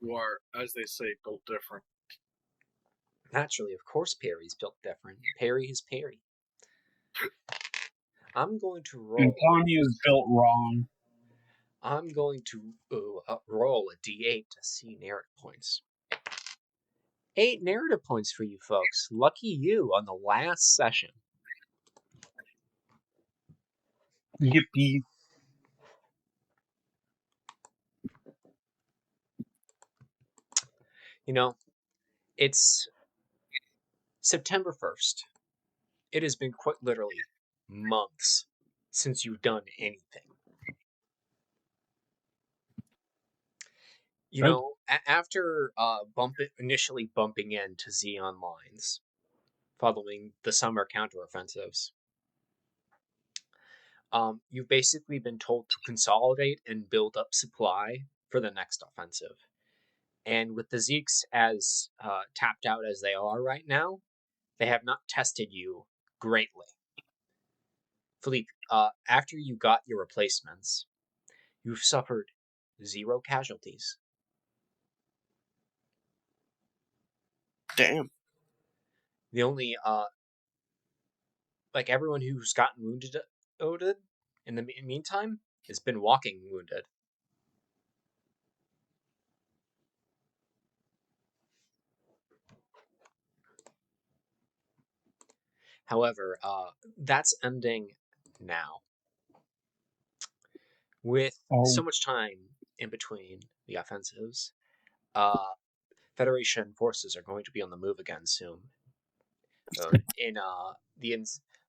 who are, as they say, built different. Naturally, of course, Perry's built different. Perry is Perry. I'm going to roll. And Tanya is built wrong. I'm going to roll a d8 to see narrative points. 8 narrative points for you folks. Lucky you on the last session. Yippee. You know, it's September 1st. It has been quite literally months since you've done anything. You know, after initially bumping into Xeon lines following the summer counteroffensives, you've basically been told to consolidate and build up supply for the next offensive. And with the Zeeks as tapped out as they are right now, they have not tested you greatly. Philippe, after you got your replacements, you've suffered 0 casualties. Damn. The only, everyone who's gotten wounded in the meantime has been walking wounded. However, that's ending now. With so much time in between the offensives, Federation forces are going to be on the move again soon. In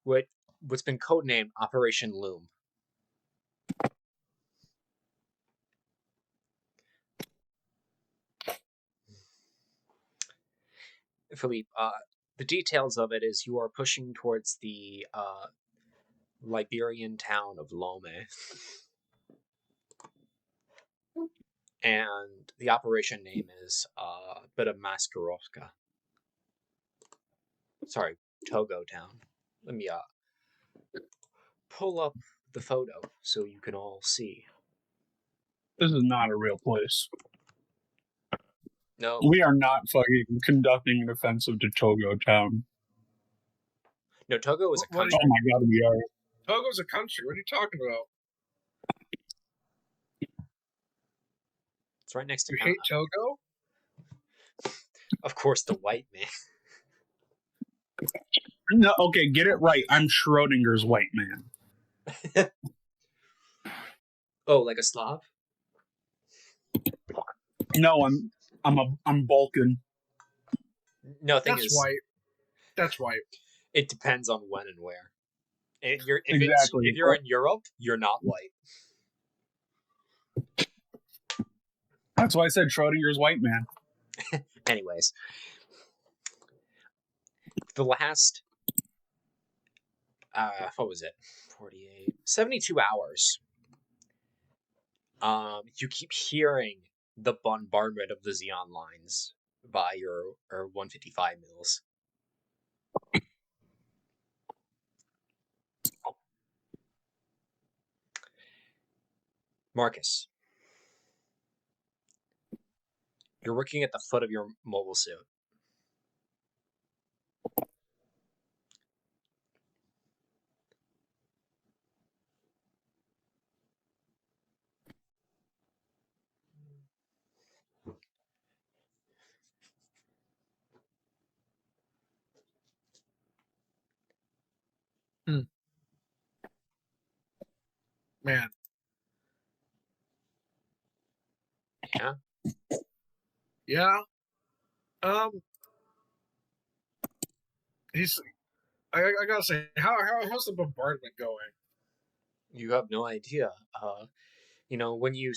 what's been codenamed Operation Loum. Philippe, the details of it is you are pushing towards the Liberian town of Loum. And the operation name is Maskarovka. Sorry, Togo Town. Let me pull up the photo so you can all see. This is not a real place. No. We are not fucking conducting an offensive to Togo Town. No, Togo is a country. Oh my god, we are. Togo's a country. What are you talking about? It's right next to You hate Togo? Of course, the white man. No, okay, get it right. I'm Schrodinger's white man. Oh, like a Slav? No, I'm Balkan. No, That's white. That's white. It depends on when and where. If you're in Europe, you're not white. That's why I said Schrodinger's white man. Anyways, the last, what was it? 72 hours. You keep hearing the bombardment of the Xeon lines by your 155 mils. Marcus, you're working at the foot of your mobile suit. Man. Yeah? Yeah. I gotta say, how's the bombardment going? You have no idea. When you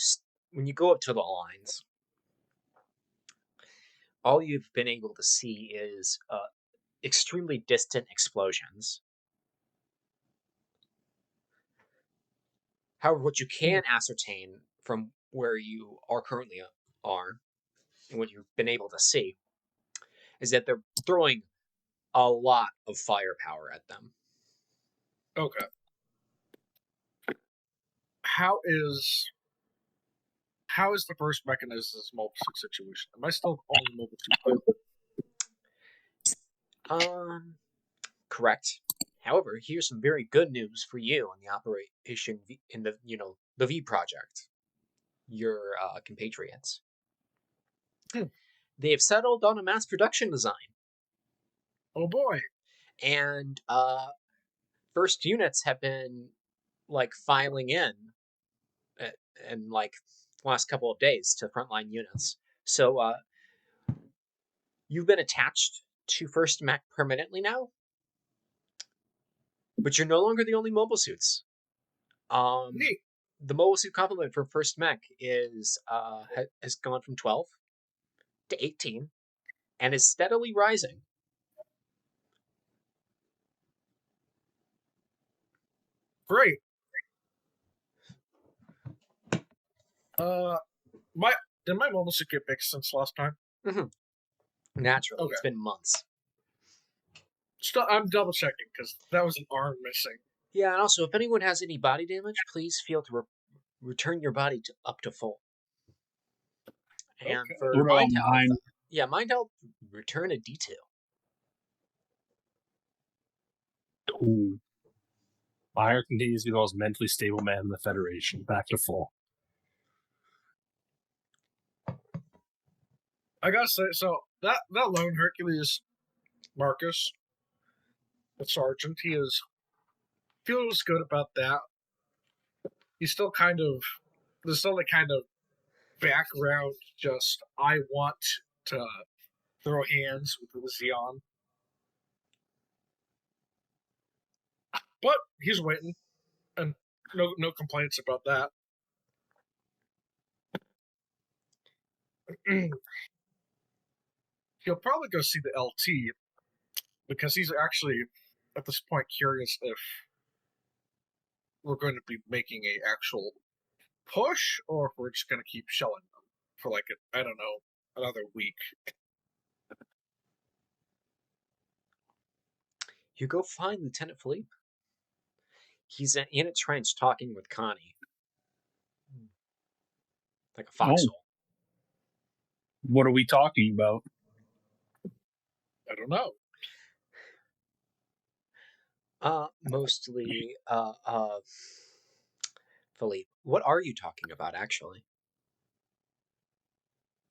go up to the lines, all you've been able to see is extremely distant explosions. However, what you can ascertain from where you are currently and what you've been able to see, is that they're throwing a lot of firepower at them. Okay. How how is the first Mechanized mobile suit situation? Am I still only mobile suit? Correct. However, here's some very good news for you on the operation in the the V project. Your compatriots. They have settled on a mass production design, Oh boy! and first units have been filing in last couple of days to frontline units. So you've been attached to First Mech permanently now, but you're no longer the only mobile suits. Neat. The mobile suit complement for First Mech has gone from 12 to 18 and is steadily rising. Great. Did my mobile suit get fixed since last time? Naturally, Okay. It's been months. I'm double checking because that was an arm missing. Yeah, and also, if anyone has any body damage, please feel to return your body up to full. And Okay. for What about mind health, mine? Mind health, return a detail. Ooh. Meyer continues to be the most mentally stable man in the Federation. Back to full. I gotta say, so that lone Hercules Marcus, the sergeant, feels good about that. He's still there's still the kind of background, just I want to throw hands with the Xeon. But he's waiting, and no complaints about that. He'll probably go see the LT because he's actually at this point curious if we're going to be making a actual push or if we're just going to keep shelling them for I don't know, another week. You go find Lieutenant Philippe. He's in a trench talking with Connie. Like a foxhole. What are we talking about? I don't know. Mostly, Philippe. What are you talking about, actually?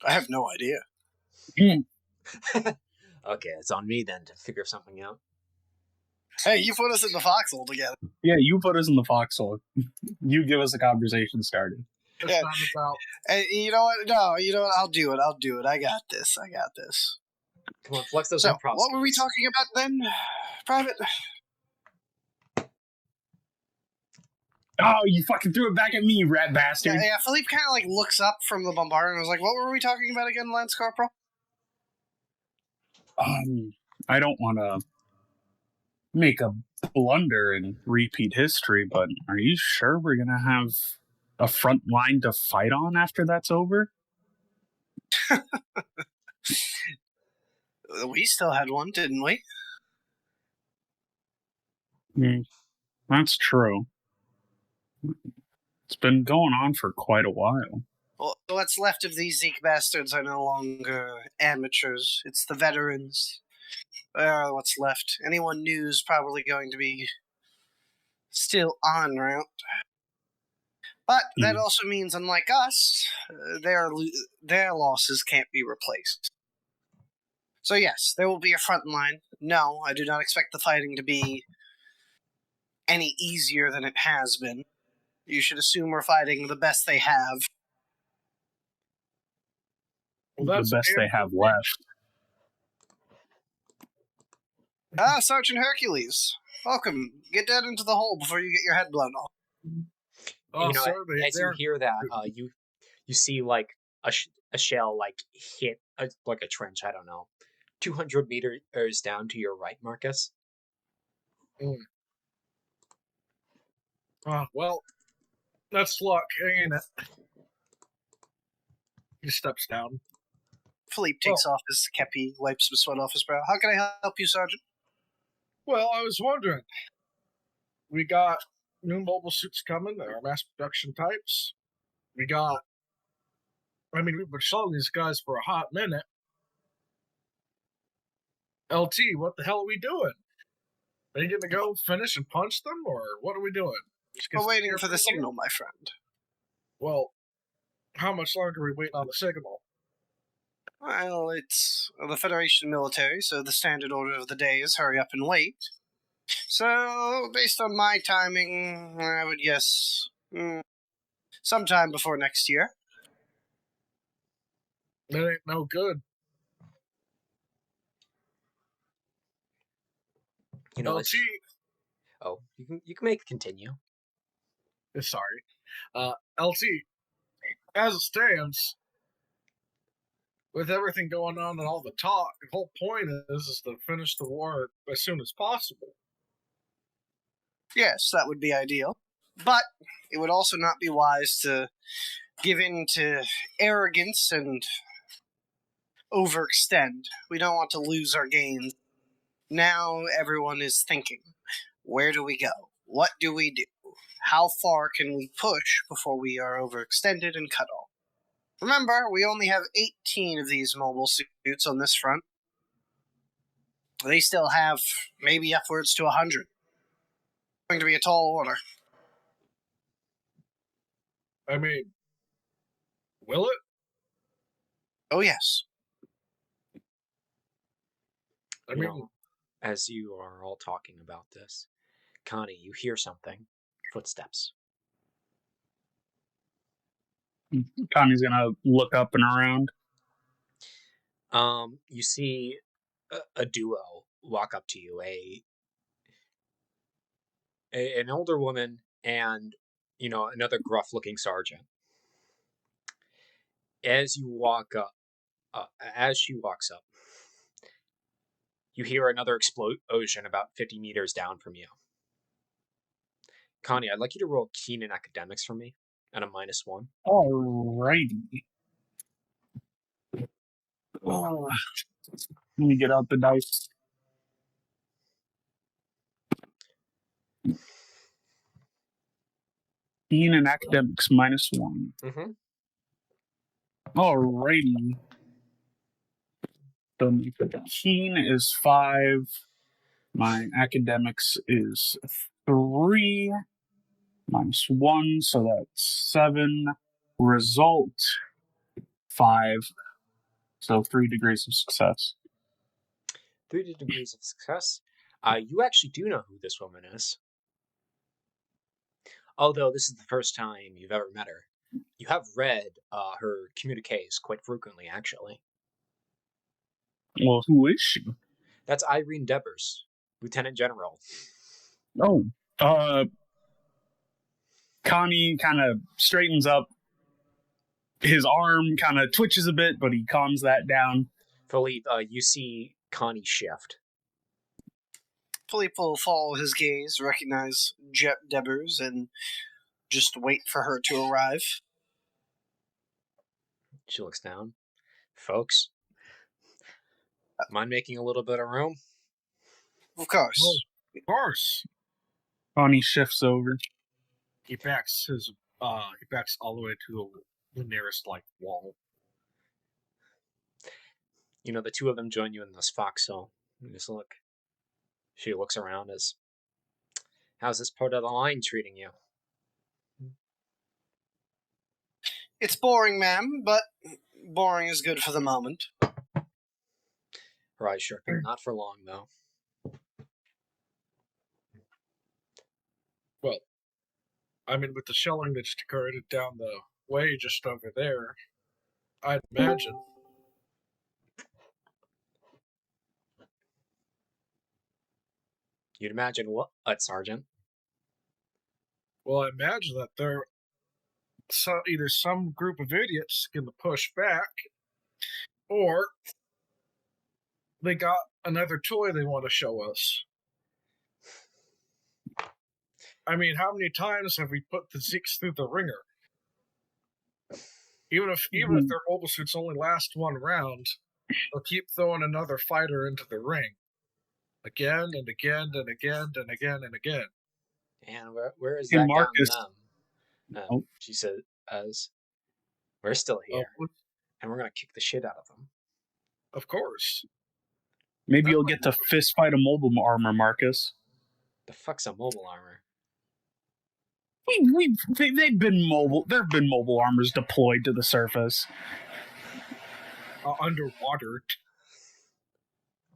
I have no idea. Okay, it's on me then to figure something out. Hey, you put us in the foxhole together. Yeah, you put us in the foxhole. You give us a conversation started. It's Yeah. not about. Hey, you know what? No, you know what? I'll do it. I got this. Come on, flex those So, improv what were we skills. talking about then, Private? Oh, you fucking threw it back at me, you rat bastard. Yeah, Philippe kind of looks up from the bombardment and was like, what were we talking about again, Lance Corporal? I don't want to make a blunder and repeat history, but are you sure we're going to have a front line to fight on after that's over? We still had one, didn't we? That's true. It's been going on for quite a while. Well, what's left of these Zeke bastards are no longer amateurs. It's the veterans. What's left. Anyone new is probably going to be still en route. But that also means, unlike us, their losses can't be replaced. So yes, there will be a front line. No, I do not expect the fighting to be any easier than it has been. You should assume we're fighting the best they have. Well, The that's best they have left. Sergeant Hercules. Welcome. Get down into the hole before you get your head blown off. Oh, as you hear that, you see a shell hit a trench. I don't know, 200 meters down to your right, Marcus. Well, that's luck, ain't it? He steps down. Philippe takes off his kepi, wipes some sweat off his brow. How can I help you, Sergeant? Well, I was wondering. We got new mobile suits coming. There are mass production types. We got I mean, we've been showing these guys for a hot minute. LT, what the hell are we doing? Are you gonna go finish and punch them, or what are we doing? We're waiting for the signal, my friend. Well, how much longer are we waiting on the signal? Well, it's the Federation military, so the standard order of the day is hurry up and wait. So, based on my timing, I would guess sometime before next year. That ain't no good. You know, LT, you can make it continue. sorry. LT, as it stands, with everything going on and all the talk, the whole point is to finish the war as soon as possible. Yes, that would be ideal. But it would also not be wise to give in to arrogance and overextend. We don't want to lose our gains. Now everyone is thinking, where do we go? What do we do? How far can we push before we are overextended and cut off? Remember, we only have 18 of these mobile suits on this front. They still have maybe upwards to 100. It's going to be a tall order. I mean, will it? Oh, yes. I You mean, know, as you are all talking about this, Connie, you hear something. Footsteps. Connie's gonna look up and around. You see a duo walk up to you, an older woman and another gruff-looking sergeant. As you walk up, as she walks up, you hear another explosion about 50 meters down from you. Connie, I'd like you to roll keen in academics for me at a -1. Alrighty. Let me get out the dice. Keen and academics -1. Mm-hmm. Alrighty. So my keen is 5. My academics is 3 -1, so that's 7. Result 5. So 3 degrees of success. 3 degrees of success. You actually do know who this woman is. Although this is the first time you've ever met her. You have read her communiques quite frequently, actually. Well, who is she? That's Irene Devers, Lieutenant General. Oh, Connie kind of straightens up. His arm kind of twitches a bit, but he calms that down. Philippe, you see Connie shift. Philippe will follow his gaze, recognize Jet Devers, and just wait for her to arrive. She looks down. Folks, mind making a little bit of room? Of course. well, of course. Connie shifts over. He backs all the way to the nearest wall. The two of them join you in this foxhole. Just look. She looks around as, how's this part of the line treating you? It's boring, ma'am, but boring is good for the moment. Her eyes sharpen. Not for long, though. Well, I mean, with the shelling that just occurred down the way just over there, I'd imagine. You'd imagine what, Sergeant? Well, I imagine that they're either some group of idiots going to push back, or they got another toy they want to show us. I mean, how many times have we put the Zeeks through the ringer? Even if their mobile suits only last one round, they'll keep throwing another fighter into the ring. Again and again and again and again and again. And where is Hey, that Marcus. Gundam? She says, we're still here. and we're gonna kick the shit out of them. Of course. Maybe you'll get to fist fight a mobile armor, Marcus. The fuck's a mobile armor? They've been mobile. There have been mobile armors deployed to the surface. Underwater.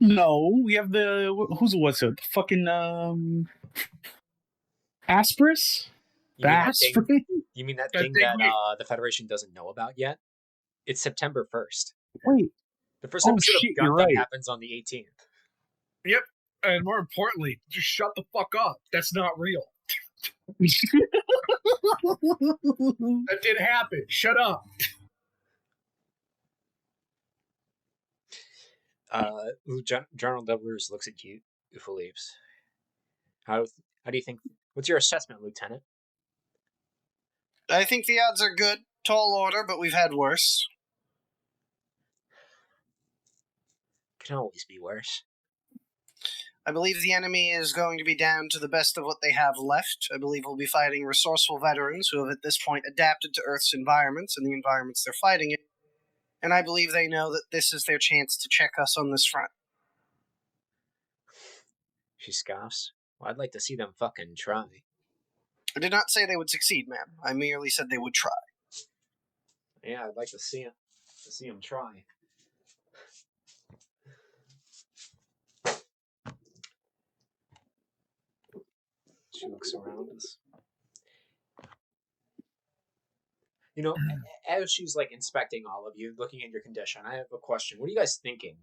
No, we have what's it? The fucking Asperus? You mean that thing? Aspirin? You mean that That thing thing that we- the Federation doesn't know about yet? It's September 1st. Wait. The first Oh, episode shit, of you're Gundam right. happens on the 18th. Yep. And more importantly, just shut the fuck up. That's not real. That didn't happen. Shut up. General Devers looks at you, Ufa leaves. How do you think? What's your assessment, Lieutenant? I think the odds are good. Tall order, but we've had worse. Can always be worse. I believe the enemy is going to be down to the best of what they have left. I believe we'll be fighting resourceful veterans who have at this point adapted to Earth's environments and the environments they're fighting in. And I believe they know that this is their chance to check us on this front. She scoffs. Well, I'd like to see them fucking try. I did not say they would succeed, ma'am. I merely said they would try. Yeah, I'd like to see them try. She looks around us. You know, as she's like inspecting all of you, looking at your condition, I have a question. What are you guys thinking?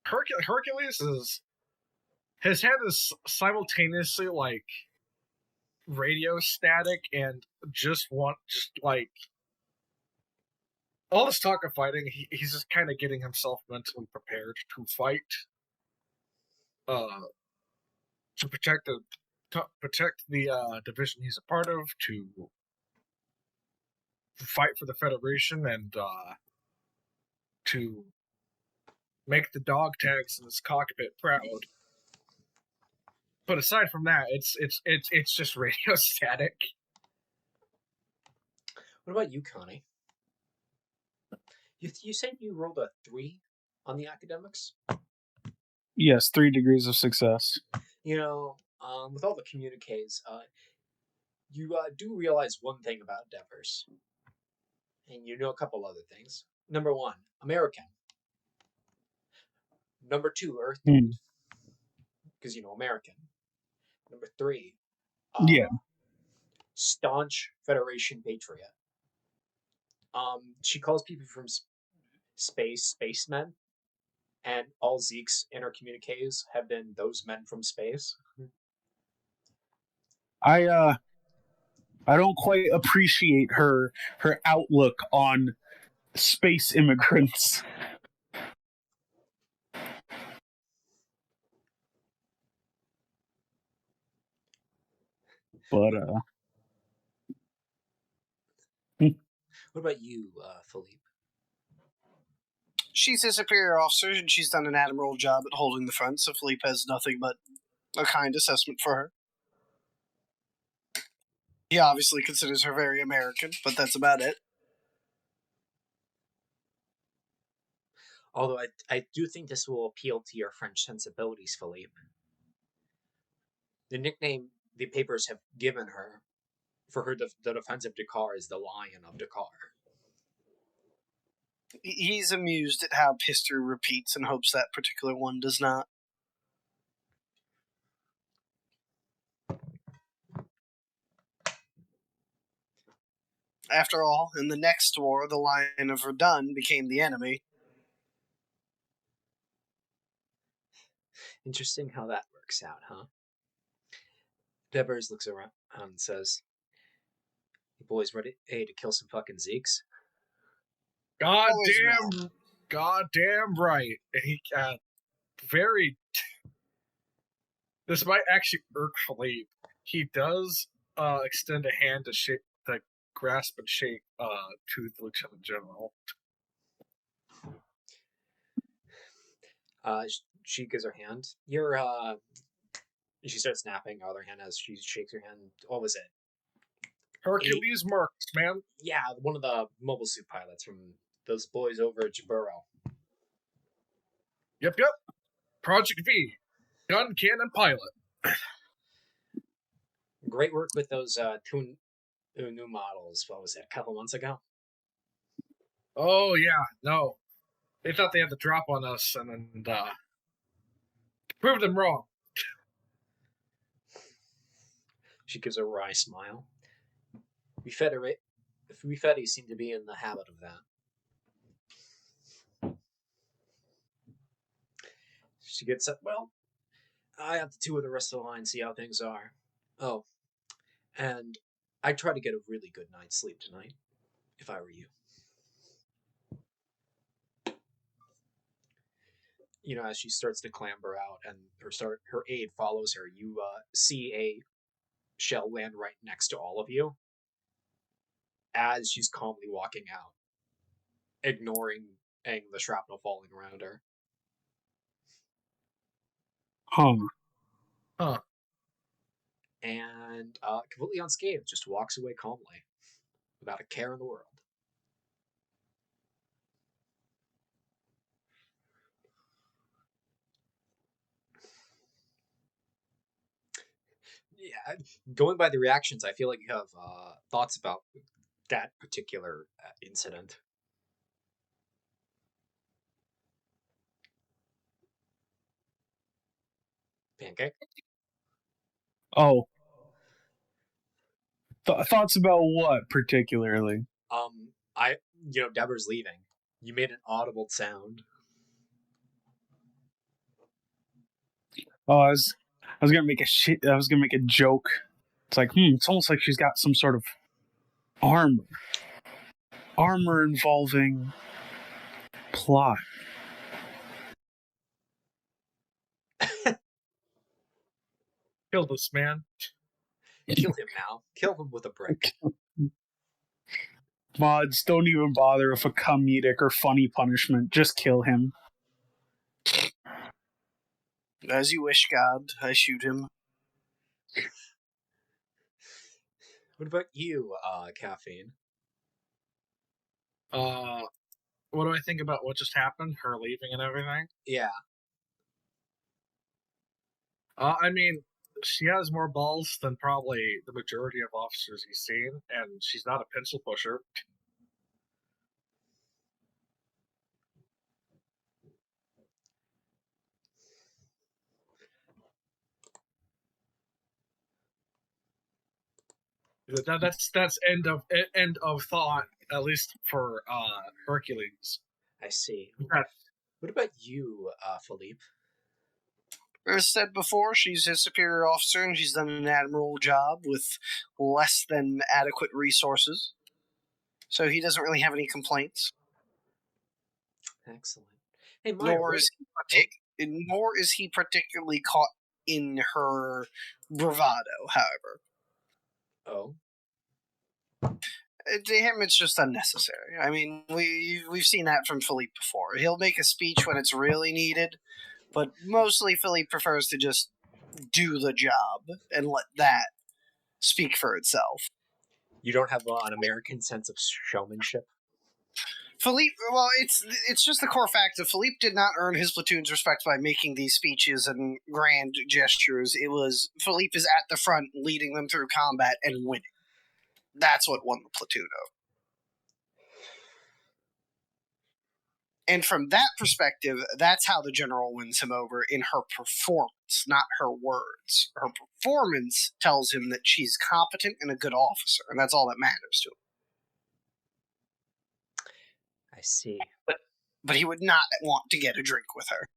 Hercules has had this simultaneously like radio static and just like all this talk of fighting. He's just kind of getting himself mentally prepared to fight, to protect the division he's a part of, to fight for the Federation, and to make the dog tags in his cockpit proud. But aside from that, it's just radio static. What about you, Connie? You said you rolled a 3 on the academics? Yes, 3 degrees of success. You know, with all the communiques, you do realize one thing about Devers. And you know a couple other things. Number 1, American. Number 2, Earth dude. Because, American. Number 3, Yeah. staunch Federation patriot. She calls people from spacemen, and all Zeke's inner communiques have been those men from space. I don't quite appreciate her outlook on space immigrants. But What about you, Philippe? She's a superior officer, and she's done an admirable job at holding the front, so Philippe has nothing but a kind assessment for her. He obviously considers her very American, but that's about it. Although I do think this will appeal to your French sensibilities, Philippe. The nickname the papers have given her for her the defense of Dakar is the Lion of Dakar. He's amused at how history repeats and hopes that particular one does not. After all, in the next war, the Lion of Verdun became the enemy. Interesting how that works out, huh? Devers looks around and says, "You boys ready to kill some fucking Zeeks?" Goddamn right. He very. This might actually irk Philippe. He does extend a hand to grasp and shake to the Lieutenant General. She gives her hand. She starts snapping her other hand as she shakes her hand. What was it? Hercules Marcus, man. Yeah, one of the mobile suit pilots from those boys over at Jaburo. Yep. Project V. Gun cannon pilot. Great work with those two new models. What was it, a couple months ago? Oh, yeah. No. They thought they had the drop on us and proved them wrong. She gives a wry smile. We Feddies seem to be in the habit of that. She gets up. Well, I have to tour the rest of the line, see how things are. Oh, and I'd try to get a really good night's sleep tonight, if I were you. You know, as she starts to clamber out and her aide follows her, you see a shell land right next to all of you as she's calmly walking out, ignoring the shrapnel falling around her. Huh. And completely unscathed, just walks away calmly, without a care in the world. Yeah, going by the reactions, I feel like you have thoughts about that particular incident. Pancake? Oh. Thoughts about what particularly? Deborah's leaving. You made an audible sound. Oh, I was gonna make a joke. It's like, it's almost like she's got some sort of armor involving plot. Kill this man. Kill him now. Kill him with a brick. Mods, don't even bother with a comedic or funny punishment. Just kill him. As you wish, God. I shoot him. What about you, Caffeine? What do I think about what just happened? Her leaving and everything? Yeah. I mean, she has more balls than probably the majority of officers he's seen, and she's not a pencil pusher. That's end of thought, at least for Hercules. I see. Okay. What about you, Philippe? As said before, she's his superior officer, and she's done an admirable job with less than adequate resources. So he doesn't really have any complaints. Excellent. Hey, Maya, Nor is he particularly caught in her bravado, however. Oh. To him, it's just unnecessary. I mean, we've seen that from Philippe before. He'll make a speech when it's really needed, but mostly Philippe prefers to just do the job and let that speak for itself. You don't have an American sense of showmanship? Philippe, well, it's just the core fact that Philippe did not earn his platoon's respect by making these speeches and grand gestures. It was Philippe is at the front leading them through combat and winning. That's what won the platoon over. And from that perspective, that's how the general wins him over, in her performance, not her words. Her performance tells him that she's competent and a good officer, and that's all that matters to him. I see. But he would not want to get a drink with her.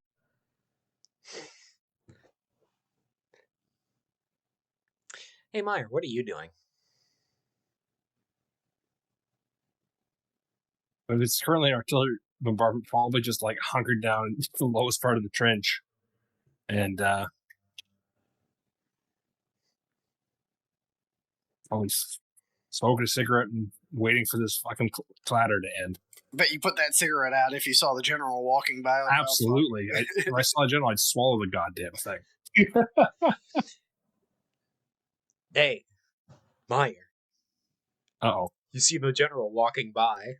Hey, Meyer, what are you doing? But it's currently artillery bombardment, probably just like hunkered down in the lowest part of the trench. And probably smoking a cigarette and waiting for this fucking clatter to end. Bet you put that cigarette out if you saw the general walking by. Like, absolutely. If I saw a general, I'd swallow the goddamn thing. Hey, Meyer, Uh-oh. You see the general walking by.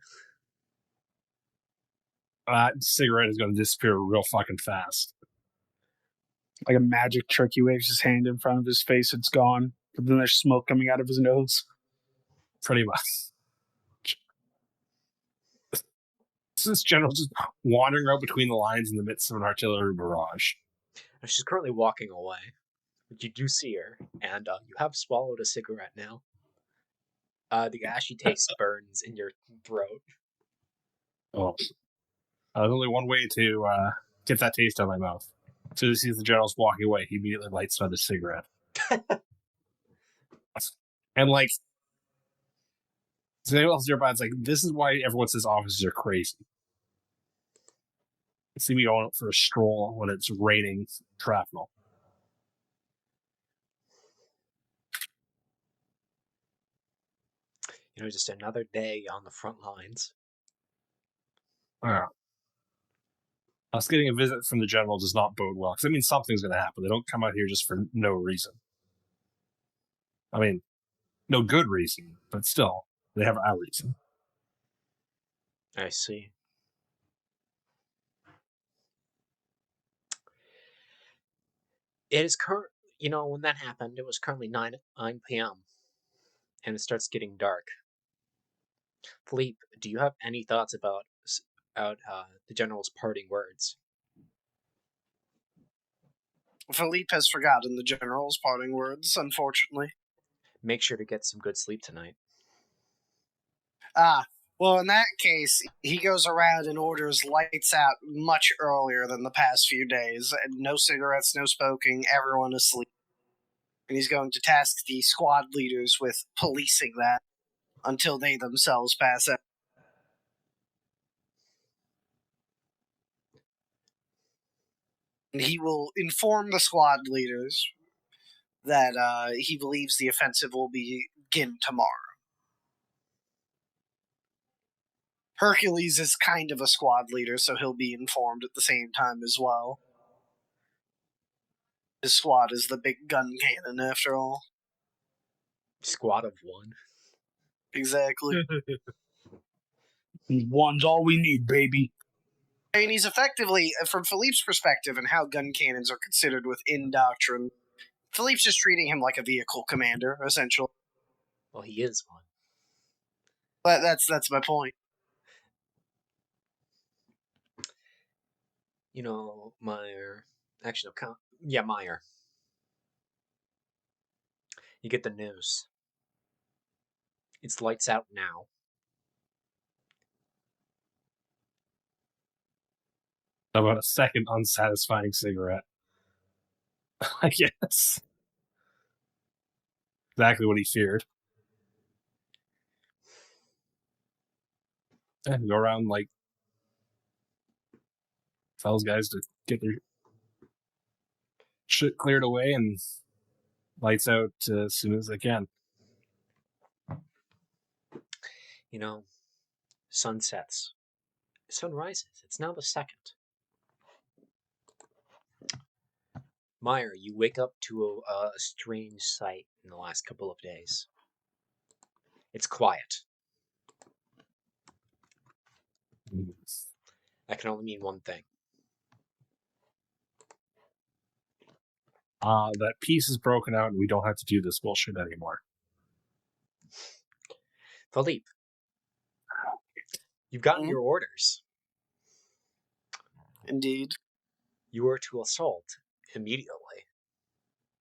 That cigarette is going to disappear real fucking fast. Like a magic trick, he waves his hand in front of his face, it's gone. But then there's smoke coming out of his nose. Pretty much. This general just wandering out between the lines in the midst of an artillery barrage. She's currently walking away. But you do see her, and you have swallowed a cigarette now. The ashy taste burns in your throat. Oh. There's only one way to get that taste out of my mouth. As soon as he sees the generals walking away, he immediately lights another cigarette. And like, so anyone else nearby is like, this is why everyone says officers are crazy. You see me going out for a stroll when it's raining shrapnel. Just another day on the front lines. Us getting a visit from the general does not bode well, because I mean something's going to happen. They don't come out here just for no reason. I mean, no good reason, but still, they have a reason. I see. It is when that happened, it was currently 9 p.m. and it starts getting dark. Philippe, do you have any thoughts about the general's parting words? Philippe has forgotten the general's parting words, unfortunately. Make sure to get some good sleep tonight. Well, in that case, he goes around and orders lights out much earlier than the past few days. No cigarettes, no smoking, everyone asleep. And he's going to task the squad leaders with policing that until they themselves pass out. And he will inform the squad leaders that he believes the offensive will begin tomorrow. Hercules is kind of a squad leader, so he'll be informed at the same time as well. His squad is the big gun cannon, after all. Squad of one. Exactly. One's all we need, baby. I mean, he's effectively, from Philippe's perspective and how gun cannons are considered within doctrine, Philippe's just treating him like a vehicle commander, essentially. Well, he is one. But that's my point. Meyer. Actually, no, yeah, Meyer. You get the news. It's lights out now. About a second unsatisfying cigarette. I guess. Exactly what he feared. And go around like tells guys to get their shit cleared away and lights out as soon as they can. Sun sets. Sun rises. It's now the 2nd. Meyer, you wake up to a strange sight in the last couple of days. It's quiet. That can only mean one thing. That peace is broken out and we don't have to do this bullshit anymore. Philippe, you've gotten your orders. Indeed. You are to assault immediately.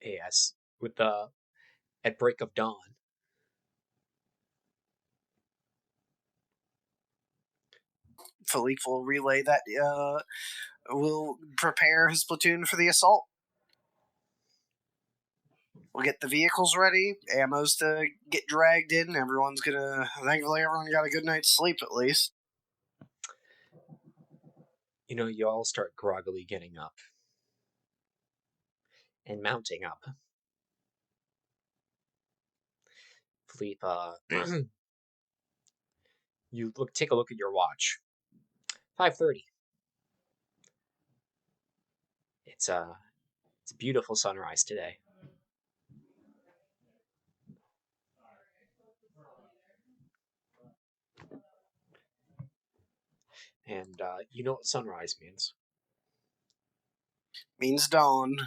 Yes, at break of dawn. Philippe will relay that, will prepare his platoon for the assault. We'll get the vehicles ready, ammo's to get dragged in, thankfully everyone got a good night's sleep at least. You all start groggily getting up. And mounting up. Philippe, you take a look at your watch. 5:30. It's a beautiful sunrise today. And you know what sunrise means. Means dawn.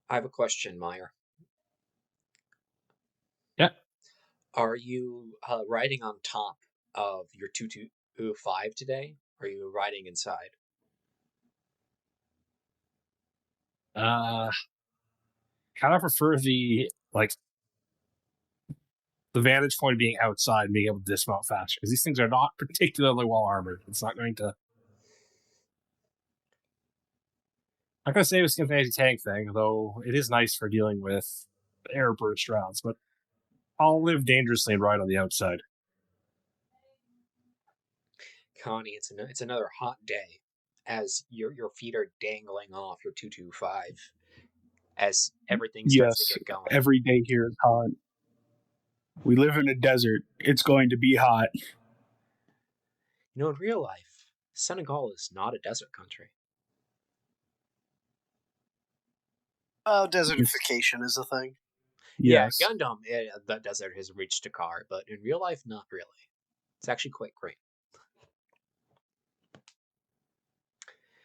I have a question, Meyer. Yeah. Are you riding on top of your 225 today? Or are you riding inside? Kind of prefer the vantage point being outside and being able to dismount faster, because these things are not particularly well armored. It's not going to. I'm not going to say it's an anti-tank thing, though it is nice for dealing with air burst rounds, but I'll live dangerously and ride on the outside. Connie, it's another hot day as your feet are dangling off your 225 as everything starts to Yes, get going. every day here is hot. We live in a desert. It's going to be hot. You know, in real life, Senegal is not a desert country. Oh, desertification is a thing. Yeah, Yes. Gundam, the desert has reached Dakar, but in real life, not really. It's actually quite great.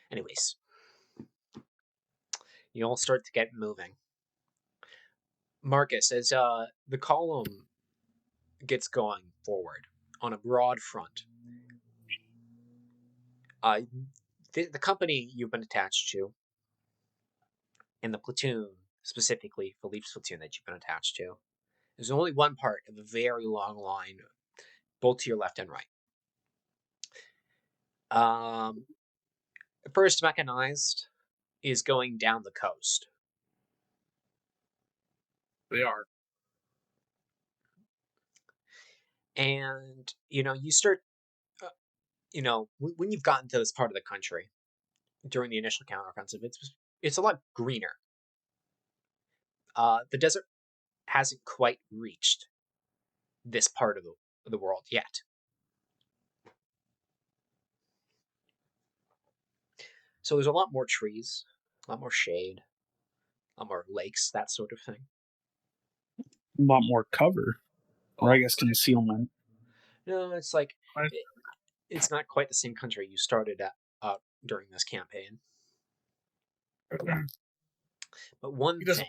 Anyways, you all start to get moving. Marcus, as the column gets going forward on a broad front, the company you've been attached to, and the platoon, specifically Philippe's platoon that you've been attached to, there's only one part of a very long line, both to your left and right. First Mechanized is going down the coast. They are. And, you start, when you've gotten to this part of the country during the initial counteroffensive, it's a lot greener. The desert hasn't quite reached this part of the world yet. So there's a lot more trees, a lot more shade, a lot more lakes, that sort of thing. A lot more cover, or I guess concealment. No, it's like I- it's not quite the same country you started at during this campaign. But one He doesn't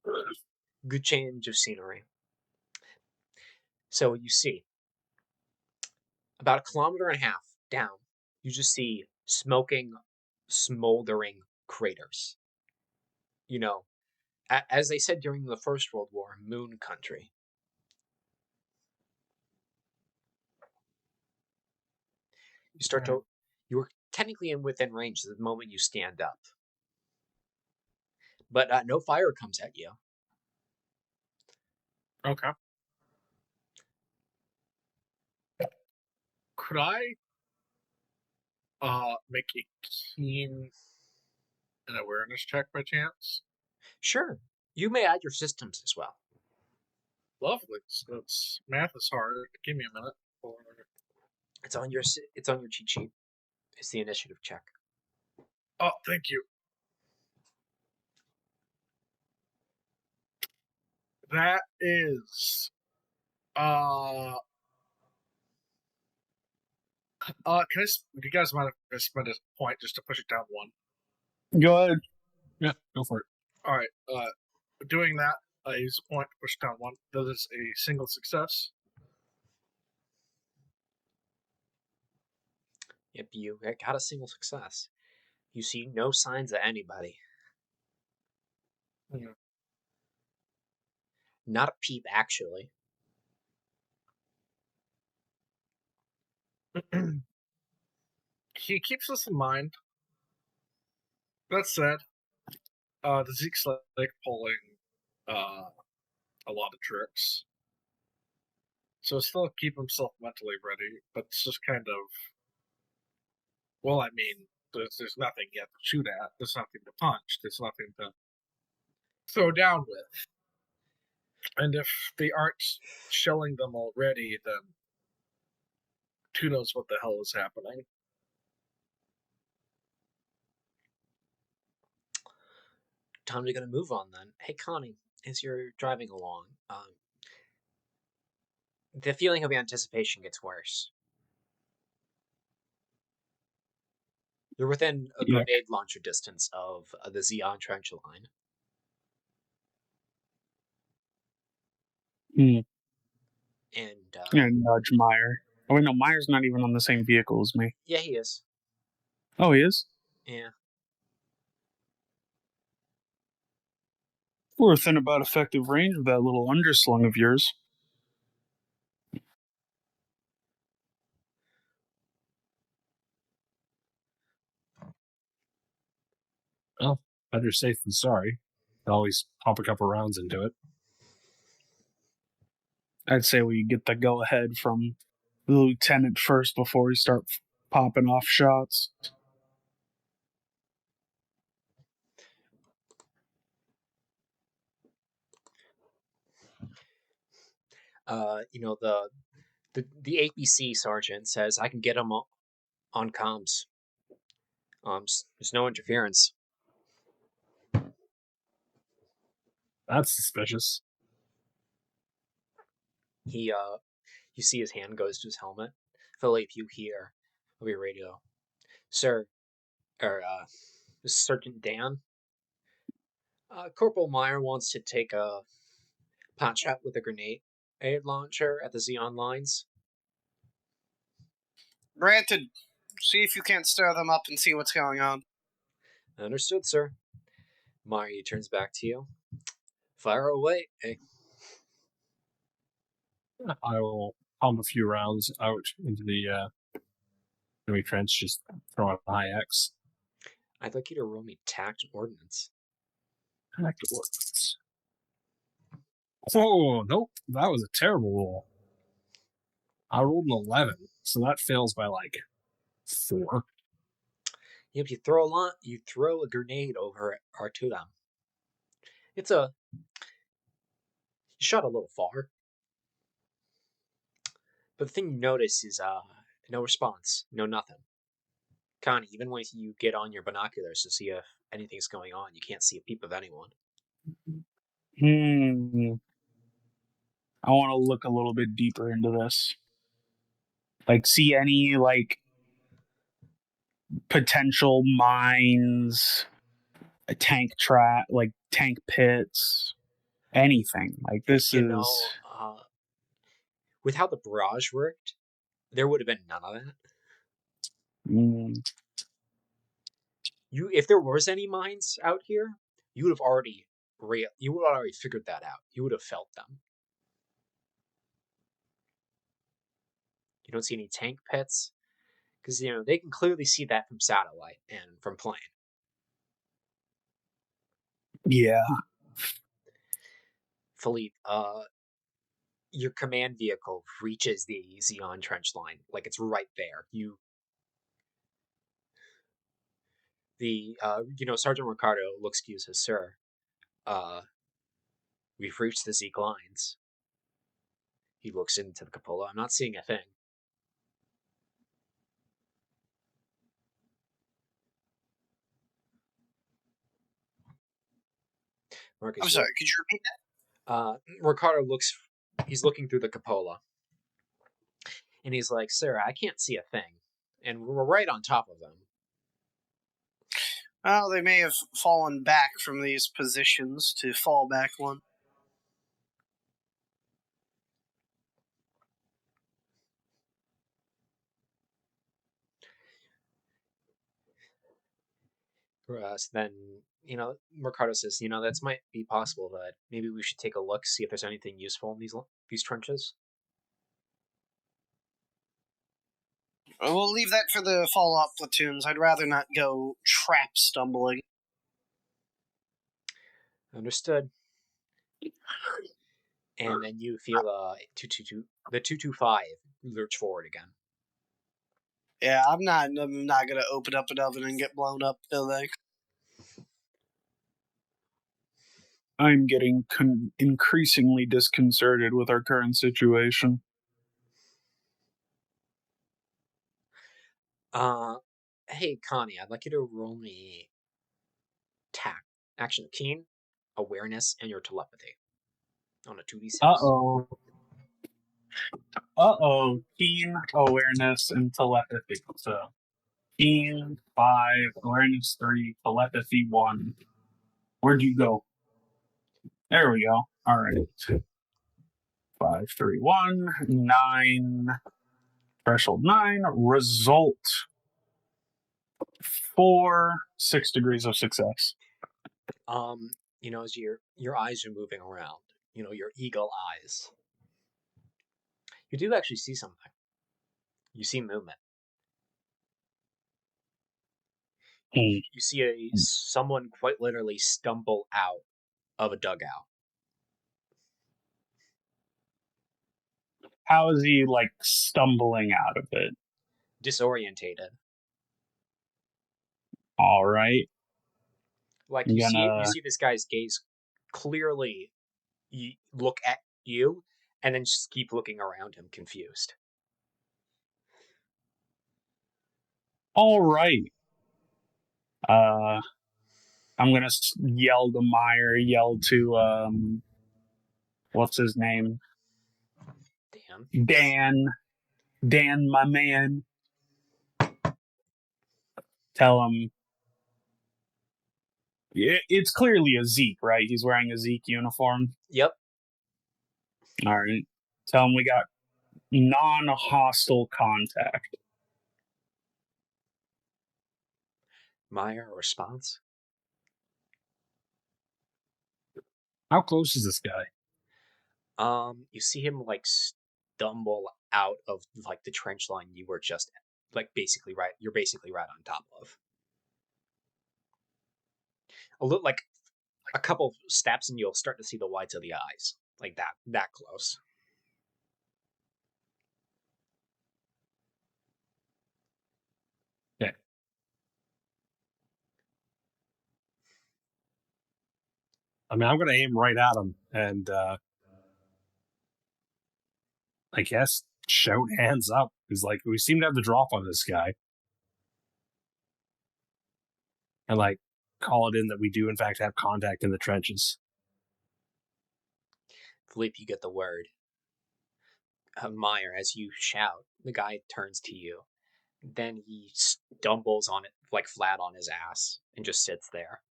thing, good change of scenery. So you see, about a kilometer and a half down, you just see smoking, smoldering craters. As they said during the First World War, moon country. You're technically within range the moment you stand up. But no fire comes at you. Okay. Could I make a keen an awareness check by chance? Sure, you may add your systems as well. Lovely. So math is hard. Give me a minute. It's on your cheat sheet. It's the initiative check. Oh, thank you. That is can do you guys mind if I spend a point just to push it down one? Go ahead. Yeah, go for it. All right. Doing that, I use a point to push down one. That is a single success. Yep, you got a single success. You see no signs of anybody. Yeah. Not a peep, actually. He keeps this in mind. That said, the Zeke's like pulling a lot of tricks. So still keep himself mentally ready, but it's just kind of, well, I mean, there's nothing yet to shoot at. There's nothing to punch. There's nothing to throw down with. And if they aren't shelling them already, then who knows what the hell is happening. time to get a move on then. Hey, Connie, as you're driving along, the feeling of anticipation gets worse. You're within a Yeah. grenade launcher distance of the Xeon trench line. Hmm. And, And nudge Meyer. Oh, wait, no, Meyer's not even on the same vehicle as me. yeah, he is. Oh, he is? Yeah. We're within about effective range of that little underslung of yours. Well, better safe than sorry. Always pump a couple rounds into it. I'd say we get the go ahead from the lieutenant first before we start popping off shots. The APC sergeant says I can get him on comms. There's no interference. That's suspicious. You see his hand goes to his helmet. Philippe, you hear over your radio, sir, or this is Sergeant Dan. Corporal Meyer wants to take a pot shot with a grenade launcher at the Xeon lines. Granted. See if you can't stir them up and see what's going on. Understood, sir. Meyer, he turns back to you. Fire away. Hey. I will pump a few rounds out into the enemy trench, just throw out a high X. I'd like you to roll me tact ordnance. Tact ordnance. Oh, nope. That was a terrible roll. I rolled an 11, so that fails by like 4. Yep, you throw a grenade over or to them. You shot a little far. But the thing you notice is no response, no nothing. Connie, even when you get on your binoculars to see if anything's going on, you can't see a peep of anyone. I want to look a little bit deeper into this. Like, see any, like, potential mines, a tank trap, like, tank pits, anything. Like, this You is... know, with how the barrage worked, there would have been none of that. If there was any mines out here, you would have already figured that out. You would have felt them. You don't see any tank pits because they can clearly see that from satellite and from plane. Yeah. Philippe, your command vehicle reaches the Xeon trench line, like it's right there. Sergeant Ricardo looks to you and says, "Sir, we've reached the Zeke lines." He looks into the cupola. I'm not seeing a thing. Marcus, I'm sorry, could you repeat that? Ricardo he's looking through the cupola. And he's like, "Sir, I can't see a thing." And we're right on top of them. Well, they may have fallen back from these positions to fall back one. So then, Ricardo says, that might be possible, but maybe we should take a look, see if there's anything useful in these trenches. We'll leave that for the follow-up platoons. I'd rather not go trap stumbling. Understood. And then you feel the 225 lurch forward again. Yeah, I'm not gonna open up an oven and get blown up, do they? I'm getting increasingly disconcerted with our current situation. Hey, Connie, I'd like you to roll me Action of Keen, Awareness, and your Telepathy on a 2d6. Keen, awareness, and telepathy. So, keen 5, awareness 3, telepathy 1. Where'd you go? There we go. All right. 5, 3, 1, 9. Threshold 9. Result 4, 6 degrees of success. As your eyes are moving around, your eagle eyes, you do actually see something. You see movement. You see someone quite literally stumble out of a dugout. How is he stumbling out of it? Disorientated. All right. You see this guy's gaze clearly look at you, and then just keep looking around him, confused. All right. I'm gonna yell to Meyer. Yell to what's his name? Dan, my man. Tell him. It's clearly a Zeke, right? He's wearing a Zeke uniform. Yep. All right. Tell him we got non-hostile contact. Meyer, response? How close is this guy? You see him stumble out of the trench line you were just basically right. You're basically right on top of. A little a couple steps and you'll start to see the whites of the eyes, like that close. Okay. I mean, I'm going to aim right at him and, I guess, shout hands up. Because, we seem to have the drop on this guy. And, call it in that we do, in fact, have contact in the trenches. Philippe, you get the word. Meyer, as you shout, the guy turns to you. Then he stumbles on it, flat on his ass, and just sits there.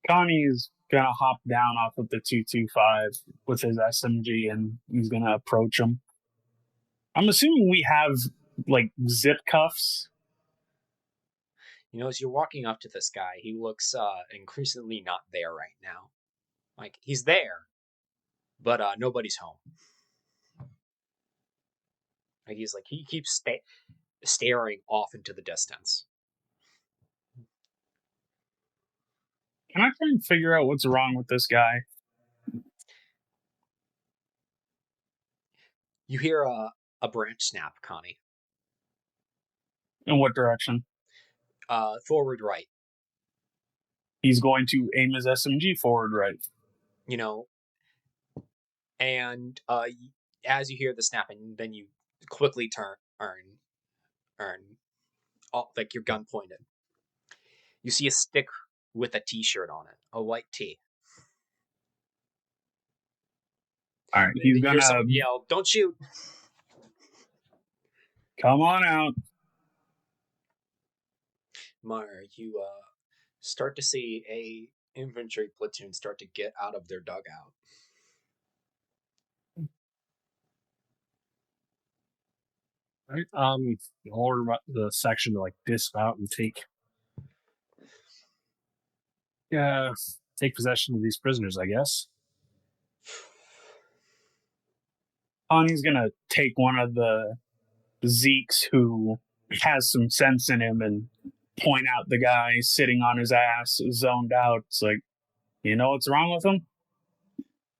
Connie's gonna hop down off of the 225 with his SMG, and he's gonna approach him. I'm assuming we have zip cuffs. As you're walking up to this guy, he looks increasingly not there right now. He's there, but nobody's home. He keeps staring off into the distance. Can I try and figure out what's wrong with this guy? You hear a branch snap, Connie. In what direction? Forward right. He's going to aim his SMG forward right. And as you hear the snapping, then you quickly turn, your gun pointed. You see a stick with a T-shirt on it, a white tee. All right, he's gonna yell, "Don't shoot!" Come on out. Meyer, you start to see a infantry platoon start to get out of their dugout. Right. Order the section to dismount and take possession of these prisoners, I guess. Connie's gonna take one of the Zeeks who has some sense in him and point out the guy sitting on his ass, zoned out. It's you know what's wrong with him?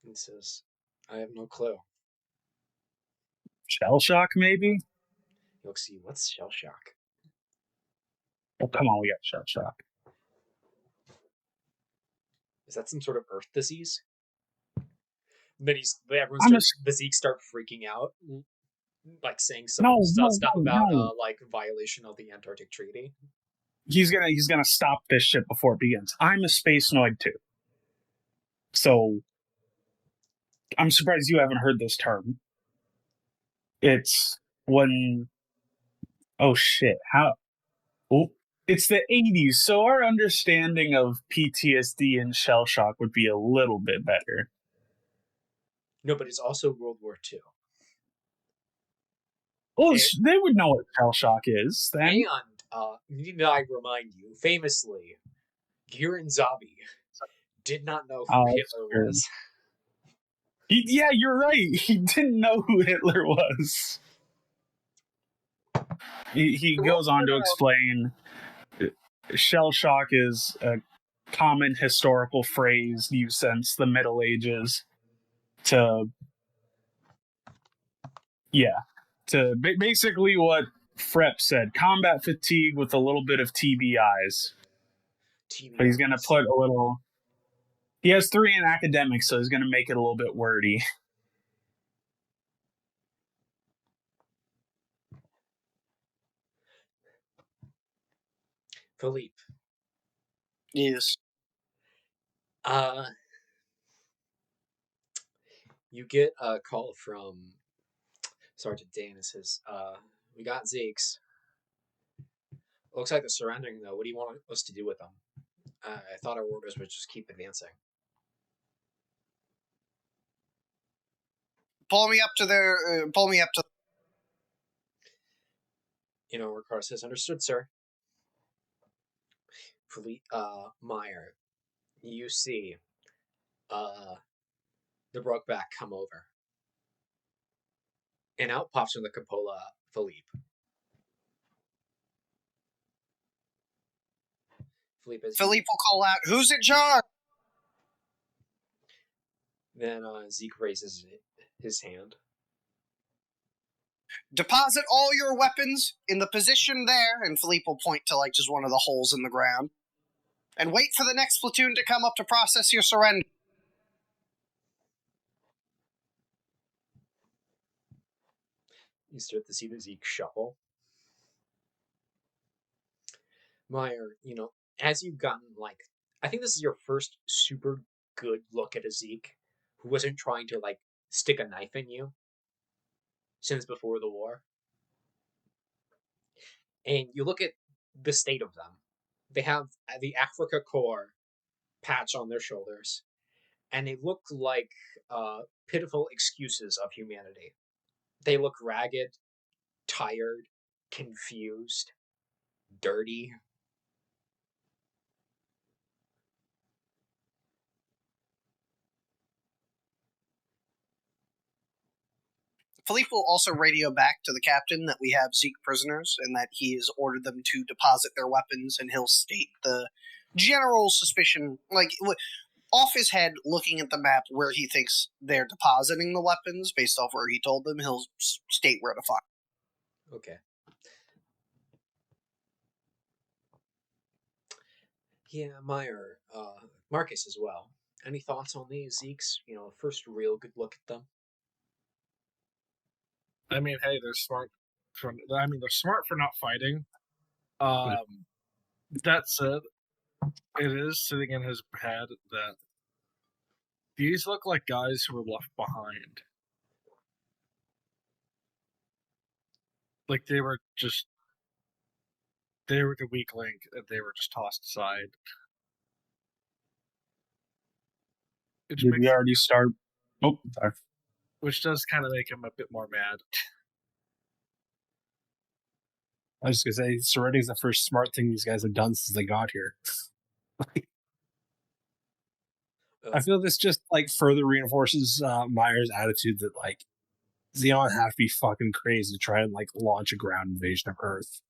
He says, "I have no clue." Shell shock, maybe? You'll see. What's shell shock? Oh, come on, we got shell shock. Is that some sort of earth disease? Then the Zeeks start freaking out, saying some stuff about violation of the Antarctic Treaty. he's gonna stop this shit before it begins. I'm a space noid too, so I'm surprised you haven't heard this term. It's when oh shit how oh, it's the 80s, so our understanding of PTSD and shell shock would be a little bit better. No, but it's also World War II. Well, And- they would know what shell shock is then. And need I remind you, famously, Girin Zabi did not know who Oh, Hitler sure. was. Yeah, you're right. He didn't know who Hitler was. He goes on to explain shell shock is a common historical phrase used since the Middle Ages to basically what Frepp said, combat fatigue with a little bit of TBIs. But he's going to put a little... He has 3 in academics, so he's going to make it a little bit wordy. Philippe. Yes. You get a call from Sergeant Dan. It says, we got Zeke's. Looks like they're surrendering, though. What do you want us to do with them? I thought our orders would just keep advancing. Pull me up to their. Pull me up to. Ricardo says, understood, sir. Meyer, you see the Brokeback come over. And out pops from the cupola Philippe. Philippe will call out, "Who's in charge?" Then Zeke raises his hand. Deposit all your weapons in the position there, and Philippe will point to just one of the holes in the ground. And wait for the next platoon to come up to process your surrender. You start to see the Zeke shuffle. Meyer, as you've gotten, I think this is your first super good look at a Zeke who wasn't trying to, stick a knife in you since before the war. And you look at the state of them. They have the Africa Corps patch on their shoulders, and they look like pitiful excuses of humanity. They look ragged, tired, confused, dirty. Philippe will also radio back to the captain that we have Zeke prisoners and that he has ordered them to deposit their weapons, and he'll state the general suspicion, off his head, looking at the map where he thinks they're depositing the weapons based off where he told them. He'll state where to find. Okay. Yeah, Meyer, Marcus as well. Any thoughts on these Zeeks? First real good look at them. I mean, hey, they're smart. They're smart for not fighting. That said, it is sitting in his head that these look like guys who were left behind. Like they were the weak link, and they were just tossed aside. Did we already start? Oh, sorry. Which does kind of make him a bit more mad. I was just gonna say, surrendering is the first smart thing these guys have done since they got here. I feel this just further reinforces Meyer's attitude that Xeon have to be fucking crazy to try and launch a ground invasion of Earth.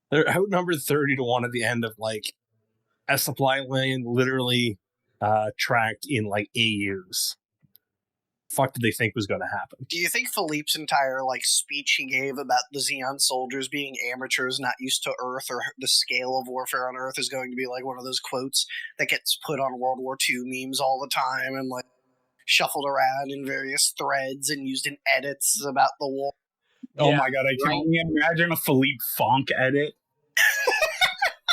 They're outnumbered 30-1 at the end of a supply lane literally tracked in AUs. Fuck did they think was going to happen? Do you think Philippe's entire speech he gave about the Xeon soldiers being amateurs, not used to Earth or the scale of warfare on Earth, is going to be one of those quotes that gets put on World War II memes all the time and shuffled around in various threads and used in edits about the war? Oh Yeah, my god, I can right? only imagine a Philippe Fonk edit.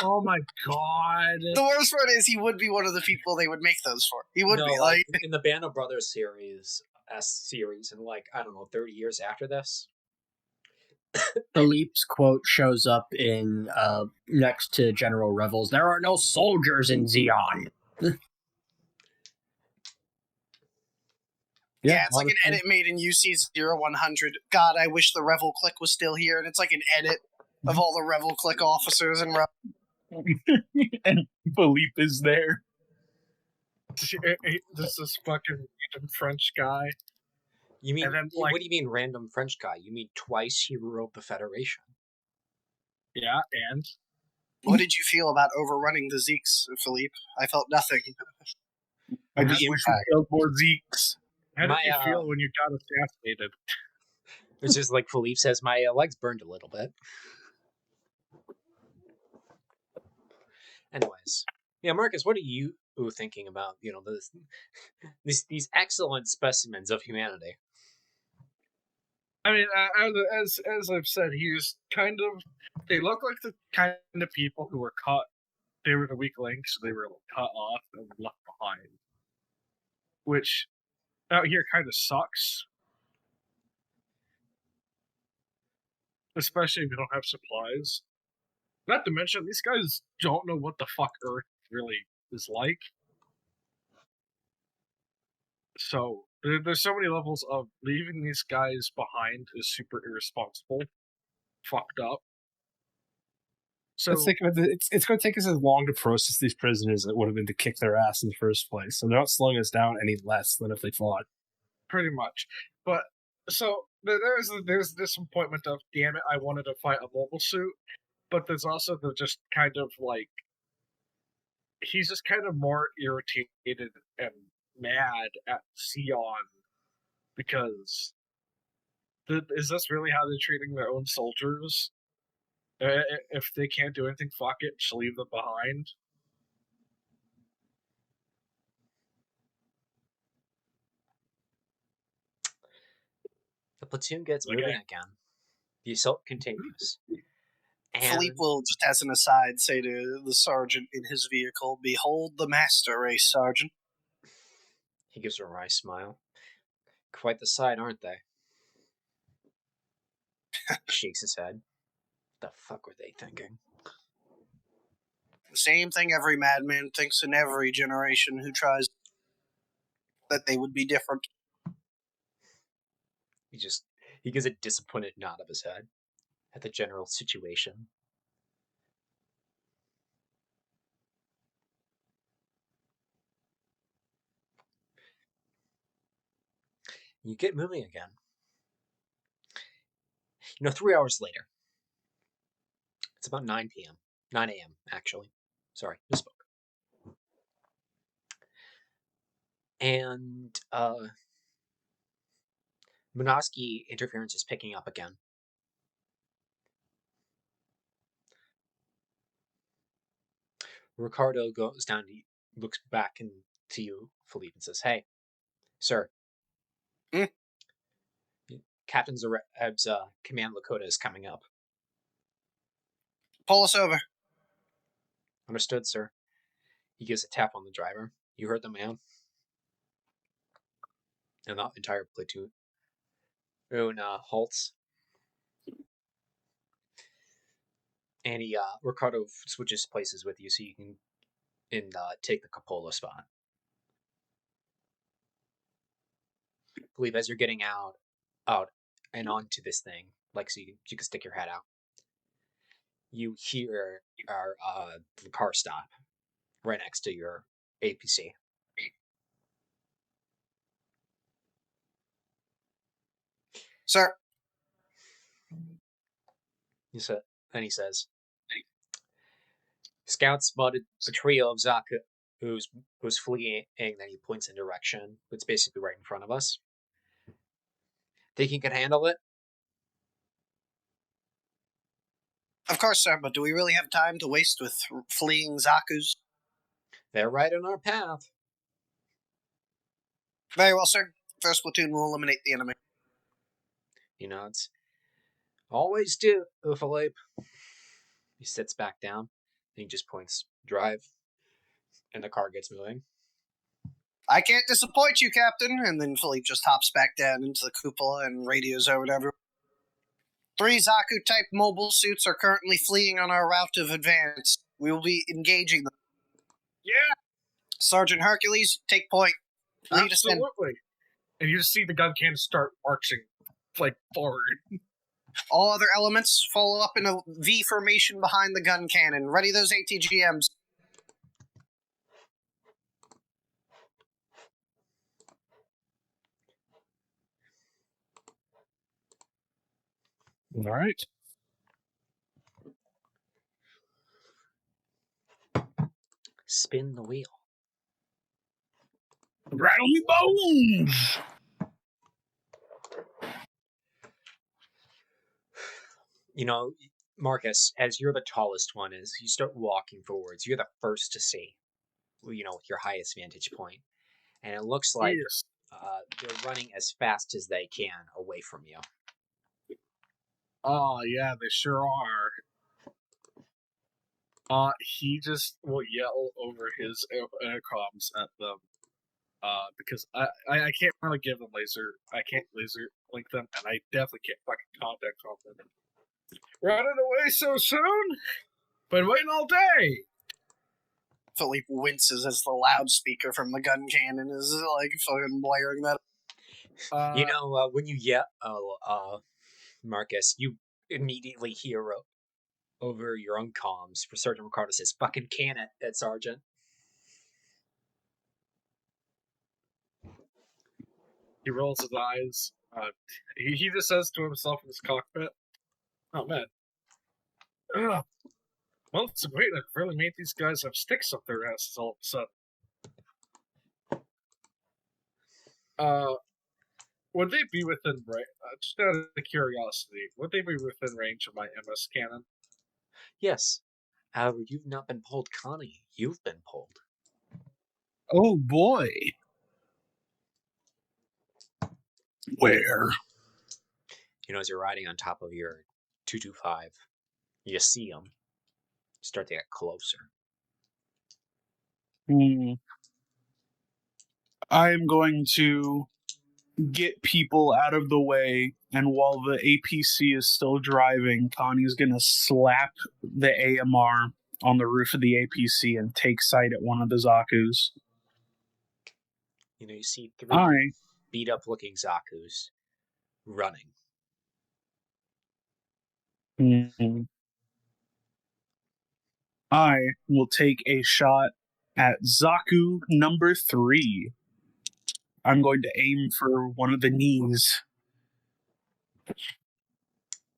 Oh my god. The worst part is he would be one of the people they would make those for. He would No, be like in the Band of Brothers series, and like, I don't know, 30 years after this. Philippe's quote shows up in next to General Revel's. There are no soldiers in Xeon. Yeah, it's like an edit made in UC-0100. God, I wish the Revel Click was still here, and it's like an edit of all the Revel Click officers and And Philippe is there. This is fucking random French guy. You mean, And then, like- what do you mean random French guy? You mean twice he rewrote the Federation. Yeah, and What did you feel about overrunning the Zeeks, Philippe? I felt nothing. I just The wish we impact. killed more Zeeks. how did My, you feel when you got assassinated? It's just like Philippe says, my legs burned a little bit. Anyways, yeah, Marcus, what are you thinking about? These excellent specimens of humanity. I mean, as I've said, he's kind of. They look like the kind of people who were caught. They were the weak links. They were cut off and left behind, which out here kind of sucks. Especially if you don't have supplies. Not to mention, these guys don't know what the fuck Earth really is like. So there's so many levels of leaving these guys behind is super irresponsible, fucked up. So Let's think about it's going to take us as long to process these prisoners as it would have been to kick their ass in the first place. So they're not slowing us down any less than if they fought. pretty much, but so there's this disappointment of damn it, I wanted to fight a mobile suit, but there's also the just kind of like he's just kind of more irritated and mad at Sion because is this really how they're treating their own soldiers? If they can't do anything, fuck it, just leave them behind. The platoon gets Okay. moving again. The assault continues. And Philippe will, just as an aside, say to the sergeant in his vehicle, "Behold the master race, Sergeant." he gives her a wry smile. Quite the sight, aren't they? He shakes his head. The fuck were they thinking? The same thing every madman thinks in every generation who tries that they would be different. He gives a disappointed nod of his head at the general situation. You get moving again. 3 hours later. It's about 9 p.m. 9 a.m., actually. Sorry, misspoke. And, Munoski interference is picking up again. Ricardo goes down, looks back to you, Philippe, and says, "Hey, sir. Hmm? Captain Zareb's command Lakota is coming up." Pull us over. "Understood, sir." He gives a tap on the driver. "You heard the man." And the entire platoon halts. And Ricardo switches places with you so you can take the cupola spot. I believe as you're getting out and onto this thing, like so you can stick your head out, you hear the car stop right next to your APC. Sir, Then he says, "Scouts spotted a trio of Zaku who's fleeing." Then he points in direction. It's basically right in front of us. Think he can handle it? of course, sir, but do we really have time to waste with fleeing Zakus? They're right on our path. Very well, sir. First platoon will eliminate the enemy. He nods. Always do, Philippe. He sits back down. And he just points drive, and the car gets moving. I can't disappoint you, Captain. And then Philippe just hops back down into the cupola and radios over to everyone. 3 Zaku-type mobile suits are currently fleeing on our route of advance. We will be engaging them. Yeah, Sergeant Hercules, take point. Lead us in. absolutely. And you just see the gun can start marching, like, forward. All other elements follow up in a V formation behind the gun cannon. Ready those ATGMs. All right. Spin the wheel. Rattle me bones! You know, Marcus, as you're the tallest one, as you start walking forwards, you're the first to see, with your highest vantage point. And it looks like Yes. they're running as fast as they can away from you. Oh, yeah, they sure are. He just will yell over his comms at them. Because I can't really give them laser. I can't laser link them, and I definitely can't fucking contact them. Running away so soon? Been waiting all day. Philippe winces as the loudspeaker from the gun cannon is like fucking blaring that. When you yell, Marcus, you immediately hear over your own comms for Sergeant Ricardo says, "Fucking can it, Ed Sergeant." He rolls his eyes. He just says to himself in his cockpit, "Oh man, ugh. Well, it's great. I've really made these guys have sticks up their asses all of a sudden." Would they be within range? Just out of curiosity, would they be within range of my MS cannon? Yes. However, you've not been pulled, Connie. You've been pulled. Oh boy. Where? As you're riding on top of your 225, you see them start to get closer. I am going to get people out of the way, and while the APC is still driving, Connie's going to slap the AMR on the roof of the APC and take sight at one of the Zakus. You see 3 beat-up-looking Zakus running. I will take a shot at Zaku number 3. I'm going to aim for one of the knees.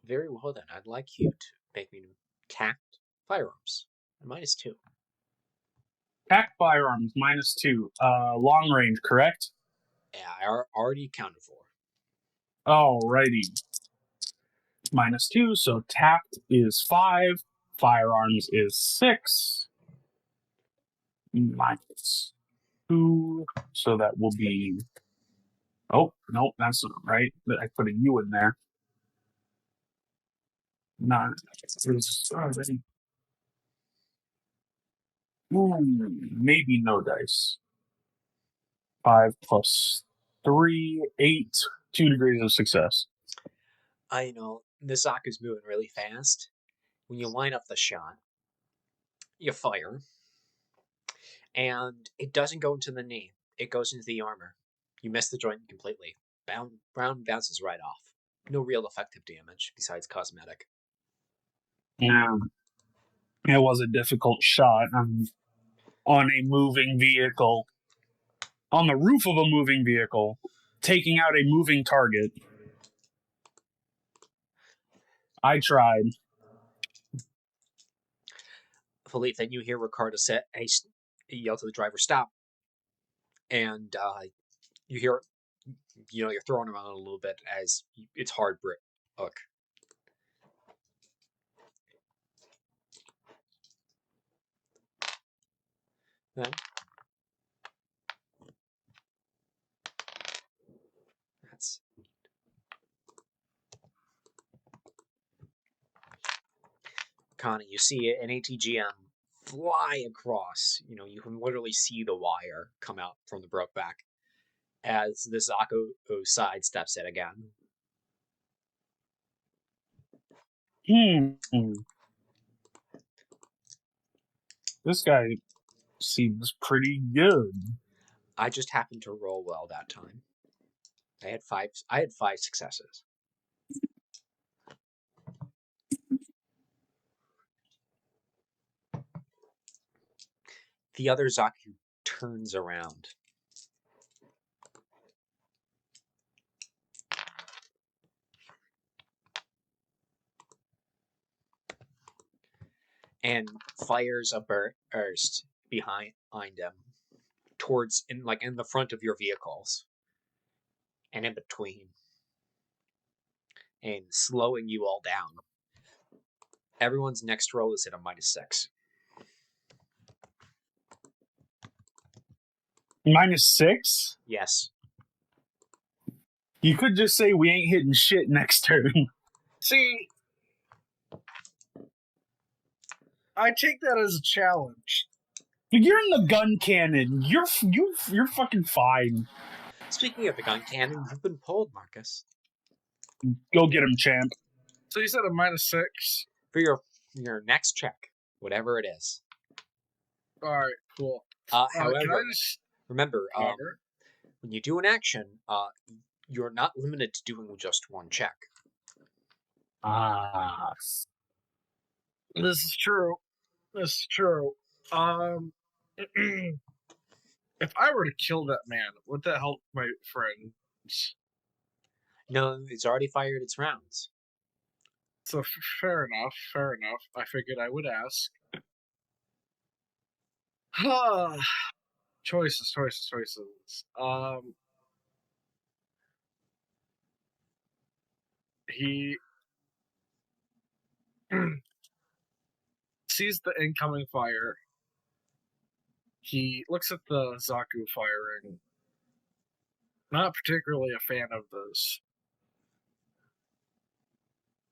Very well, then. I'd like you to make me tact firearms. -2. Attack firearms, -2. Long range, correct? Yeah, I already accounted for. Alrighty. -2, so tact is 5. Firearms is 6. -2, so that will be... Oh, no, that's not right. I put a U in there. Not... maybe no dice. 5 plus 3, 8, 2 degrees of success. The Zaku's moving really fast. When you line up the shot, you fire, and it doesn't go into the knee. It goes into the armor. You miss the joint completely. Round bounces right off. No real effective damage besides cosmetic. Yeah. It was a difficult shot. I'm on a moving vehicle. On the roof of a moving vehicle. Taking out a moving target. I tried. Philippe, then you hear Ricardo say, "Hey," yell to the driver, "Stop!" And you hear, you're throwing around a little bit as it's hard brick. Hook. Then that's Connie, you see an ATGM fly across. You can literally see the wire come out from the Brokeback as the Zaku sidesteps it again. This guy seems pretty good. I just happened to roll well that time. I had five successes. The other Zaku turns around. And fires a burst behind him, towards in the front of your vehicles, and in between, and slowing you all down. Everyone's next roll is at a -6. -6? Yes. You could just say we ain't hitting shit next turn. See, I take that as a challenge. You're in the gun cannon. You're fucking fine. Speaking of the gun cannon, you've been pulled, Marcus. Go get him, champ. So you said a -6? For your next check, whatever it is. Alright, cool. However, can I just... remember, when you do an action, you're not limited to doing just one check. Ah. This is true. If I were to kill that man, would that help my friends? No, it's already fired its rounds. So fair enough. I figured I would ask. Choices. He sees the incoming fire. He looks at the Zaku firing. Not particularly a fan of this.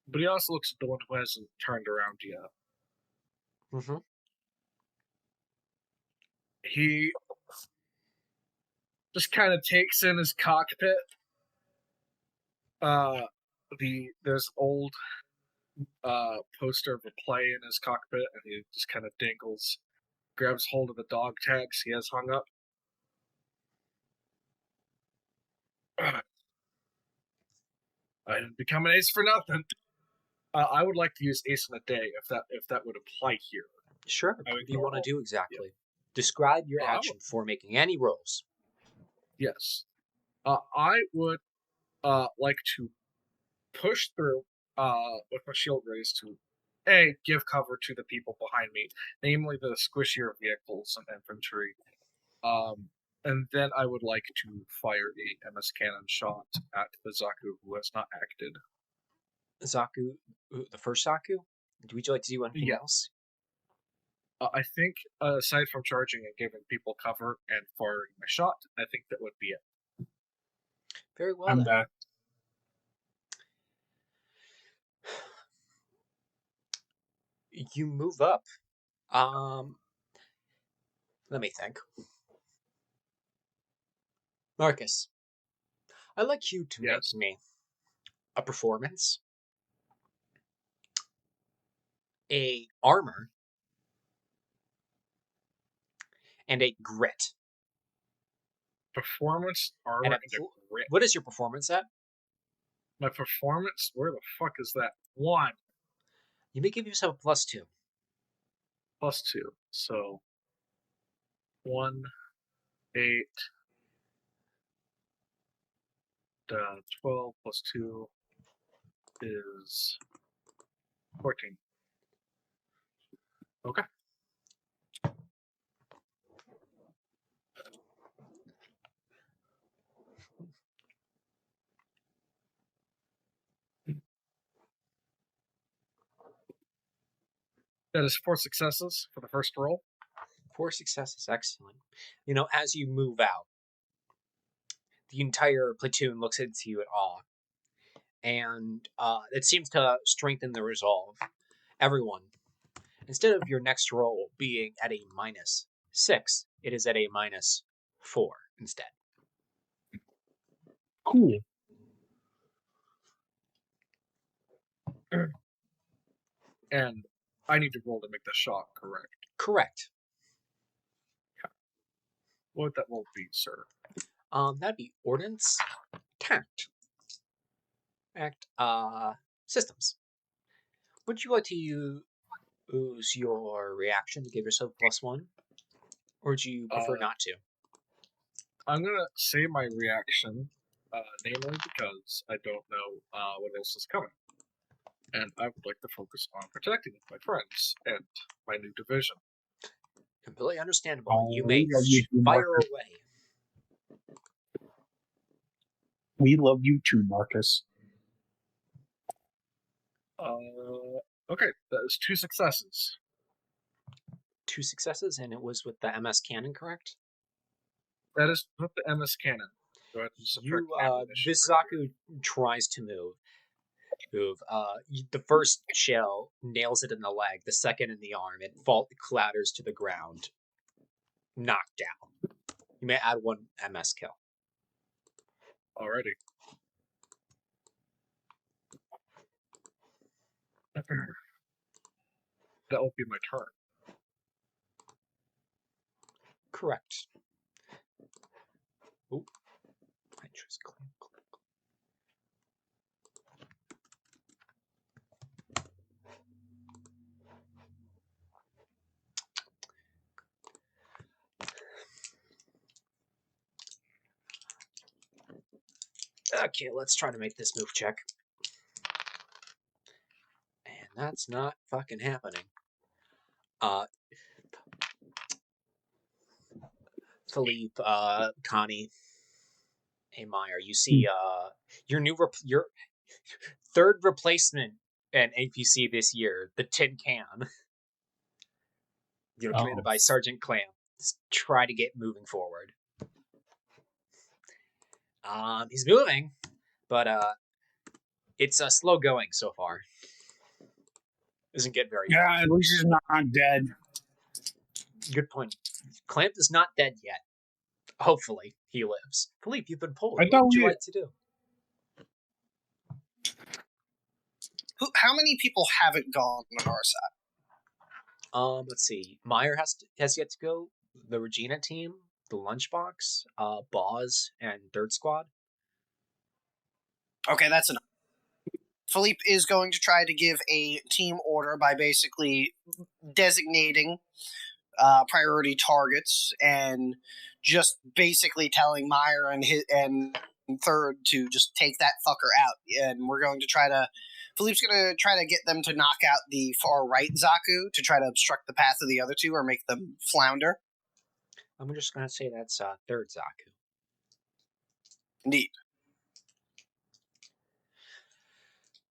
But he also looks at the one who hasn't turned around yet. Mm-hmm. He just kind of takes in his cockpit. There's old poster of a play in his cockpit, and he just kind of dangles, grabs hold of the dog tags he has hung up. I didn't become an ace for nothing. I would like to use ace in a day if that would apply here. Sure. I would What do you go want to all- do exactly? Describe your Well, I action before making any rolls. Yes. I would like to push through with my shield raised to give cover to the people behind me, namely the squishier vehicles and infantry. And then I would like to fire a MS cannon shot at the Zaku who has not acted. Zaku, the first Zaku? Would you like to do anything else? I think aside from charging and giving people cover and firing my shot, I think that would be it. Very well. I'm then. back. You move up. Let me think. Marcus, I'd like you to Yes. make me a performance, a armor, and a grit. Performance, armor, And and a grit. what is your performance at? My performance? Where the fuck is that? 1 You may give yourself a +2. +2. So 1, 8, 12 +2 is 14. Okay. That is 4 successes for the first roll. 4 successes, excellent. As you move out, the entire platoon looks into you in awe, and it seems to strengthen the resolve. Everyone, Instead of your next roll being at a -6, it is at a -4 instead. Cool. And I need to roll to make the shot correct. Correct. What would that roll be, sir? That'd be Ordnance, Tact, Systems. Would you like to use your reaction to give yourself +1? Or do you prefer not to? I'm going to say my reaction, namely because I don't know what else is coming. And I would like to focus on protecting my friends and my new division. Completely understandable. You may love you too, fire Marcus. away. We love you too, Marcus. Okay, that is 2 successes. 2 successes, and it was with the MS cannon, correct? That is with the MS cannon. Go ahead and subtract ammunition This right Zaku tries to move. The first shell nails it in the leg, the second in the arm. It clatters to the ground, knocked down. You may add 1 MS kill. Alrighty. That will be my turn. Correct. Oh, I just click. Okay, let's try to make this move check. And that's not fucking happening. Philippe, Connie, hey Meyer, you see your third replacement and APC this year, the Tin Can. Commanded by Sergeant Clamp. Let's try to get moving forward. He's moving, but it's slow going so far. Doesn't get very far. Yeah, at least he's not dead. Good point. Clamp is not dead yet. Hopefully, he lives. Philippe, you've been pulled. I What thought would you we- like to do? How many people haven't gone on our side? Let's see. Meyer has yet to go. The Regina team, the Lunchbox, Boz, and Third Squad. Okay, that's enough. Philippe is going to try to give a team order by basically designating priority targets and just basically telling Meyer and Third to just take that fucker out. And we're going to Philippe's going to try to get them to knock out the far right Zaku to try to obstruct the path of the other two or make them flounder. I'm just going to say that's Third Zaku. Indeed.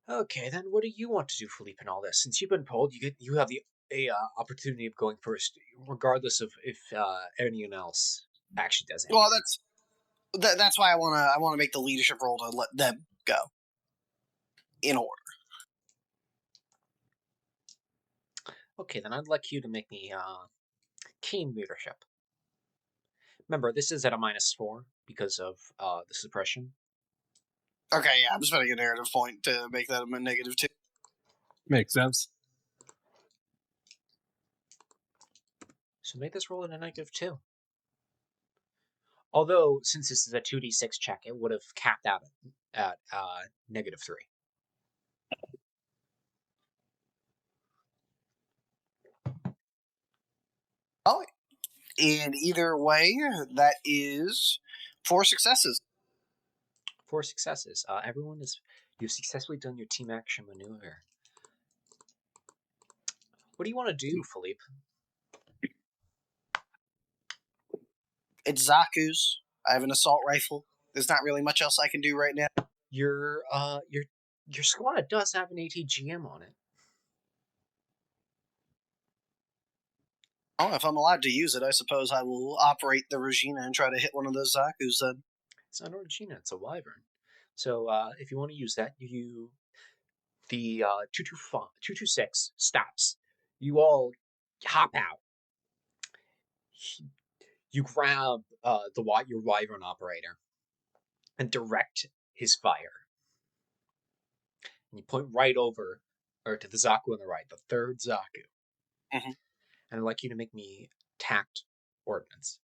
Okay, then what do you want to do, Philippe, in all this? Since you've been pulled, you have the opportunity of going first, regardless of if anyone else actually does it. Well, that's why I want to make the leadership role to let them go in order. Okay, then I'd like you to make me keen leadership. Remember, this is at a -4 because of the suppression. Okay, yeah, I'm spending a narrative point to make that a -2. Makes sense. So make this roll in a -2. Although, since this is a 2d6 check, it would have capped out at -3. Oh, in either way, that is 4 successes. 4 successes. You've successfully done your team action maneuver. What do you want to do, Philippe? It's Zaku's. I have an assault rifle. There's not really much else I can do right now. Your squad does have an ATGM on it. Oh, if I'm allowed to use it, I suppose I will operate the Regina and try to hit one of those Zaku's then. It's not a Regina, it's a Wyvern. So if you want to use that, the 226 stops. You all hop out. You grab your wyvern operator and direct his fire. And you point right over, or to the Zaku on the right, the third Zaku. Mhm. And I'd like you to make me tact ordnance.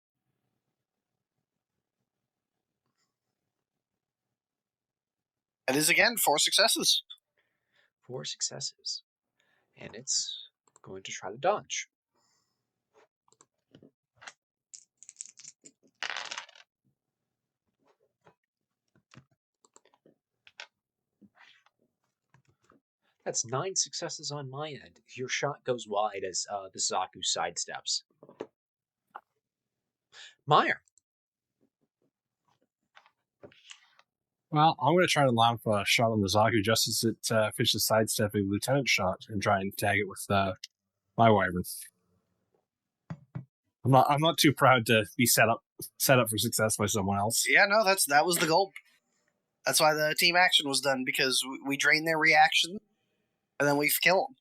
That is again 4 successes. 4 successes. And it's going to try to dodge. That's 9 successes on my end. Your shot goes wide as the Zaku sidesteps. Meyer. Well, I'm going to try to line up a shot on the Zaku just as it finishes sidestepping Lieutenant shot and try and tag it with my wyvern. I'm not too proud to be set up for success by someone else. Yeah, no, that was the goal. That's why the team action was done, because we drain their reaction, and then we kill them.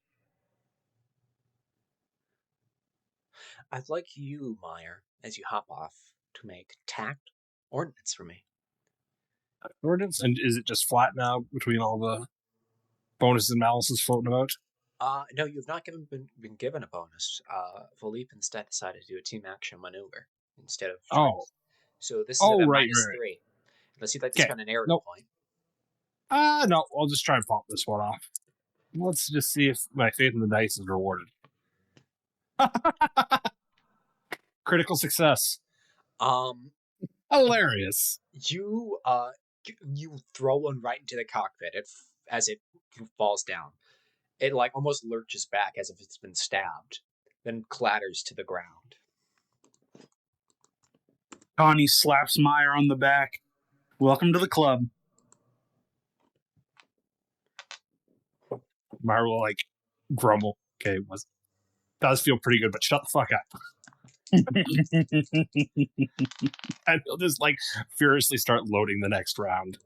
I'd like you, Meyer, as you hop off, to make tact ordnance for me. Ordnance? And is it just flat now between all the bonuses and malices floating about? No, you've not been given a bonus. Philippe instead decided to do a team action maneuver instead of. Oh. So this is at a right. -3. Unless you'd like to spend an error point. No, I'll just try and pop this one off. Let's just see if my faith in the dice is rewarded. Critical success. Hilarious. You throw one right into the cockpit as it falls down. It almost lurches back as if it's been stabbed, then clatters to the ground. Connie slaps Meyer on the back. Welcome to the club. Meyer will grumble. Okay, does feel pretty good, but shut the fuck up. And he'll just furiously start loading the next round.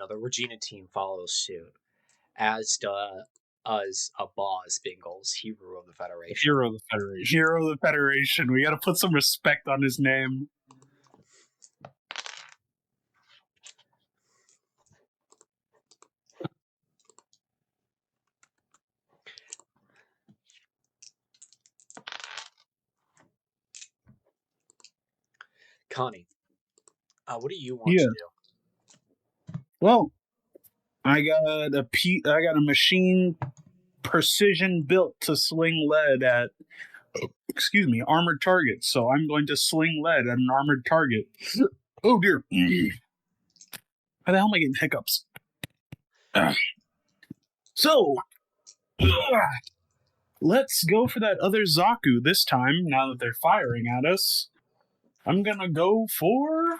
The Regina team follows suit, as does a boss Bingles, Hero of the Federation. Hero of the Federation. We got to put some respect on his name. Connie, what do you want to do? Well, I got a machine precision built to sling lead at armored targets. So I'm going to sling lead at an armored target. Oh dear. How the hell am I getting hiccups? So let's go for that other Zaku this time, now that they're firing at us. I'm gonna go for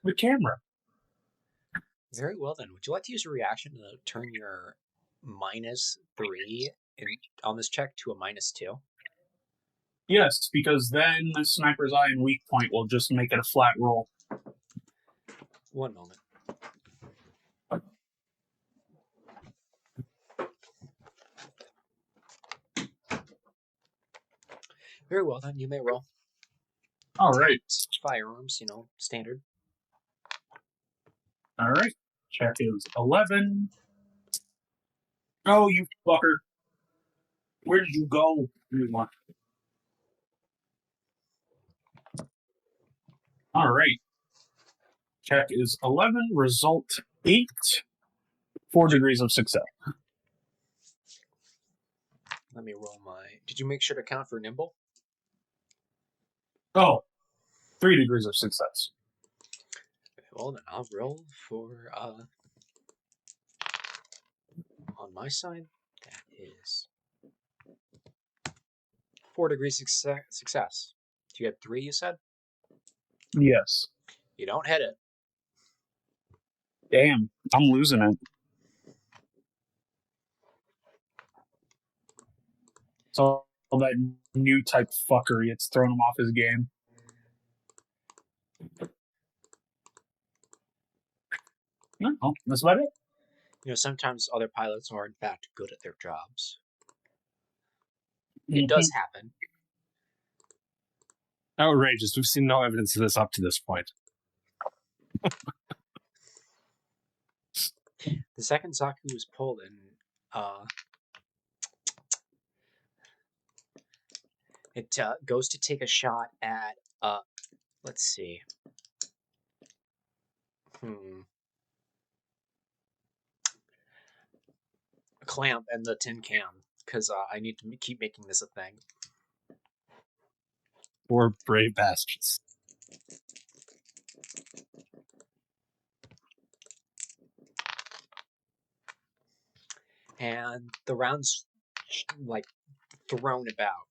the camera. Very well then. Would you like to use a reaction to turn your -3 on this check to a -2? Yes, because then the sniper's eye and weak point will just make it a flat roll. One moment. Very well then. You may roll. All right. Firearms, standard. All right. Check is 11. Oh, you fucker. Where did you go? All right. Check is 11. Result 8. 4 degrees of success. Let me roll my... Did you make sure to count for nimble? Oh, 3 degrees of success. Well, then I'll roll for... on my side, that is 4 degrees success. You had 3, you said? Yes. You don't hit it. Damn, I'm losing it. So all that new type fuckery. It's thrown him off his game. No, that's about it. Sometimes other pilots are in fact good at their jobs. It does happen. Outrageous. We've seen no evidence of this up to this point. The second Zaku was pulled, and it goes to take a shot at, let's see. Clamp and the tin can, because I need to keep making this a thing. Poor brave bastards. And the round's like thrown about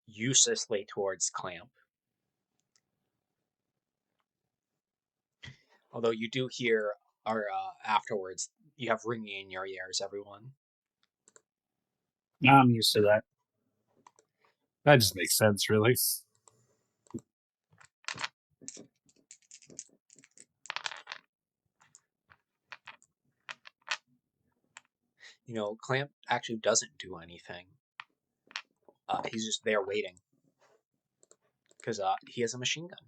uselessly towards Clamp. Although you do hear, or afterwards, you have ringing in your ears, everyone. I'm used to that. That just makes sense, really. Clamp actually doesn't do anything. He's just there waiting. Because he has a machine gun.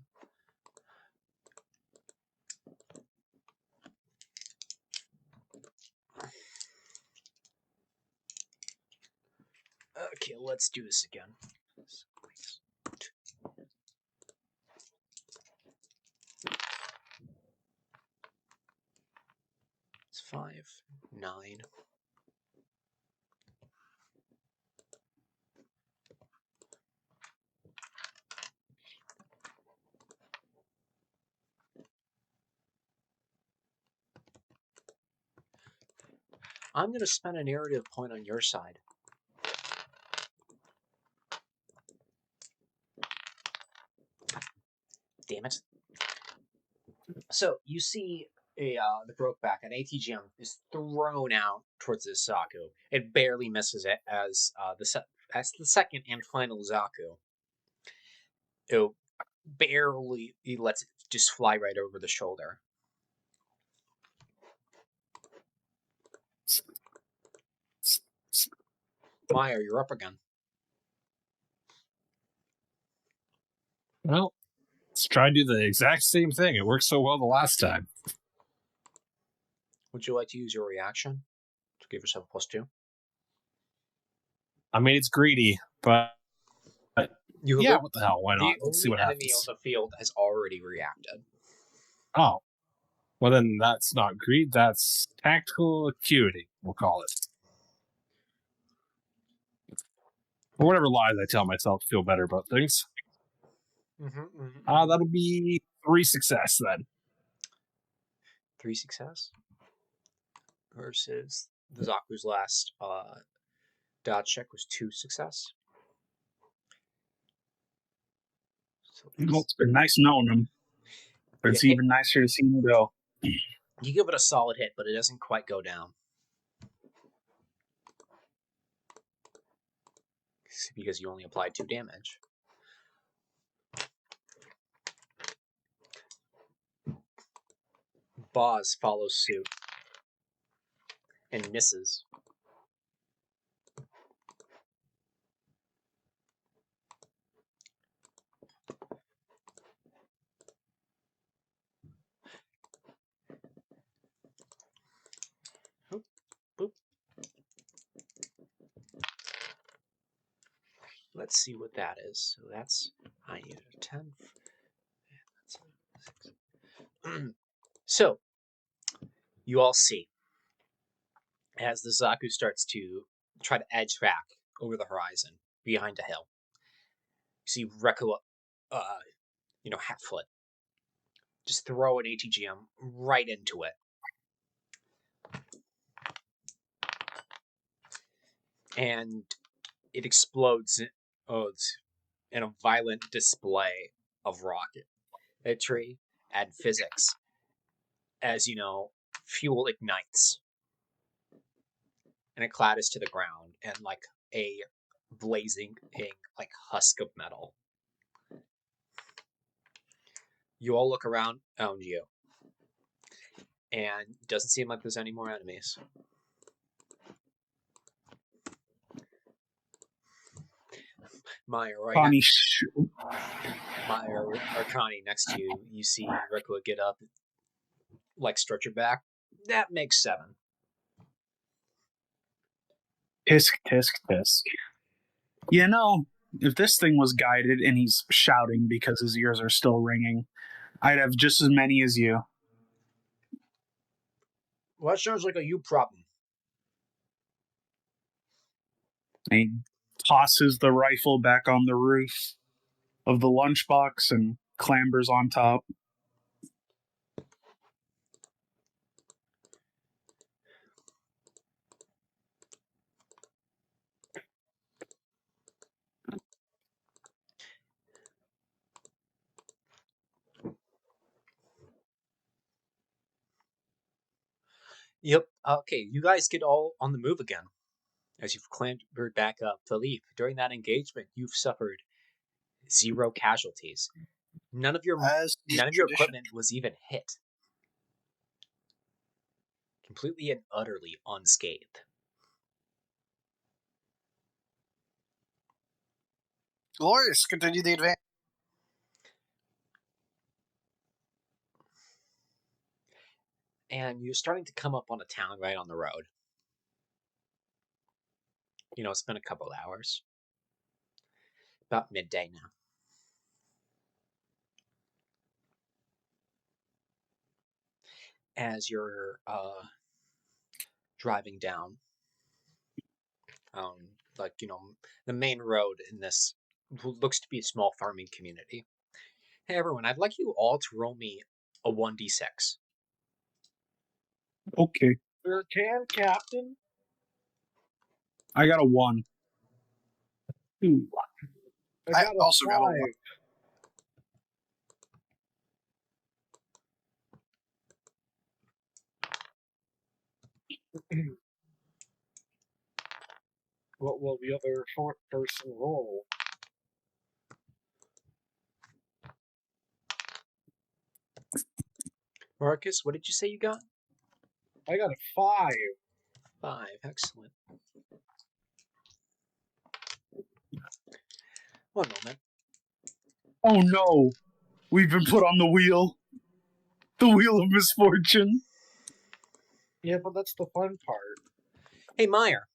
Okay, let's do this again. It's 5, 9. I'm going to spend a narrative point on your side. Damn it. So, you see the Brokeback, an ATGM, is thrown out towards this Zaku. It barely misses it as the second and final Zaku. It barely lets it just fly right over the shoulder. Maya, you're up again. Well, let's try and do the exact same thing. It worked so well the last time. Would you like to use your reaction to give yourself a +2? I mean, it's greedy, but yeah, what the hell? Why not? The Let's see only what enemy happens. on the field has already reacted. Oh. Well, then that's not greed. That's tactical acuity, we'll call it. Or whatever lies I tell myself to feel better about things. That'll be 3 success then. 3 success versus the Zaku's last dodge check was 2 success. So Well, it's been nice knowing him, but it's even nicer to see him go. You give it a solid hit, but it doesn't quite go down. Because you only applied 2 damage. Boz follows suit and misses. Boop, boop. Let's see what that is. So that's, I need a 10. So, you all see, as the Zaku starts to try to edge back over the horizon behind a hill, you see Rekko, Hatfoot, just throw an ATGM right into it. And it explodes in a violent display of rocketry and physics. As fuel ignites and it clatters to the ground, and like a blazing like husk of metal. You all look around you, and it doesn't seem like there's any more enemies. Maya, right Connie, Maya or Connie next to you, you see Rikla get up, like stretch her back. That makes 7. tisk, tisk, tisk. You know, if this thing was guided and he's shouting because his ears are still ringing, I'd have just as many as you. Well, that sounds like a you problem. And he tosses the rifle back on the roof of the lunchbox and clambers on top. Yep. Okay, you guys get all on the move again as you've clambered back up to leave. During that engagement, you've suffered 0 casualties. None of your tradition. equipment was even hit. Completely and utterly unscathed. Glorious. Continue the advance. And you're starting to come up on a town right on the road. It's been a couple of hours. About midday now. As you're driving down, the main road in this looks to be a small farming community. Hey everyone, I'd like you all to roll me a 1d6. Okay. Sure can, Captain. I got a 1. Ooh. I also got a 1. What will the other fourth person roll? Marcus, what did you say you got? I got a 5. 5, excellent. One moment. Oh no! We've been put on the wheel. The wheel of misfortune. Yeah, but that's the fun part. Hey, Meyer.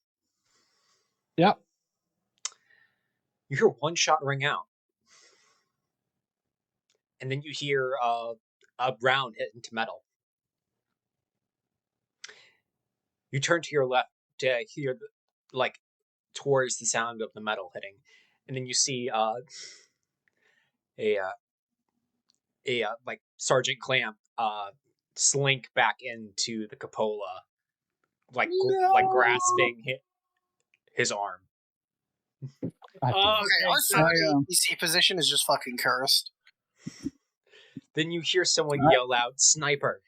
Yep. You hear one shot ring out. And then you hear a round hit into metal. You turn to your left to hear, towards the sound of the metal hitting. And then you see Sergeant Clamp slink back into the cupola, grasping his arm. Okay, our I, third APC position is just fucking cursed. Then you hear someone yell out, "Sniper!"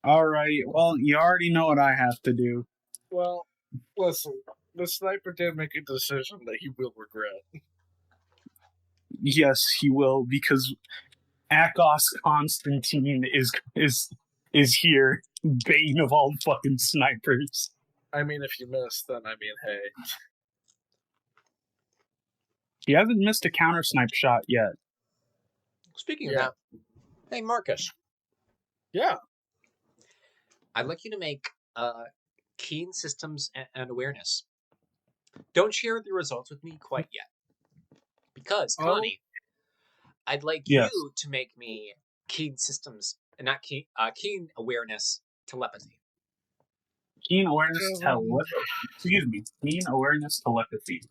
Alright, well, you already know what I have to do. Well, listen, the sniper did make a decision that he will regret. Yes, he will, because Akos Constantine is here, bane of all fucking snipers. I mean, if you miss, then hey. He hasn't missed a counter snipe shot yet. Speaking of that, hey Marcus. Yeah. I'd like you to make keen systems and awareness. Don't share the results with me quite yet. Because, Connie, I'd like you to make me keen systems, not keen awareness telepathy. Keen awareness telepathy. Excuse me. Keen awareness telepathy.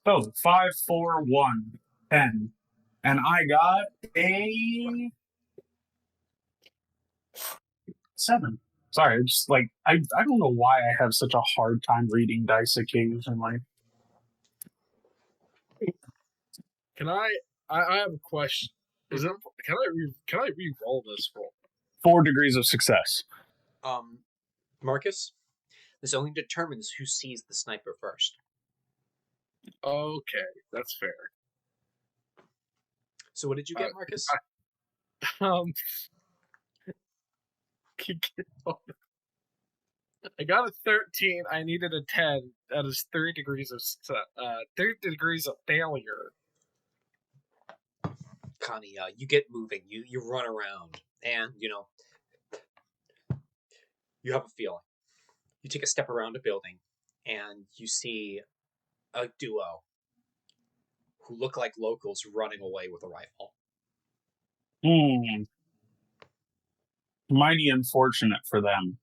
So, 5, 4, 1, 10. And I got a 7. Sorry, it's just I don't know why I have such a hard time reading dice occasionally. Can I have a question. Is it can I re-roll this roll? 4 degrees of success. Marcus, this only determines who sees the sniper first. Okay, that's fair. So what did you get, Marcus? Um, I got a 13. I needed a 10. That is 3 degrees of failure. Connie, you get moving. You run around, and you have a feeling. You take a step around a building, and you see a duo who look like locals running away with a rifle. Mighty unfortunate for them.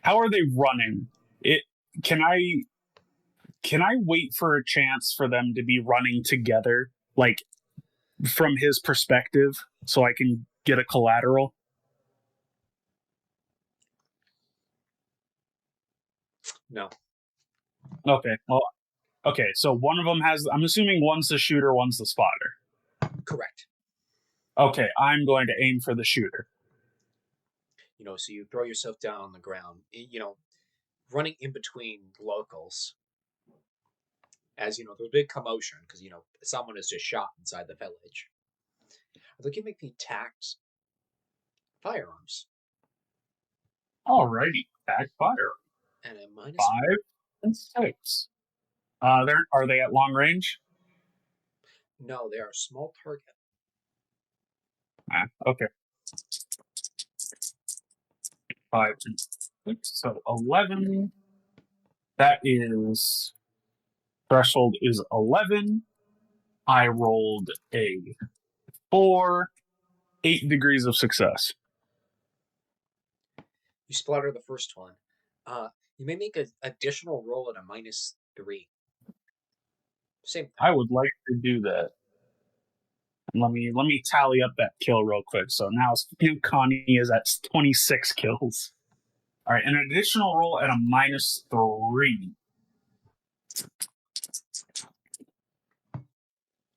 How are they running? Can I wait for a chance for them to be running together, like from his perspective, so I can get a collateral? No. Okay. Well, okay. So one of them has. I'm assuming one's the shooter, one's the spotter. Correct. Okay, I'm going to aim for the shooter. So you throw yourself down on the ground, running in between locals. As there's a big commotion because someone is just shot inside the village. They can make me tact firearms. Alrighty, back fire. And a minus 5 and 6. Are they at long range? No, they are a small target. Okay. 5 and 6, so 11. That is threshold is 11. I rolled a 4, 8 degrees of success. You splatter the first one. You may make an additional roll at a -3. Same thing. I would like to do that. And let me tally up that kill real quick. So now Connie is at 26 kills. All right, an additional roll at a -3.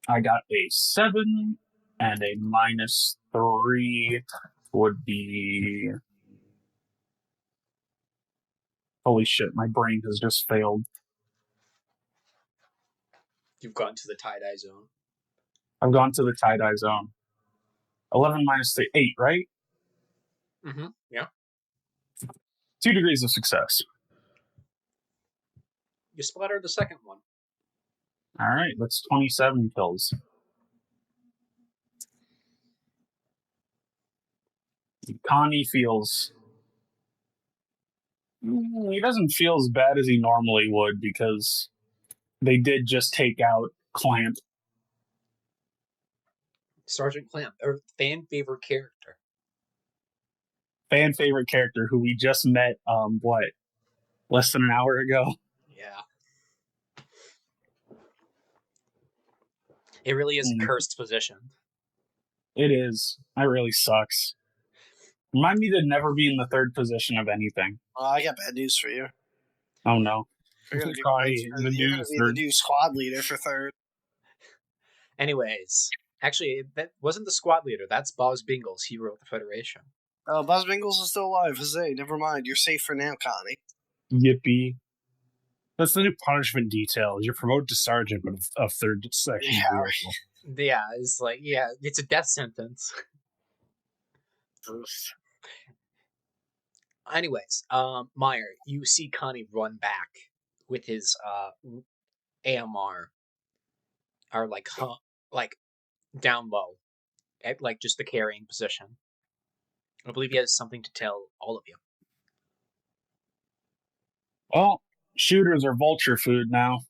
I got a 7, and a -3 would be. Holy shit, my brain has just failed. You've gone to the tie-dye zone. I've gone to the tie-dye zone. 11 minus 3, 8, right? Mm-hmm. Yeah. 2 degrees of success. You splatter the second one. All right, that's 27 kills. Connie feels. He doesn't feel as bad as he normally would because they did just take out Clamp. Sergeant Clamp, a fan favorite character. Fan favorite character who we just met, less than an hour ago? Yeah. It really is a cursed position. It is. That really sucks. Remind me to never be in the third position of anything. I got bad news for you. Oh no. You're going to Connie, be the new squad leader for third. Anyways, actually, that wasn't the squad leader. That's Boz Bingles, hero of the Federation. Oh, Buzz Bingles is still alive. Jose, never mind. You're safe for now, Connie. Yippee. That's the new punishment detail. You're promoted to sergeant, but of third section. Yeah, it's a death sentence. Anyways, Meyer, you see Connie run back with his AMR, or like down low, at just the carrying position. I believe he has something to tell all of you. Well, shooters are vulture food now.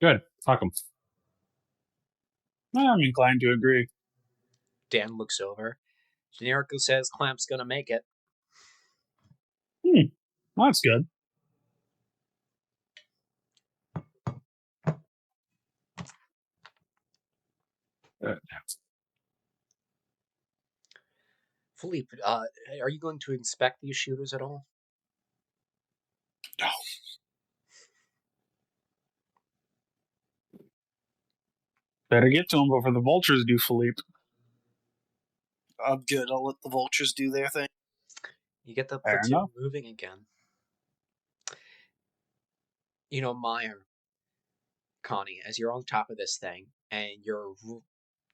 Good. Fuck him. I'm inclined to agree. Dan looks over. Generico says Clamp's gonna make it. Well, that's good. Philippe, are you going to inspect these shooters at all? No. Better get to them before the vultures do, Philippe. I'm good. I'll let the vultures do their thing. You get the Fair platoon enough. moving again. Meyer, Connie, as you're on top of this thing and you're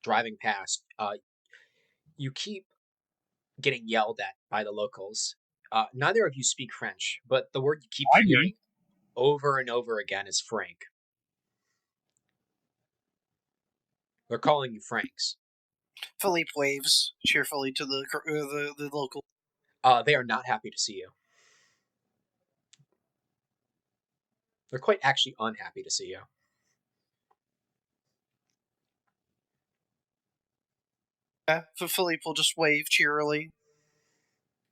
driving past, you keep getting yelled at by the locals. Neither of you speak French, but the word you keep I do. hearing over and over again is Frank. They're calling you Franks. Philippe waves cheerfully to the local. They are not happy to see you. They're quite actually unhappy to see you. Yeah, Philippe will just wave cheerily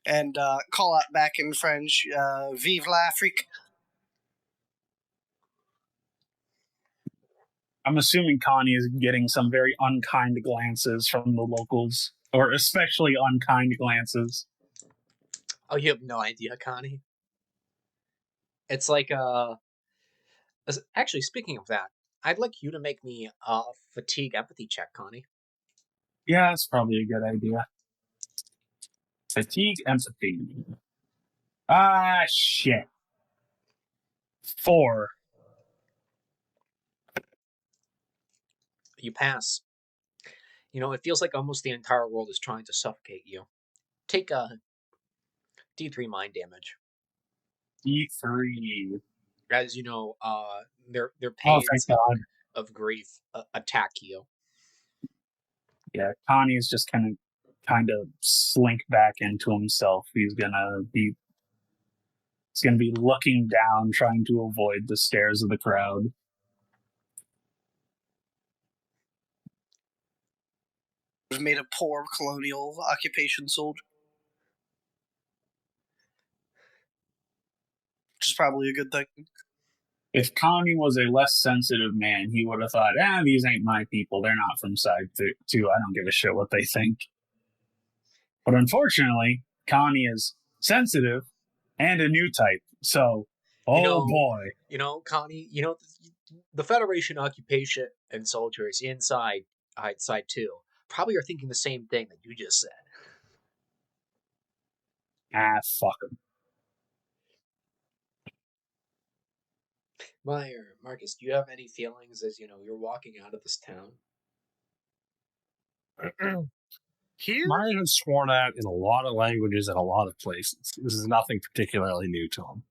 and call out back in French, "Vive l'Afrique!" I'm assuming Connie is getting some very unkind glances from the locals, or especially unkind glances. Oh, you have no idea, Connie. It's like Actually, speaking of that, I'd like you to make me a fatigue empathy check, Connie. Yeah, that's probably a good idea. Fatigue empathy. Ah, shit. 4. You pass. It feels like almost the entire world is trying to suffocate you. Take a D3 mind damage. D3. As their Oh, pains thank God. of grief attack you. Yeah, Connie's just kind of slink back into himself. He's gonna be looking down, trying to avoid the stares of the crowd. Was made a poor colonial occupation soldier, which is probably a good thing. If Connie was a less sensitive man, he would have thought, these ain't my people. They're not from side 2. I don't give a shit what they think. But unfortunately, Connie is sensitive and a new type. So, boy. Connie, the Federation occupation and soldiers inside side 2 probably are thinking the same thing that you just said. Fuck him. Meyer, Marcus, do you have any feelings as you're walking out of this town? Here, Mine has sworn at in a lot of languages and a lot of places. This is nothing particularly new to him.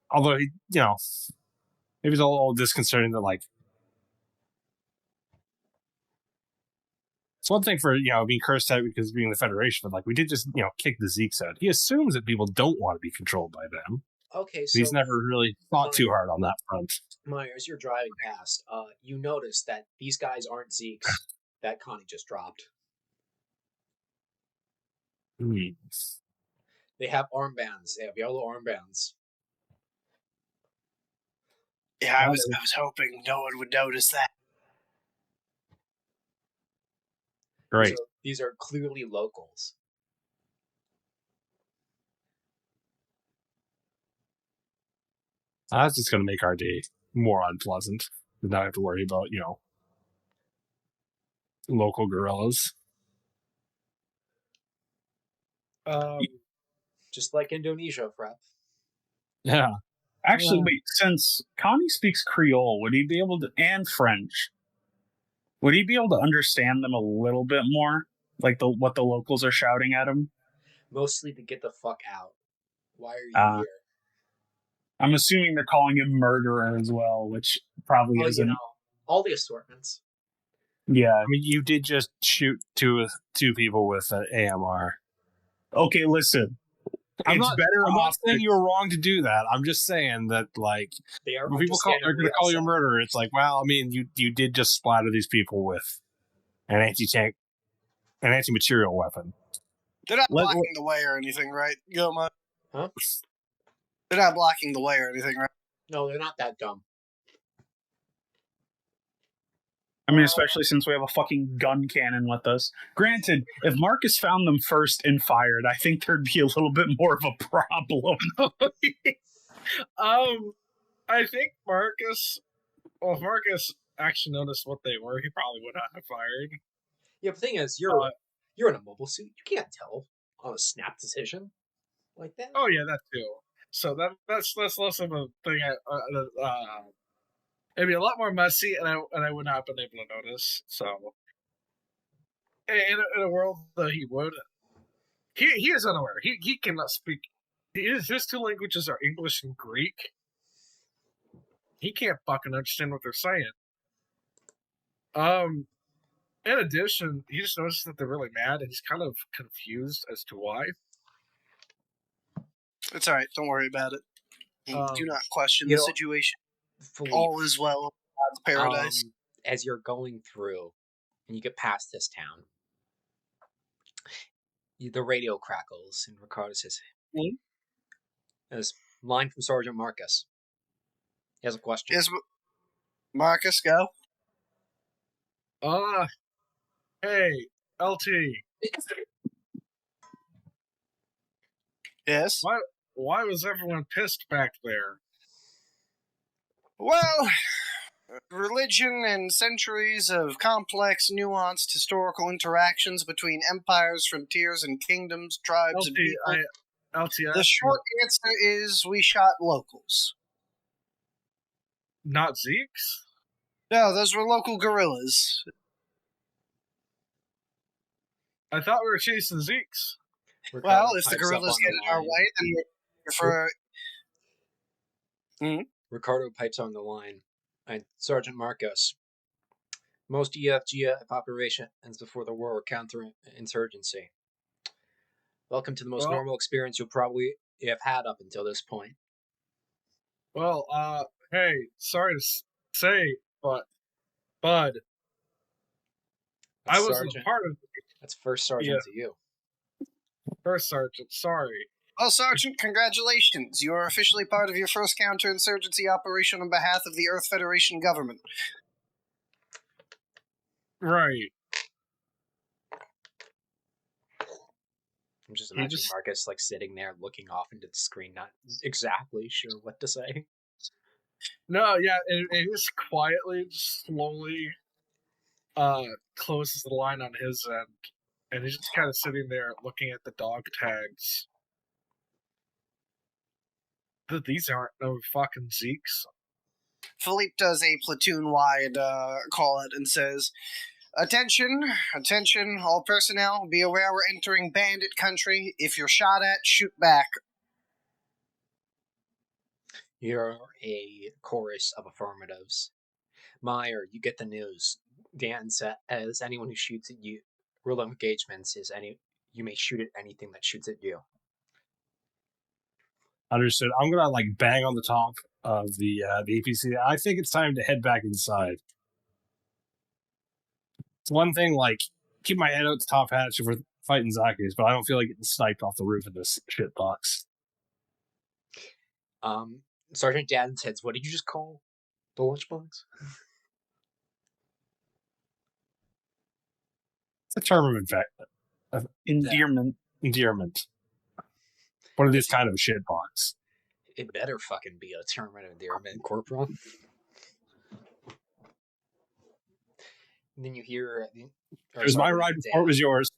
Although he, maybe it's a little disconcerting that, like, it's one thing for, being cursed out because of being the Federation, but, like, we did just, kick the Zeeks out. He assumes that people don't want to be controlled by them. Okay, But so he's never really thought too hard on that front. Meyer, as you're driving past, you notice that these guys aren't Zeeks that Connie just dropped. They have armbands. They have yellow armbands. Yeah, I was hoping no one would notice that. Great. These are clearly locals. That's just going to make our day more unpleasant. We don't have to worry about, local guerrillas. Just like Indonesia, Frep. Yeah. Actually, wait, since Connie speaks Creole, would he be able to, and French, would he be able to understand them a little bit more? Like what the locals are shouting at him? Mostly to get the fuck out. Why are you here? I'm assuming they're calling him murderer as well, which probably isn't. All the assortments. Yeah. I mean, you did just shoot two people with an AMR. Okay, listen. I'm not saying you were wrong to do that. I'm just saying that, like, when people are going to call you a murderer, it's like, well, I mean, you did just splatter these people with an anti-material weapon. They're not blocking the way or anything, right? Goma? Huh? They're not blocking the way or anything, right? No, they're not that dumb. I mean, especially since we have a fucking gun cannon with us. Granted, if Marcus found them first and fired, I think there'd be a little bit more of a problem. I think Marcus. Well, if Marcus actually noticed what they were, he probably would not have fired. Yeah, but the thing is, you're in a mobile suit. You can't tell on a snap decision like that. Oh yeah, that too. So that's less of a thing. It'd be a lot more messy, and I would not have been able to notice. So, in a world that he would, he is unaware. He cannot speak. His two languages are English and Greek. He can't fucking understand what they're saying. In addition, he just notices that they're really mad, and he's kind of confused as to why. It's all right. Don't worry about it. Do not question you the know, situation. Philippe, All is well. God's paradise. as you're going through and you get past this town, the radio crackles, and Ricardo says, "There's a line from Sergeant Marcus. He has a question." Is Marcus go? Hey, LT, Yes. why was everyone pissed back there? Well, religion and centuries of complex, nuanced historical interactions between empires, frontiers, and kingdoms, tribes, and people. The short answer is we shot locals. Not Zeeks? No, those were local guerrillas. I thought we were chasing Zeeks. Well, if the guerrillas get in our way, then we're for. Ricardo pipes on the line. Sergeant Marcos. Most EFGF operations before the war were counterinsurgency. Welcome to the most normal experience you'll probably have had up until this point. Well, hey, sorry to say, but Bud, I wasn't a part of it. That's First Sergeant to you. First Sergeant, sorry. Well, Sergeant, congratulations. You are officially part of your first counterinsurgency operation on behalf of the Earth Federation government. Right. I'm just imagining Marcus like sitting there looking off into the screen, not exactly sure what to say. No, yeah, and he just quietly, just slowly closes the line on his end. And he's just kind of sitting there looking at the dog tags. These aren't no fucking Zeeks. Philippe does a platoon-wide call out and says, Attention, all personnel, be aware we're entering bandit country. If you're shot at, shoot back. You're a chorus of affirmatives. Meyer, you get the news. Dan says anyone who shoots at you, rule of engagements is you may shoot at anything that shoots at you. Understood. I'm gonna like bang on the top of the APC. I think it's time to head back inside. It's one thing, like, keep my head out the top hatch if we're fighting Zakis, but I don't feel like getting sniped off the roof of this shit box. Sergeant Dan says, "What did you just call the lunchbox?" It's a term of endearment. Endearment. What are this kind of shit box? It better fucking be a term of endearment, Corporal. And then you hear... It was my ride before it was yours.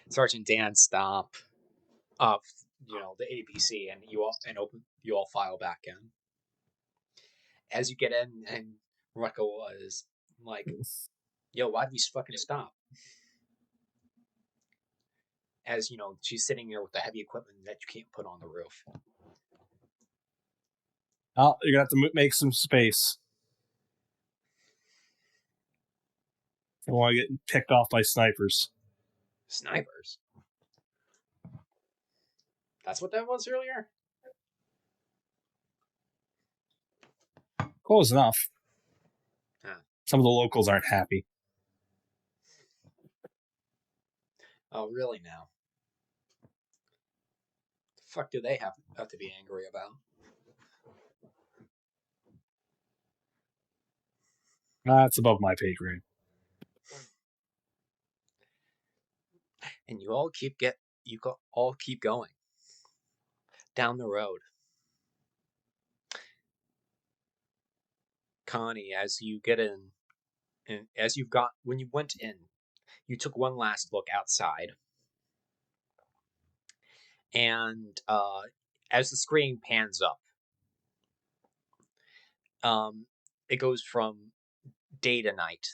Sergeant Dan stop of the APC, and you all file back in. As you get in, and Rekka was like, "Yo, why'd we fucking stop?" As she's sitting there with the heavy equipment that you can't put on the roof. Oh, you're gonna have to make some space. I want to get picked off by snipers. Snipers? That's what that was earlier? Close enough. Huh. Some of the locals aren't happy. Oh, really now? The fuck do they have to be angry about? That's above my pay grade. And you all keep going down the road. Connie, as you get in, and when you went in, you took one last look outside, and As the screen pans up, it goes from day to night.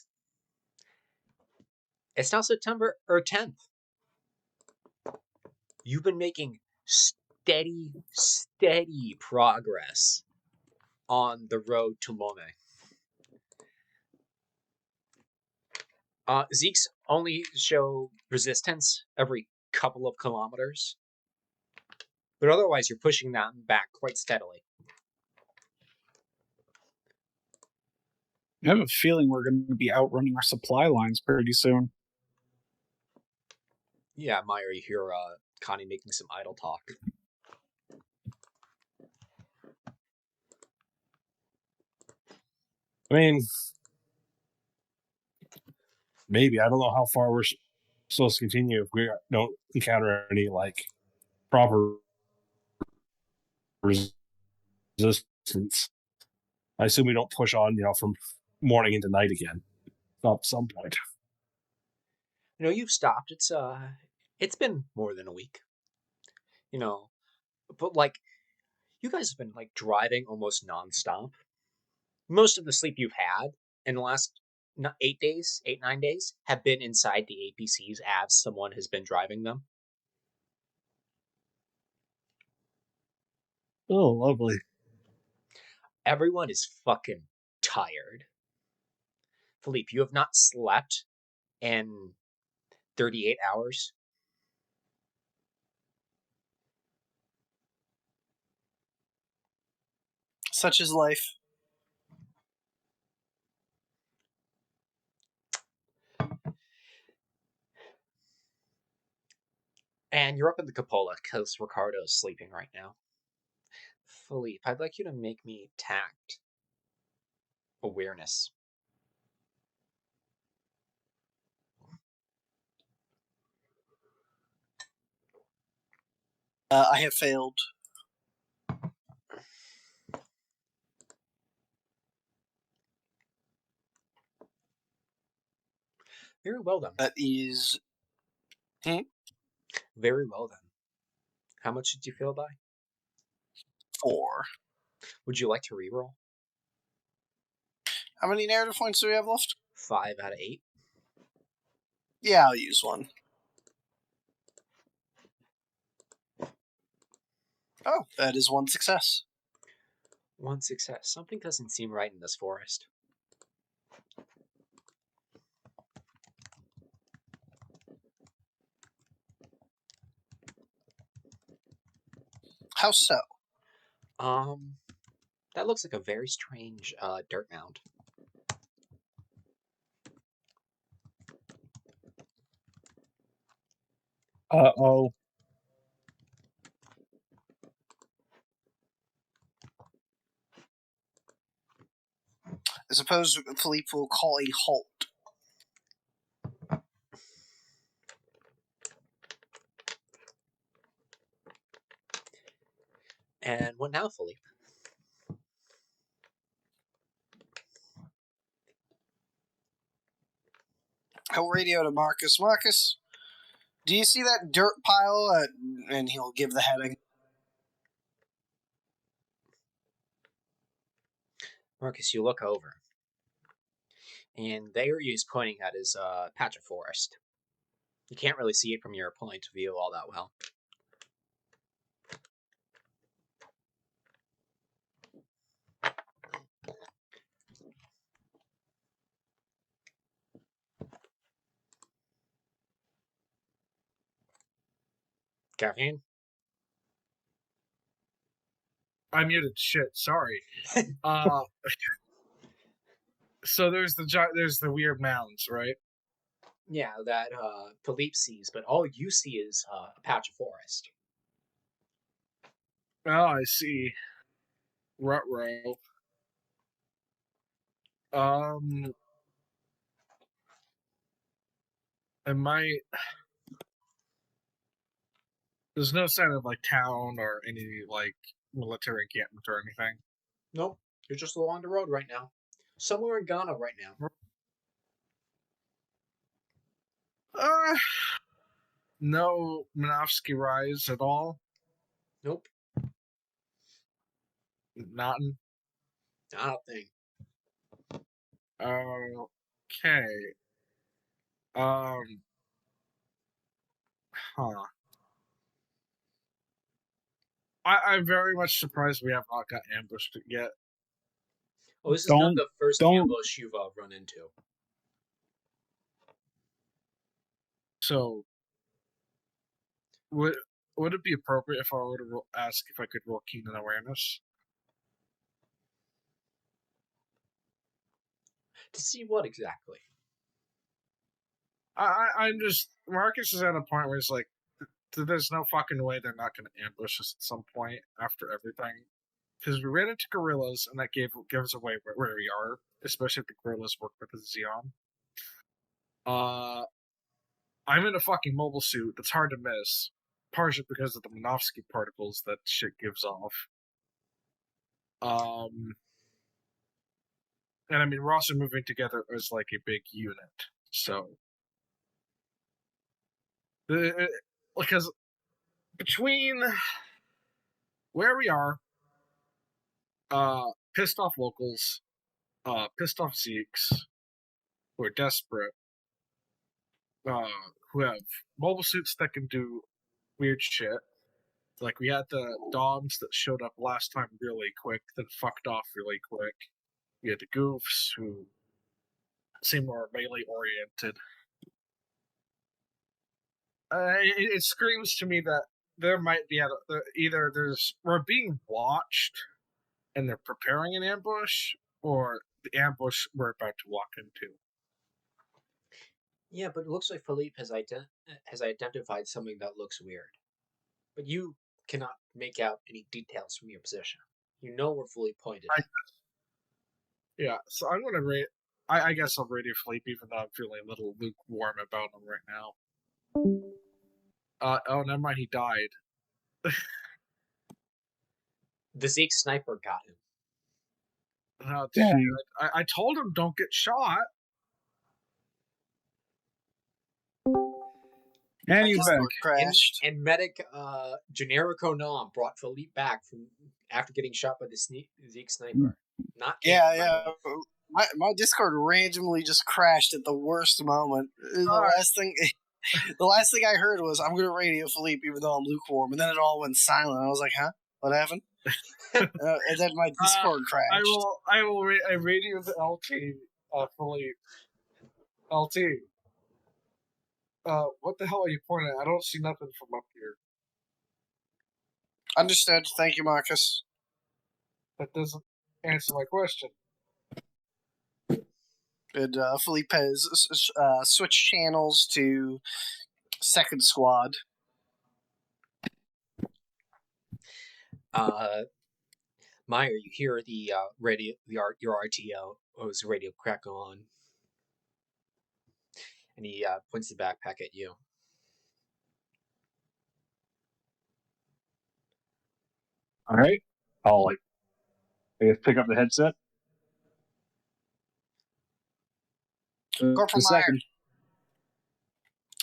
It's now September 10th. You've been making steady progress on the road to Loum. Zeke's only show resistance every couple of kilometers, but otherwise you're pushing them back quite steadily. I have a feeling we're going to be outrunning our supply lines pretty soon. Yeah, Meyer, you hear Connie making some idle talk. I mean, maybe. I don't know how far we're supposed to continue if we don't encounter any, like, proper resistance. I assume we don't push on, from morning into night again. At some point. You've stopped. It's been more than a week. But like, you guys have been like driving almost nonstop. Most of the sleep you've had in the last 9 days, have been inside the APCs as someone has been driving them. Oh, lovely. Everyone is fucking tired. Philippe, you have not slept in 38 hours. Such is life. And you're up in the cupola because Ricardo's sleeping right now. Philippe, I'd like you to make me tact awareness. I have failed. Very well done. That is Very well done. How much did you fail by? 4. Would you like to reroll? How many narrative points do we have left? 5 out of 8. Yeah, I'll use one. Oh, that is 1 success. 1 success. Something doesn't seem right in this forest. How so? That looks like a very strange dirt mound. Uh-oh. I suppose Philippe will call a halt. And what now, Philippe? He'll radio to Marcus. Marcus, do you see that dirt pile? And he'll give the heading. Marcus, you look over. And there he is pointing at his patch of forest. You can't really see it from your point of view all that well. Caffeine? I muted shit. Sorry. So there's the weird mounds, right? Yeah, that Philippe sees, but all you see is a patch of forest. Oh, I see. Ruh-roh. Am I? There's no sign of like town or any like military encampment or anything. Nope, you're just along the road right now. Somewhere in Ghana right now. No Minovsky Rise at all. Nope. Nothing. Not a thing. Okay. Huh. I'm very much surprised we have not got ambushed yet. Oh, this is not Don't- the first don't- ambush you've run into. So, would it be appropriate if I were to ask if I could roll keen and awareness? To see what exactly? I'm just Marcus is at a point where it's like, there's no fucking way they're not going to ambush us at some point after everything, because we ran into gorillas and that gives away where we are, especially if the gorillas work with the Xeon. I'm in a fucking mobile suit that's hard to miss, partially because of the Minovsky particles that shit gives off. And I mean, we're also moving together as like a big unit, so because between where we are, pissed off locals, pissed off Zeeks who are desperate, who have mobile suits that can do weird shit. Like we had the Doms that showed up last time really quick, then fucked off really quick. We had the Goofs who seem more melee oriented. It screams to me that there might be either we're being watched and they're preparing an ambush, or the ambush we're about to walk into. Yeah, but it looks like Philippe has identified something that looks weird. But you cannot make out any details from your position. You know we're fully pointed. Yeah, so I'm gonna rate. I guess I'll radio Philippe, even though I'm feeling a little lukewarm about him right now. Oh, never mind, he died. The Zeke sniper got him. Oh, Dang. shit. I told him don't get shot. And My he's back. Discord crashed. And medic Generico Nom brought Philippe back from after getting shot by the Zeke sniper. Not Yeah. My Discord randomly just crashed at the worst moment. The last thing I heard was, "I'm gonna radio Philippe even though I'm lukewarm," and then it all went silent. I was like, "Huh? What happened?" And then my Discord crashed. I radio the LT, Philippe. LT. What the hell are you pointing at? I don't see nothing from up here. Understood. Thank you, Marcus. That doesn't answer my question. And Felipe has switched channels to Second Squad. Meyer, you hear the radio, your RTO's radio crack on, and he points the backpack at you. All right. I'll I guess pick up the headset. Corporal a second.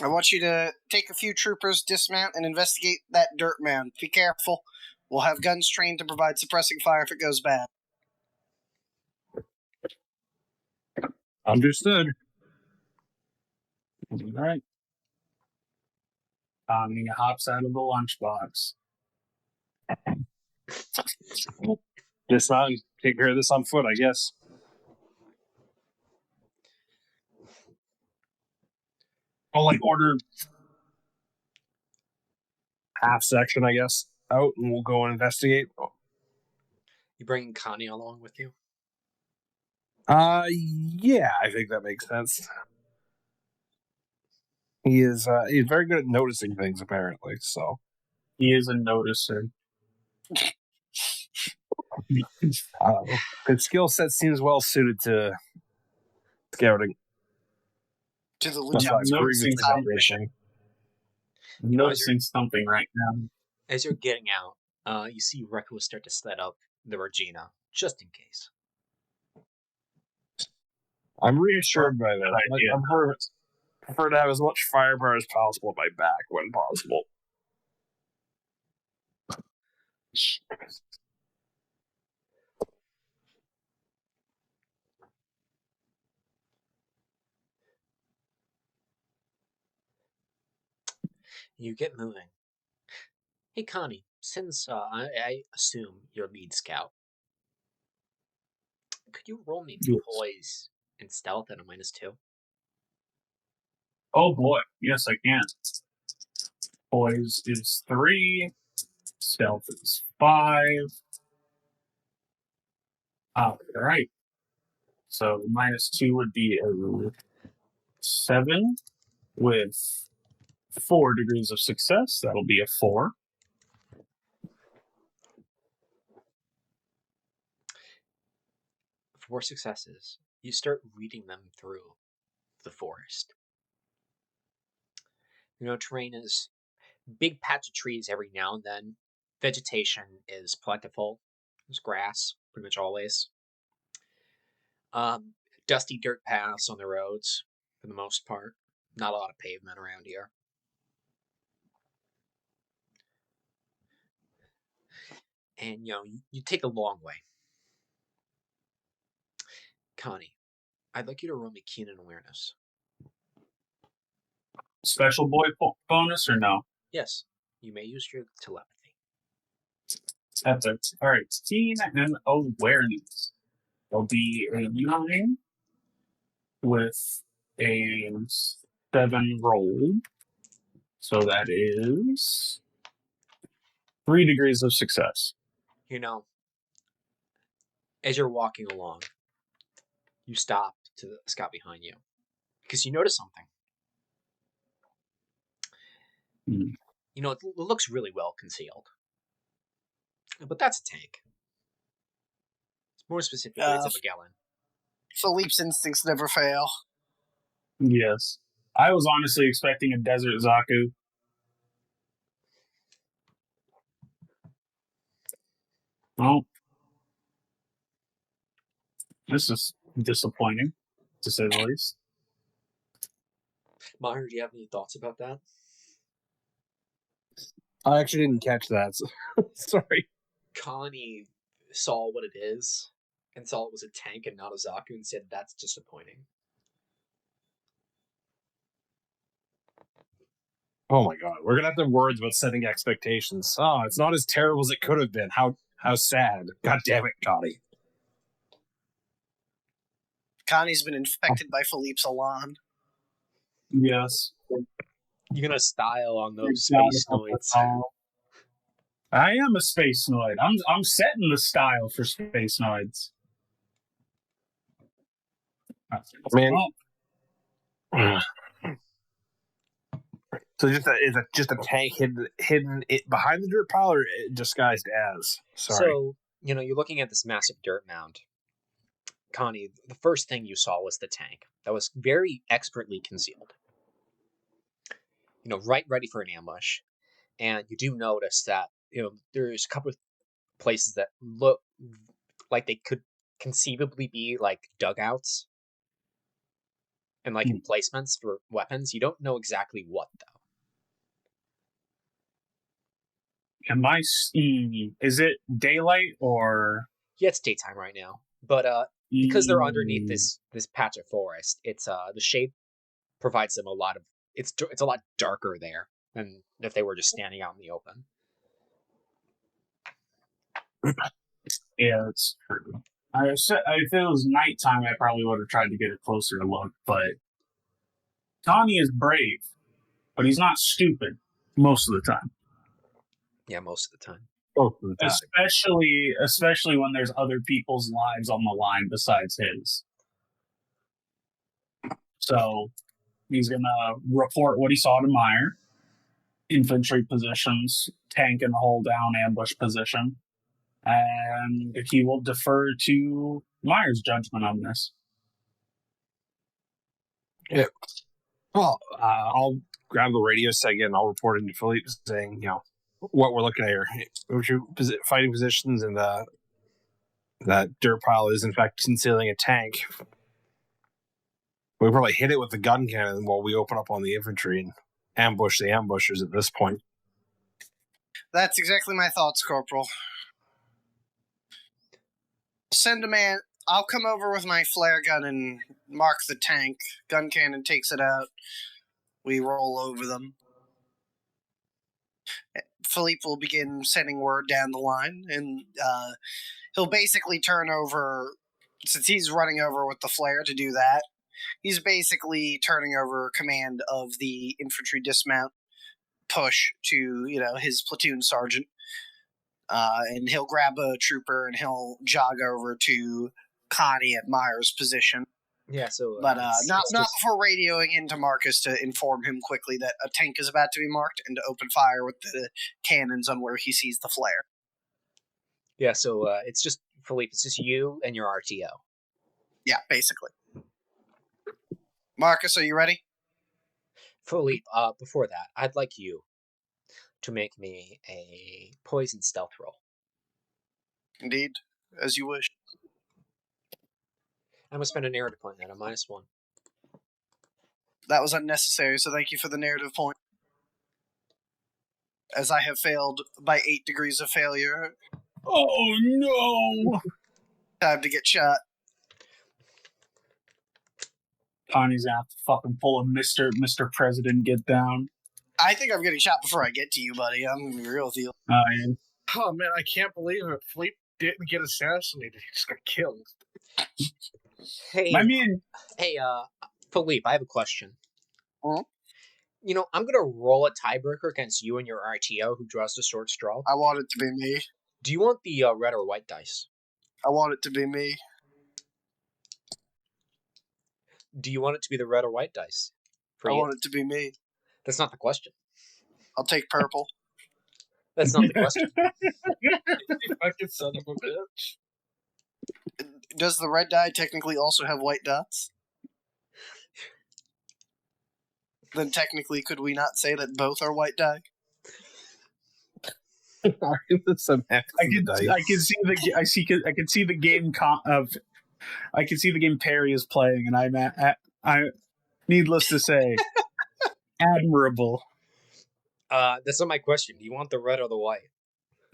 Meyer, I want you to take a few troopers, dismount, and investigate that dirt mound. Be careful. We'll have guns trained to provide suppressing fire if it goes bad. Understood. All right. Tommy hops out of the lunchbox. Dismount and take care of this on foot, I guess. I'll order half section, I guess, out, and we'll go and investigate. You bringing Connie along with you? Yeah, I think that makes sense. He's very good at noticing things, apparently. So He is a noticer. his skill set seems well suited to scouting. To the That's why legit. I'm noticing operation. I'm noticing something right now. As you're getting out, you see Rekko start to set up the Regina, just in case. I'm reassured by that. idea. I prefer to have as much firepower as possible at my back when possible. You get moving. Hey, Connie, since I assume you're lead scout, could you roll me Yes. poise and stealth at a -2? Oh boy, yes I can. Poise is 3, stealth is 5. All right. So -2 would be a 7 with 4 degrees of success. That'll be a 4. 4 successes. You start reading them through the forest. Terrain is big patch of trees every now and then. Vegetation is plentiful. There's grass, pretty much always. Dusty dirt paths on the roads, for the most part. Not a lot of pavement around here. And, you take a long way. Connie, I'd like you to roll me keen and awareness. Special boy bonus or no? Yes, you may use your telepathy. That's it. All right. Keen and awareness. There'll be a 9 with a 7 roll. So that is 3 degrees of success. As you're walking along, you stop to the scout behind you because you notice something. It looks really well concealed, but that's a tank. More specifically, it's a Magellan. Philippe's instincts never fail. Yes. I was honestly expecting a Desert Zaku. Well, this is disappointing, to say the least. Maher, do you have any thoughts about that? I actually didn't catch that. Sorry. Connie saw what it is and saw it was a tank and not a Zaku and said that's disappointing. Oh my god, we're gonna have to have words about setting expectations. Oh, it's not as terrible as it could have been. How sad. God damn it, Connie. Connie's been infected by Philippe's Elan. Yes. You're gonna style on those space noids. I am a space noid. I'm setting the style for space noids. So is it just a tank hidden behind the dirt pile or disguised as? Sorry. So, you're looking at this massive dirt mound. Connie, the first thing you saw was the tank that was very expertly concealed. Right ready for an ambush. And you do notice that, there's a couple of places that look like they could conceivably be like dugouts and like emplacements for weapons. You don't know exactly what, though. Is it daylight or? Yeah, it's daytime right now. But because they're underneath this patch of forest, it's the shade provides them a lot of it's a lot darker there than if they were just standing out in the open. Yeah, it's true. If it was nighttime, I probably would have tried to get a closer look, but Tommy is brave, but he's not stupid most of the time. Yeah, most of the time. Especially when there's other people's lives on the line besides his. So he's gonna report what he saw to Meyer. Infantry positions, tank and hold down ambush position. And he will defer to Meyer's judgment on this. Yeah. Well, I'll grab the radio segment and I'll report into Philippe saying, what we're looking at here. Fighting positions and that dirt pile is in fact concealing a tank. We probably hit it with the gun cannon while we open up on the infantry and ambush the ambushers at this point. That's exactly my thoughts, Corporal. Send a man. I'll come over with my flare gun and mark the tank. Gun cannon takes it out. We roll over them. Philippe will begin sending word down the line, and he'll basically turn over, since he's running over with the flare to do that, he's basically turning over command of the infantry dismount push to, his platoon sergeant. And he'll grab a trooper and he'll jog over to Connie at Meyer's position. Yeah, so But it's not just- before radioing into Marcus to inform him quickly that a tank is about to be marked and to open fire with the cannons on where he sees the flare. Yeah, so it's just Philippe. It's just you and your RTO. Yeah, basically. Marcus, are you ready? Philippe, before that, I'd like you to make me a poison stealth roll. Indeed, as you wish. I'm gonna spend a narrative point at a -1. That was unnecessary, so thank you for the narrative point. As I have failed by 8 degrees of failure, Oh no! time to get shot. Connie's gonna have to fucking pull a Mr. President get down. I think I'm getting shot before I get to you, buddy. I'm gonna be real with you. Yeah. Oh man, I can't believe it. Philippe didn't get assassinated. He just got killed. Hey, I mean, Philippe, I have a question. Mhm. I'm gonna roll a tiebreaker against you and your RTO, who draws the short straw. I want it to be me. Do you want the red or white dice? I want it to be me. Do you want it to be the red or white dice? For I you? want it to be me. That's not the question. I'll take purple. That's not the question. You fucking son of a bitch. Does the red die technically also have white dots? Then technically, could we not say that both are white die? I can see the game I can see the game Perry is playing, and I needless to say, admirable. That's not my question. Do you want the red or the white?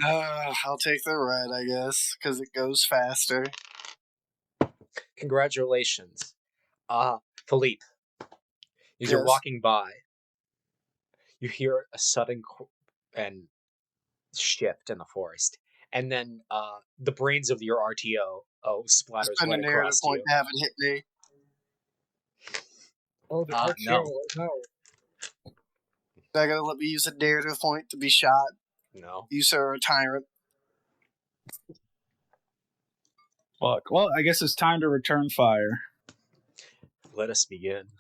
I'll take the red, I guess, because it goes faster. Congratulations. Philippe, as you're Yes. walking by, you hear a sudden and shift in the forest, and then the brains of your RTO splatters Spend a right narrative across point you. to have it hit me. Oh, the No. no. They're gonna let me use a narrative point to be shot. No. You, sir, are a tyrant. Fuck. Well, I guess it's time to return fire. Let us begin.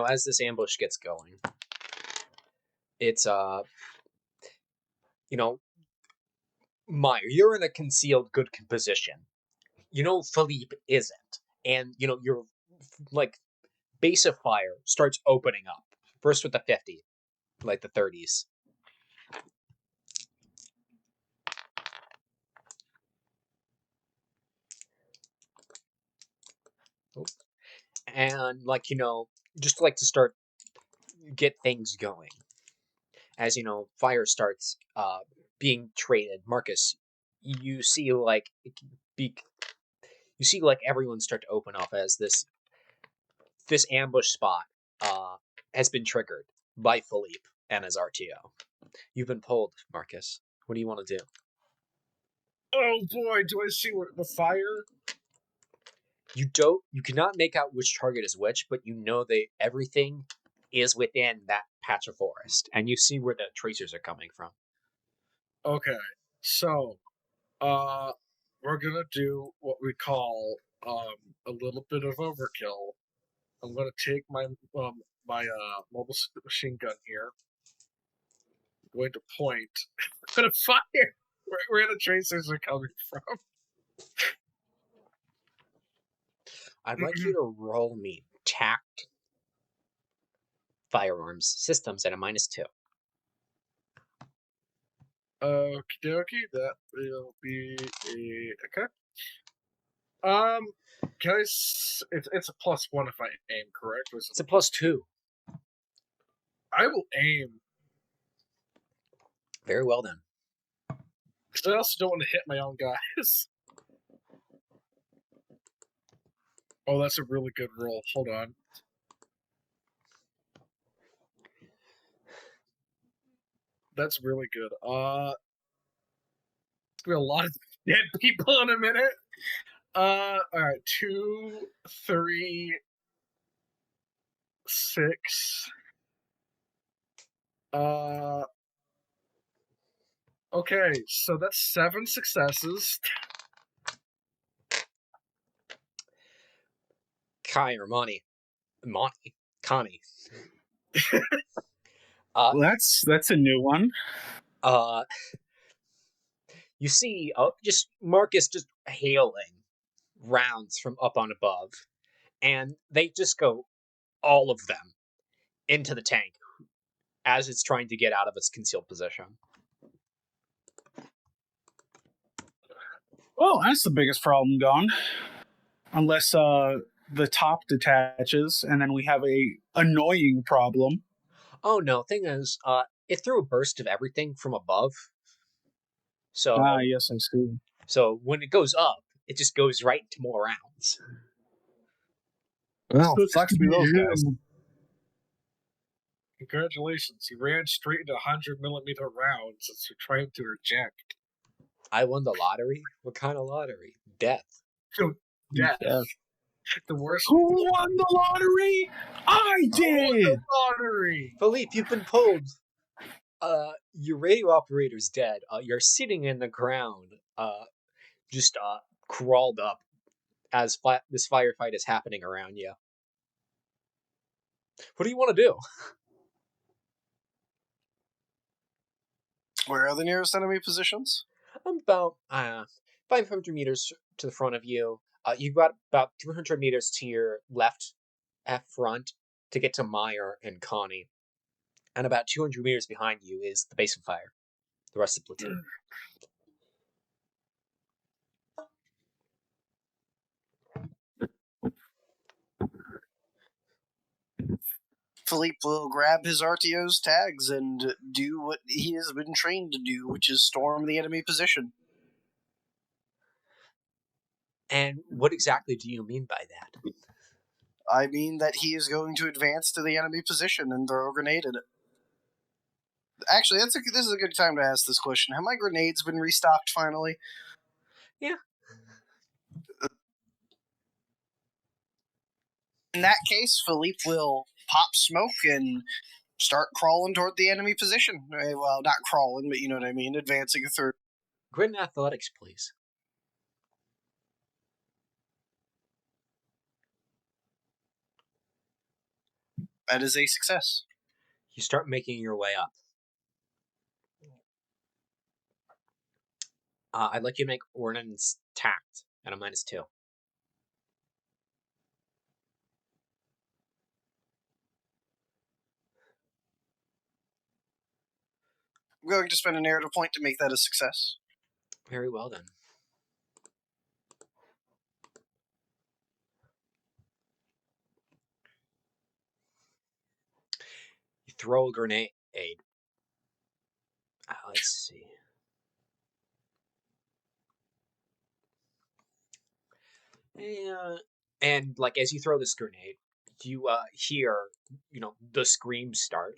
As this ambush gets going, it's Meyer, you're in a concealed good position. Philippe isn't, and your base of fire starts opening up first with the 50, like the 30s. And just like to start get things going. As fire starts being traded, Marcus, you see like everyone start to open up as this ambush spot has been triggered by Philippe and his RTO. You've been pulled, Marcus. What do you want to do? Oh boy, do I see what the fire? You cannot make out which target is which, but everything is within that patch of forest, and you see where the tracers are coming from. Okay, so we're gonna do what we call a little bit of overkill. I'm gonna take my mobile machine gun here. I'm going to point. I'm gonna fire where the tracers are coming from. I'd like you to roll me tact firearms systems at a -2. Okie dokie, that will be a okay. Can I? It's a +1 if I aim, correct? It's a +2. I will aim Very well then. because I also don't want to hit my own guys. Oh, that's a really good roll. Hold on. That's really good. It's gonna be a lot of dead people in a minute. All right, 2, 3, 6. Okay, so that's 7 successes. Kai or Monty, Connie. Well, that's a new one. You see, just Marcus just hailing rounds from up on above, and they just go, all of them, into the tank as it's trying to get out of its concealed position. Well, that's the biggest problem gone. Unless the top detaches, and then we have a annoying problem. Oh no, thing is, it threw a burst of everything from above. So, Yes, I see. so when it goes up, it just goes right into more rounds. Well, Sucks sucks to to be be those guys. him. Congratulations, he ran straight into 100mm rounds as you're trying to reject. I won the lottery? What kind of lottery? Death. Death. Yeah. The worst. Who won the lottery? I did. The lottery. Philippe, you've been pulled. Your radio operator's dead. You're sitting in the ground, just crawled up as this firefight is happening around you. What do you want to do? Where are the nearest enemy positions? I'm about 500 meters to the front of you. You've got about 300 meters to your left at front to get to Meyer and Connie. And about 200 meters behind you is the base of fire. The rest of the platoon. Philippe will grab his RTO's tags and do what he has been trained to do, which is storm the enemy position. And what exactly do you mean by that? I mean that he is going to advance to the enemy position and throw a grenade at it. Actually, this is a good time to ask this question. Have my grenades been restocked finally? Yeah. In that case, Philippe will pop smoke and start crawling toward the enemy position. Well, not crawling, but you know what I mean, advancing through. Grid and athletics, please. That is a success. You start making your way up. I'd like you to make ordnance tact at a -2. I'm going to spend a narrative point to make that a success. Very well then. You throw a grenade. Let's see. And like as you throw this grenade, you hear, the screams start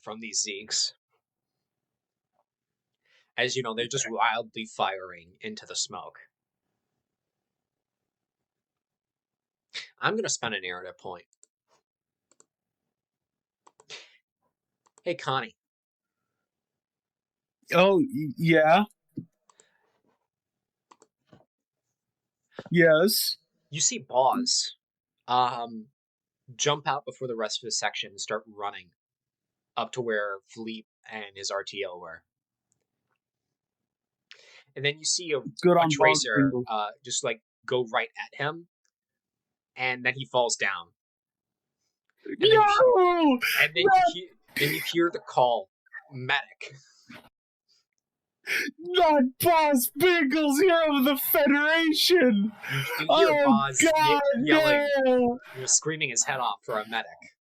from these Zeeks. As they're just wildly firing into the smoke. I'm gonna spend a narrative point. Hey, Connie. Oh, yeah. Yes. You see Boz jump out before the rest of the section and start running up to where Philippe and his RTO were. And then you see a tracer just like go right at him, and then he falls down. And No! Then you hear the call, medic. Not Boss Biggles, you're of the Federation! You hear Boz yelling, no! screaming his head off for a medic.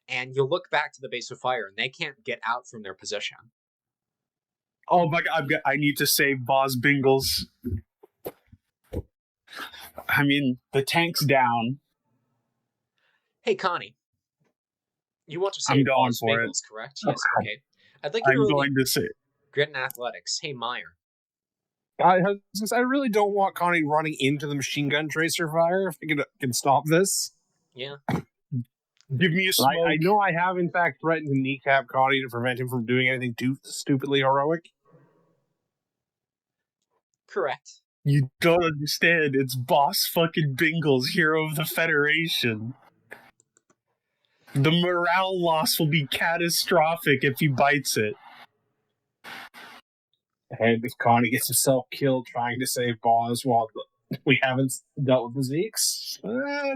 And you look back to the base of fire, and they can't get out from their position. Oh my god, I need to save Boz Bingles. I mean, the tank's down. Hey, Connie, you want to I'm save going Boz for it. Bingles, correct? Yes, okay. I'd like you to I'm roll me going to say grit and athletics. Hey, Meyer. I really don't want Connie running into the machine gun tracer fire if we can stop this. Yeah. give me a smoke. I know I have, in fact, threatened to kneecap Connie to prevent him from doing anything too stupidly heroic. Correct. You don't understand. It's Boss fucking Bingles, hero of the Federation. The morale loss will be catastrophic if he bites it. And if Connie gets himself killed trying to save Boz while we haven't dealt with the Zeeks,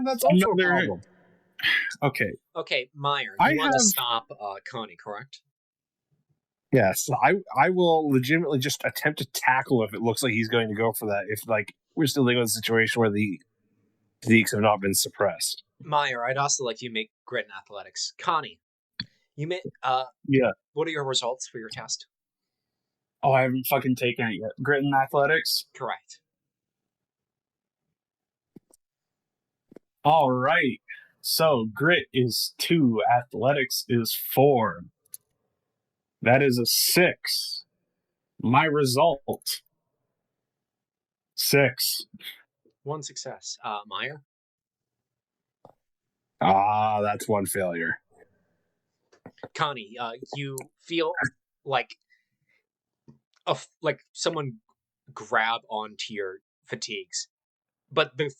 that's also a Another- problem. Okay. Okay, Meyer, I you want to have- stop Connie, correct? Yes, I will legitimately just attempt to tackle if it looks like he's going to go for that. If we're still dealing with a situation where the Zeeks have not been suppressed. Meyer, I'd also like you to make grit and athletics. Connie, you made Yeah. what are your results for your test? Oh, I haven't fucking taken it yet. Grit and athletics? Correct. All right. So grit is 2, athletics is 4. That is a 6. My result 6. One success. Meyer? That's one failure. Connie, you feel like like someone grab onto your fatigues, but the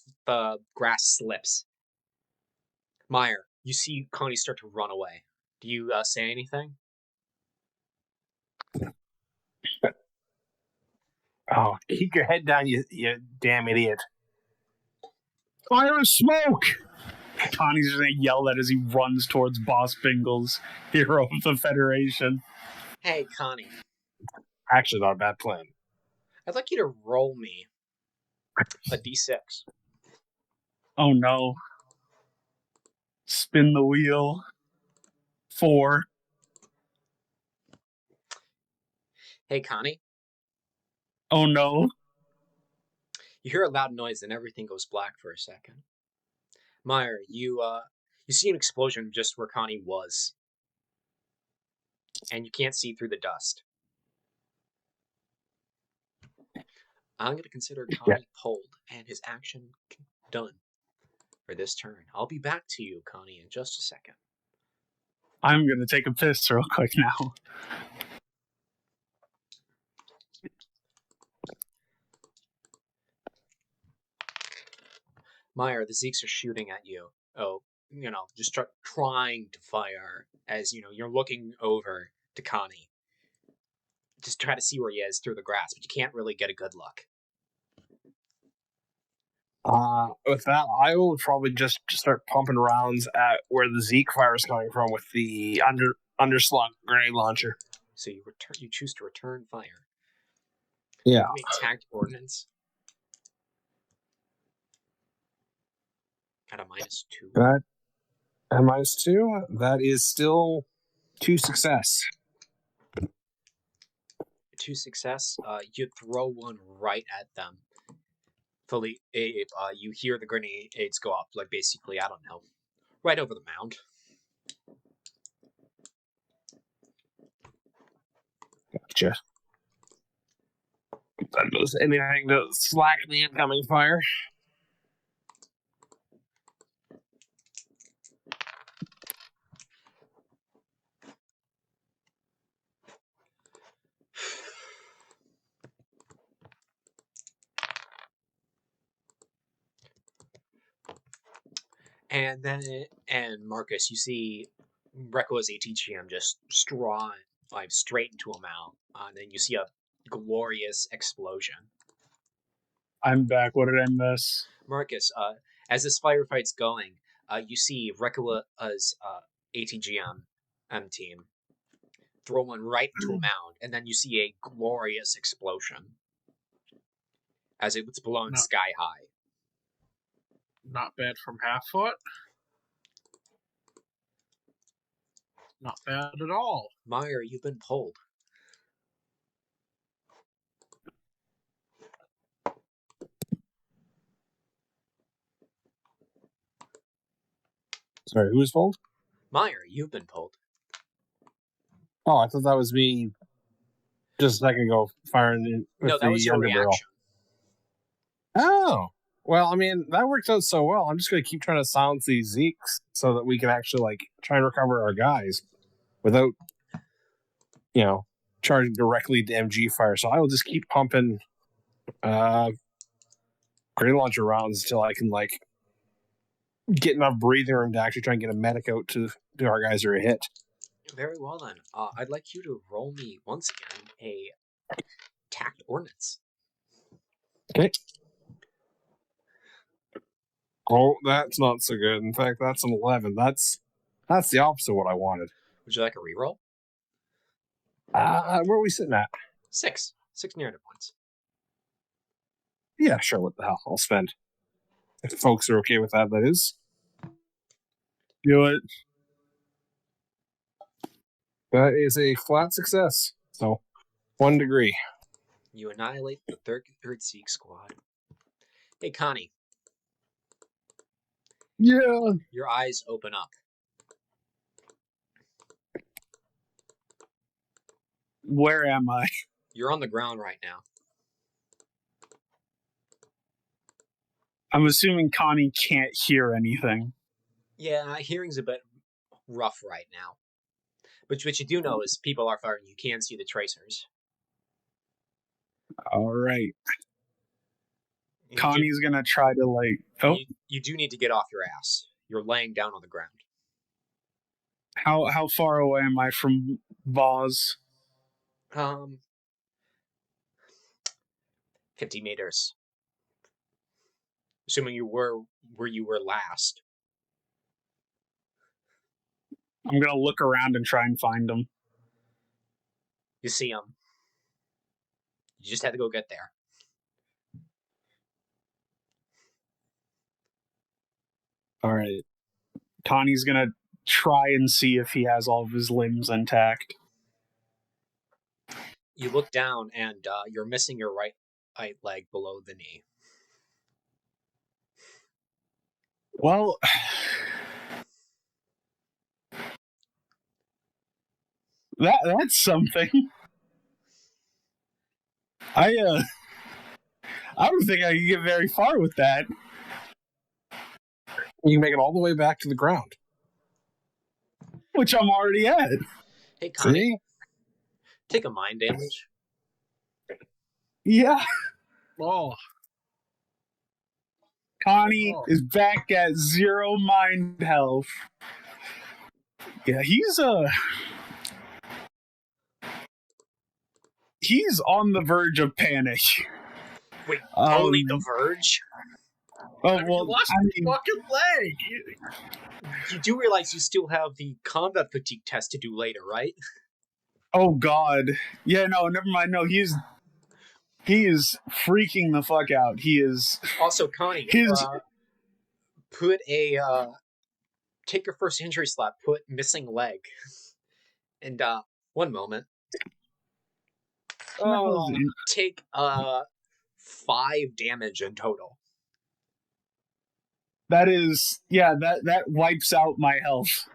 grass slips. Meyer, you see Connie start to run away. Do you say anything? Oh, keep your head down, you damn idiot. Fire and smoke! Connie's just gonna yell that as he runs towards Boss Bingles, hero of the Federation. Hey, Connie, Actually, not a bad plan. I'd like you to roll me a d6. Oh no. Spin the wheel. 4. Hey, Connie, Oh no. you hear a loud noise and everything goes black for a second. Meyer, you see an explosion just where Connie was, and you can't see through the dust. I'm going to consider Connie pulled and his action done for this turn. I'll be back to you, Connie, in just a second. I'm gonna take a piss real quick now. Meyer, the Zeeks are shooting at you. Oh, just trying to fire as, you're looking over to Connie. Just try to see where he is through the grass, but you can't really get a good look. With that, I will probably just start pumping rounds at where the Zeke fire is coming from with the underslung grenade launcher. So you choose to return fire. Yeah. You make tagged ordnance. Got a -2. That and -2. That is still 2 success. 2 success. You throw one right at them. Fully, you hear the grenades go up, like basically, I don't know, right over the mound. Gotcha. That does anything to slack the incoming fire. And Marcus, you see Recco's ATGM just straight into a mount. And then you see a glorious explosion. I'm back. What did I miss? Marcus, as this firefight's going, you see Recco's ATGM team throw one right into a mound, and then you see a glorious explosion as it's blown sky high. Not bad from half foot. Not bad at all. Meyer, you've been pulled. Sorry, who was pulled? Meyer, you've been pulled. Oh, I thought that was me just a second ago firing with No, that was the your underbarrel. reaction. Oh. Well, I mean, that worked out so well. I'm just going to keep trying to silence these Zeeks so that we can actually, like, try and recover our guys without, you know, charging directly to MG fire. So I will just keep pumping grenade launcher rounds until I can, like, get enough breathing room to actually try and get a medic out to our guys that are hit. Very well then. I'd like you to roll me once again a tact ordnance. Okay. Oh, that's not so good. In fact, that's an 11. That's the opposite of what I wanted. Would you like a reroll? Where are we sitting at? 6 narrative points. Yeah, sure. What the hell? I'll spend. If folks are okay with that, that is. Do it. That is a flat success. So, 1 degree. You annihilate the third Zeke squad. Hey, Connie. Yeah. Your eyes open up. Where am I? You're on the ground right now. I'm assuming Connie can't hear anything. Yeah, hearing's a bit rough right now. But what you do know is people are firing. You can see the tracers. All right. You Connie's gonna try to like. Oh, you do need to get off your ass. You're laying down on the ground. how far away am I from Voz? 50 meters. Assuming you were where you were last. I'm gonna look around and try and find him. You see him. You just had to go get there. All right. Connie's gonna try and see if he has all of his limbs intact. You look down and you're missing your right leg below the knee. Well, that's something. I don't think I can get very far with that. You can make it all the way back to the ground. Which I'm already at. Hey, Connie, See? take a mind damage. Yeah. Oh, Connie is back at 0 mind health. Yeah, he's on the verge of panic. Wait, only the verge? Oh you well, lost I your mean, fucking leg. You do realize you still have the combat fatigue test to do later, right? oh god, yeah, no, never mind. No, he is freaking the fuck out. He is Also, Connie, his. put a take your first injury slot. Put missing leg, and 1 moment. Take 5 damage in total. That is, yeah, that wipes out my health.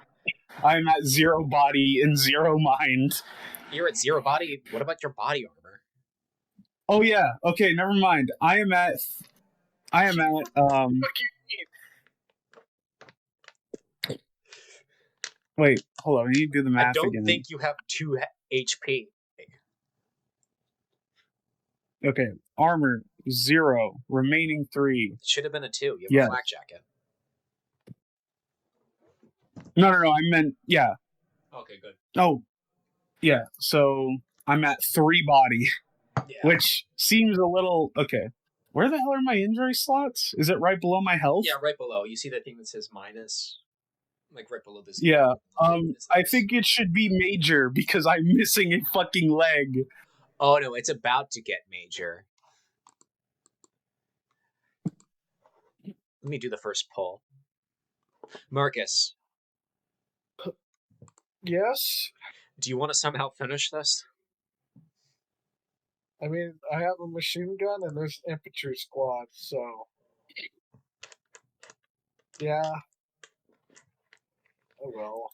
I'm at 0 body and 0 mind. You're at 0 body. What about your body armor? Oh yeah, okay, never mind. I am at wait, hold on, I need to do the math I don't again. think you have 2 HP. Okay, armor 0, remaining 3. It should have been a 2. You have Yes. a flak jacket. No, I meant, yeah. Okay, good. Oh, yeah, so I'm at 3 body, Yeah. which seems a little, okay. Where the hell are my injury slots? Is it right below my health? Yeah, right below. You see that thing that says minus? Like right below this. Yeah, I think it should be major because I'm missing a fucking leg. Oh no, it's about to get major. Let me do the first pull. Marcus, Yes. do you want to somehow finish this? I mean, I have a machine gun and there's an infantry squad, so yeah. Oh well.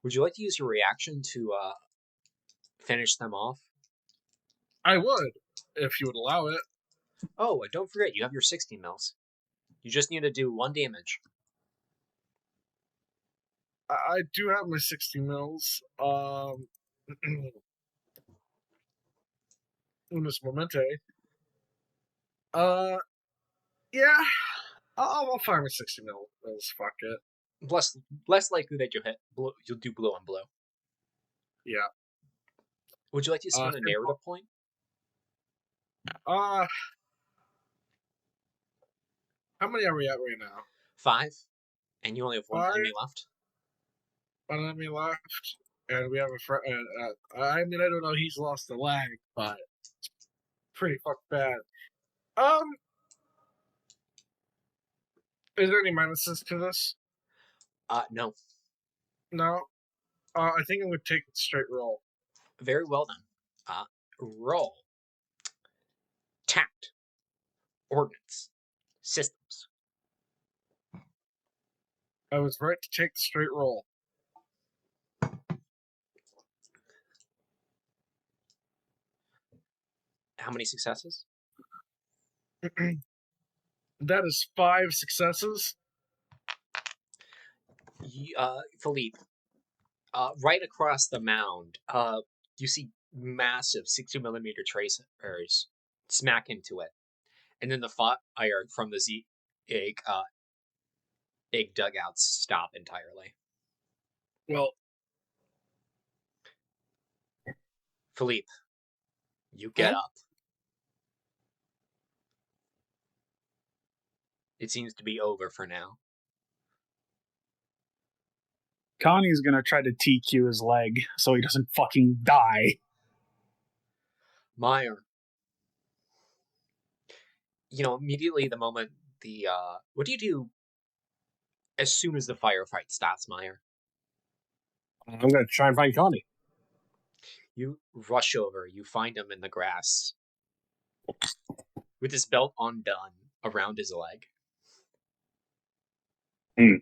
Would you like to use your reaction to finish them off? I would, if you would allow it. Oh, and don't forget, you have your 60 mils. You just need to do 1 damage. I do have my 60 mils. Unis Momente. Yeah. I'll fire my 60 mils. Fuck it. Less likely that you'll do blow on blow. Yeah. Would you like to spend a narrative point? How many are we at right now? 5, and you only have 1 enemy left. 1 enemy left, and we have a friend. I mean, I don't know. He's lost the lag, but it's pretty fucked bad. Is there any minuses to this? No. No. I think I would take it straight roll. Very well then. Roll. Tact. Ordnance. Systems. I was right to take the straight roll. How many successes? That is 5 successes. Philippe, right across the mound, you see massive 60mm tracers smack into it, and then the fire from the egg dugouts stop entirely. Well, Philippe, you get up. It seems to be over for now. Connie's gonna try to TQ his leg so he doesn't fucking die. Meyer. Immediately the moment what do you do as soon as the firefight stops, Meyer? I'm going to try and find Connie. You rush over. You find him in the grass with his belt undone around his leg. I mean,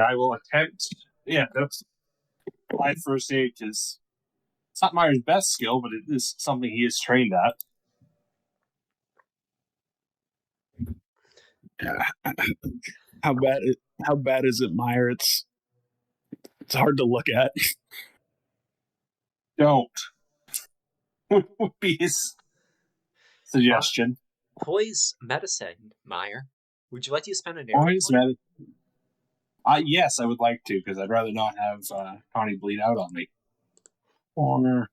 I will attempt. Yeah, that's applied first aid because it's not Meyer's best skill, but it is something he is trained at. How bad is it, Meyer? It's hard to look at. Don't. Would be his suggestion. Poise medicine, Meyer. Would you like to spend a narrative Poise point? yes, I would like to, because I'd rather not have Connie bleed out on me. Oh,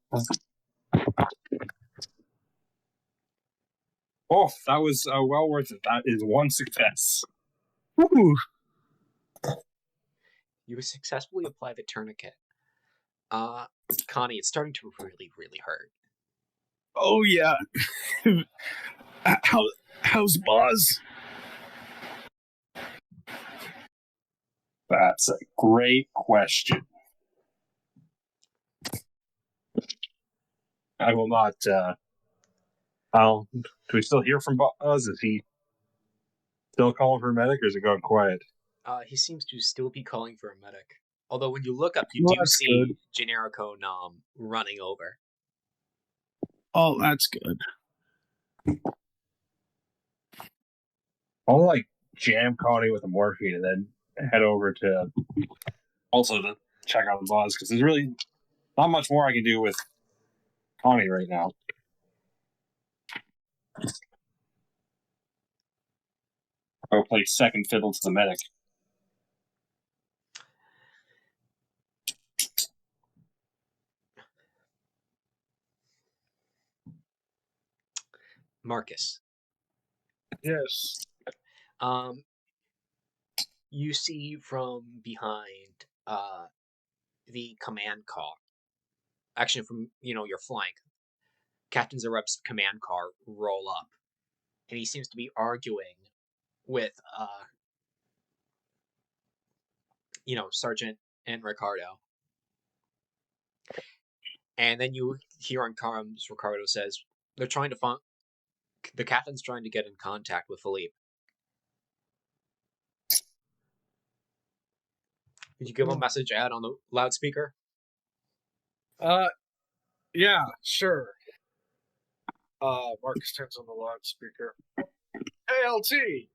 that was well worth it. That is 1 success. Ooh. You successfully apply the tourniquet. Connie, it's starting to really, really hurt. Oh yeah. How's Boz? That's a great question. I will not. Do we still hear from Boz? Is he still calling for a medic, or is it gone quiet? He seems to still be calling for a medic. Although when you look up, you Well, do that's see good. Generico Nam running over. Oh, that's good. I'll jam Connie with a morphine and then head over to check out Boz, because there's really not much more I can do with Connie right now. I'll play second fiddle to the medic. Marcus. yes. You see from behind the command car, actually from your flank, Captain Zarep's command car roll up, and he seems to be arguing with Sergeant and Ricardo. And then you hear on comms, Ricardo says they're trying to find the captain's trying to get in contact with Philippe. Could you give a message out on the loudspeaker? Yeah, sure. Marcus turns on the loudspeaker. Hey, LT!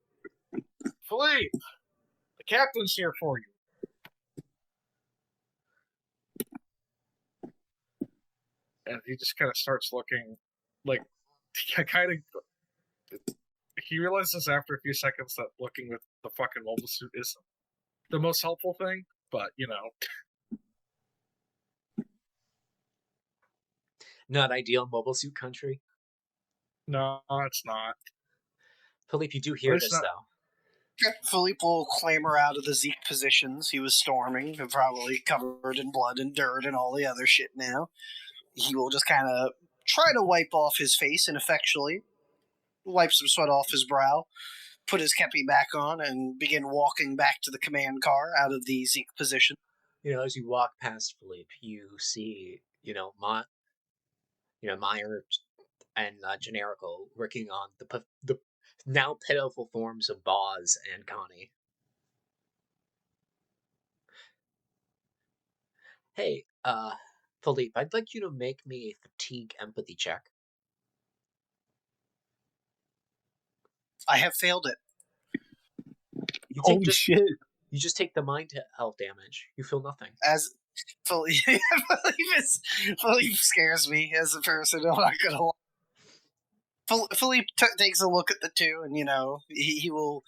Philippe! The captain's here for you. And he just kind of starts looking like, he realizes after a few seconds that looking with the fucking mobile suit isn't the most helpful thing, but, Not ideal mobile suit country. no, it's not. Philippe, you do But hear it's this, not- though. Philippe will clamber out of the Zeke positions he was storming, probably covered in blood and dirt and all the other shit now. He will just kind of try to wipe off his face ineffectually, wipe some sweat off his brow, put his kepi back on, and begin walking back to the command car out of the Zeke position. As you walk past Philippe, you see, Meyer and Generico working on the now pitiful forms of Boz and Connie. Hey, Philippe, I'd like you to make me a fatigue empathy check. I have failed it. You Holy shit. You just take the mind health damage. You feel nothing. As Philippe scares me as a person. I'm not gonna lie. Philippe takes a look at the two, and he will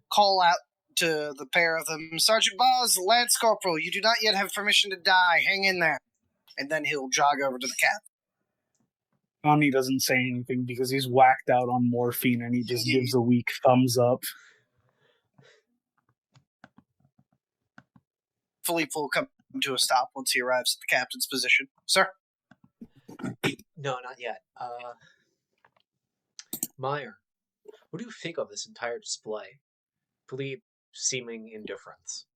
call out to the pair of them, Sergeant Boz, Lance Corporal, you do not yet have permission to die. Hang in there. And then he'll jog over to the captain. Ani doesn't say anything because he's whacked out on morphine and he just gives a weak thumbs up. Philippe will come to a stop once he arrives at the captain's position. Sir? No, not yet. Meyer, what do you think of this entire display? Philippe seeming indifference.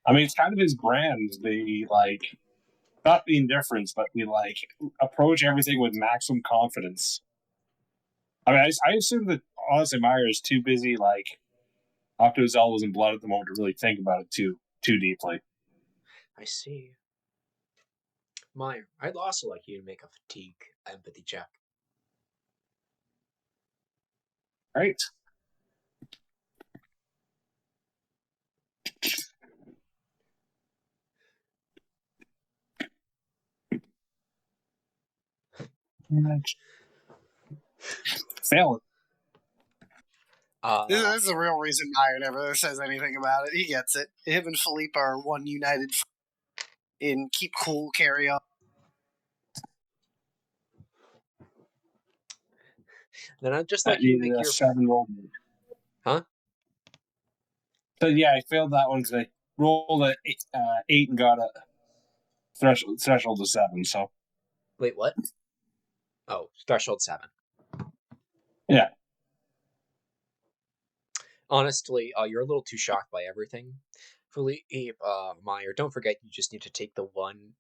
I mean, it's kind of his brand. Not the indifference, but the approach everything with maximum confidence. I mean, I assume that honestly Meyer is too busy up to his elbows in blood at the moment to really think about it too deeply. I see. Meyer, I'd also like you to make a fatigue empathy check. Right. Fail it. This is the real reason Meyer never says anything about it. He gets it. Him and Philippe are one united in keep cool, carry on. Then I'd just like you to make your 7-roll. Huh? So yeah, I failed that one because I rolled a 8 and got a threshold of 7. So Wait, what? Oh, threshold 7. Yeah. Honestly, you're a little too shocked by everything. Philippe, Meyer, don't forget you just need to take the 1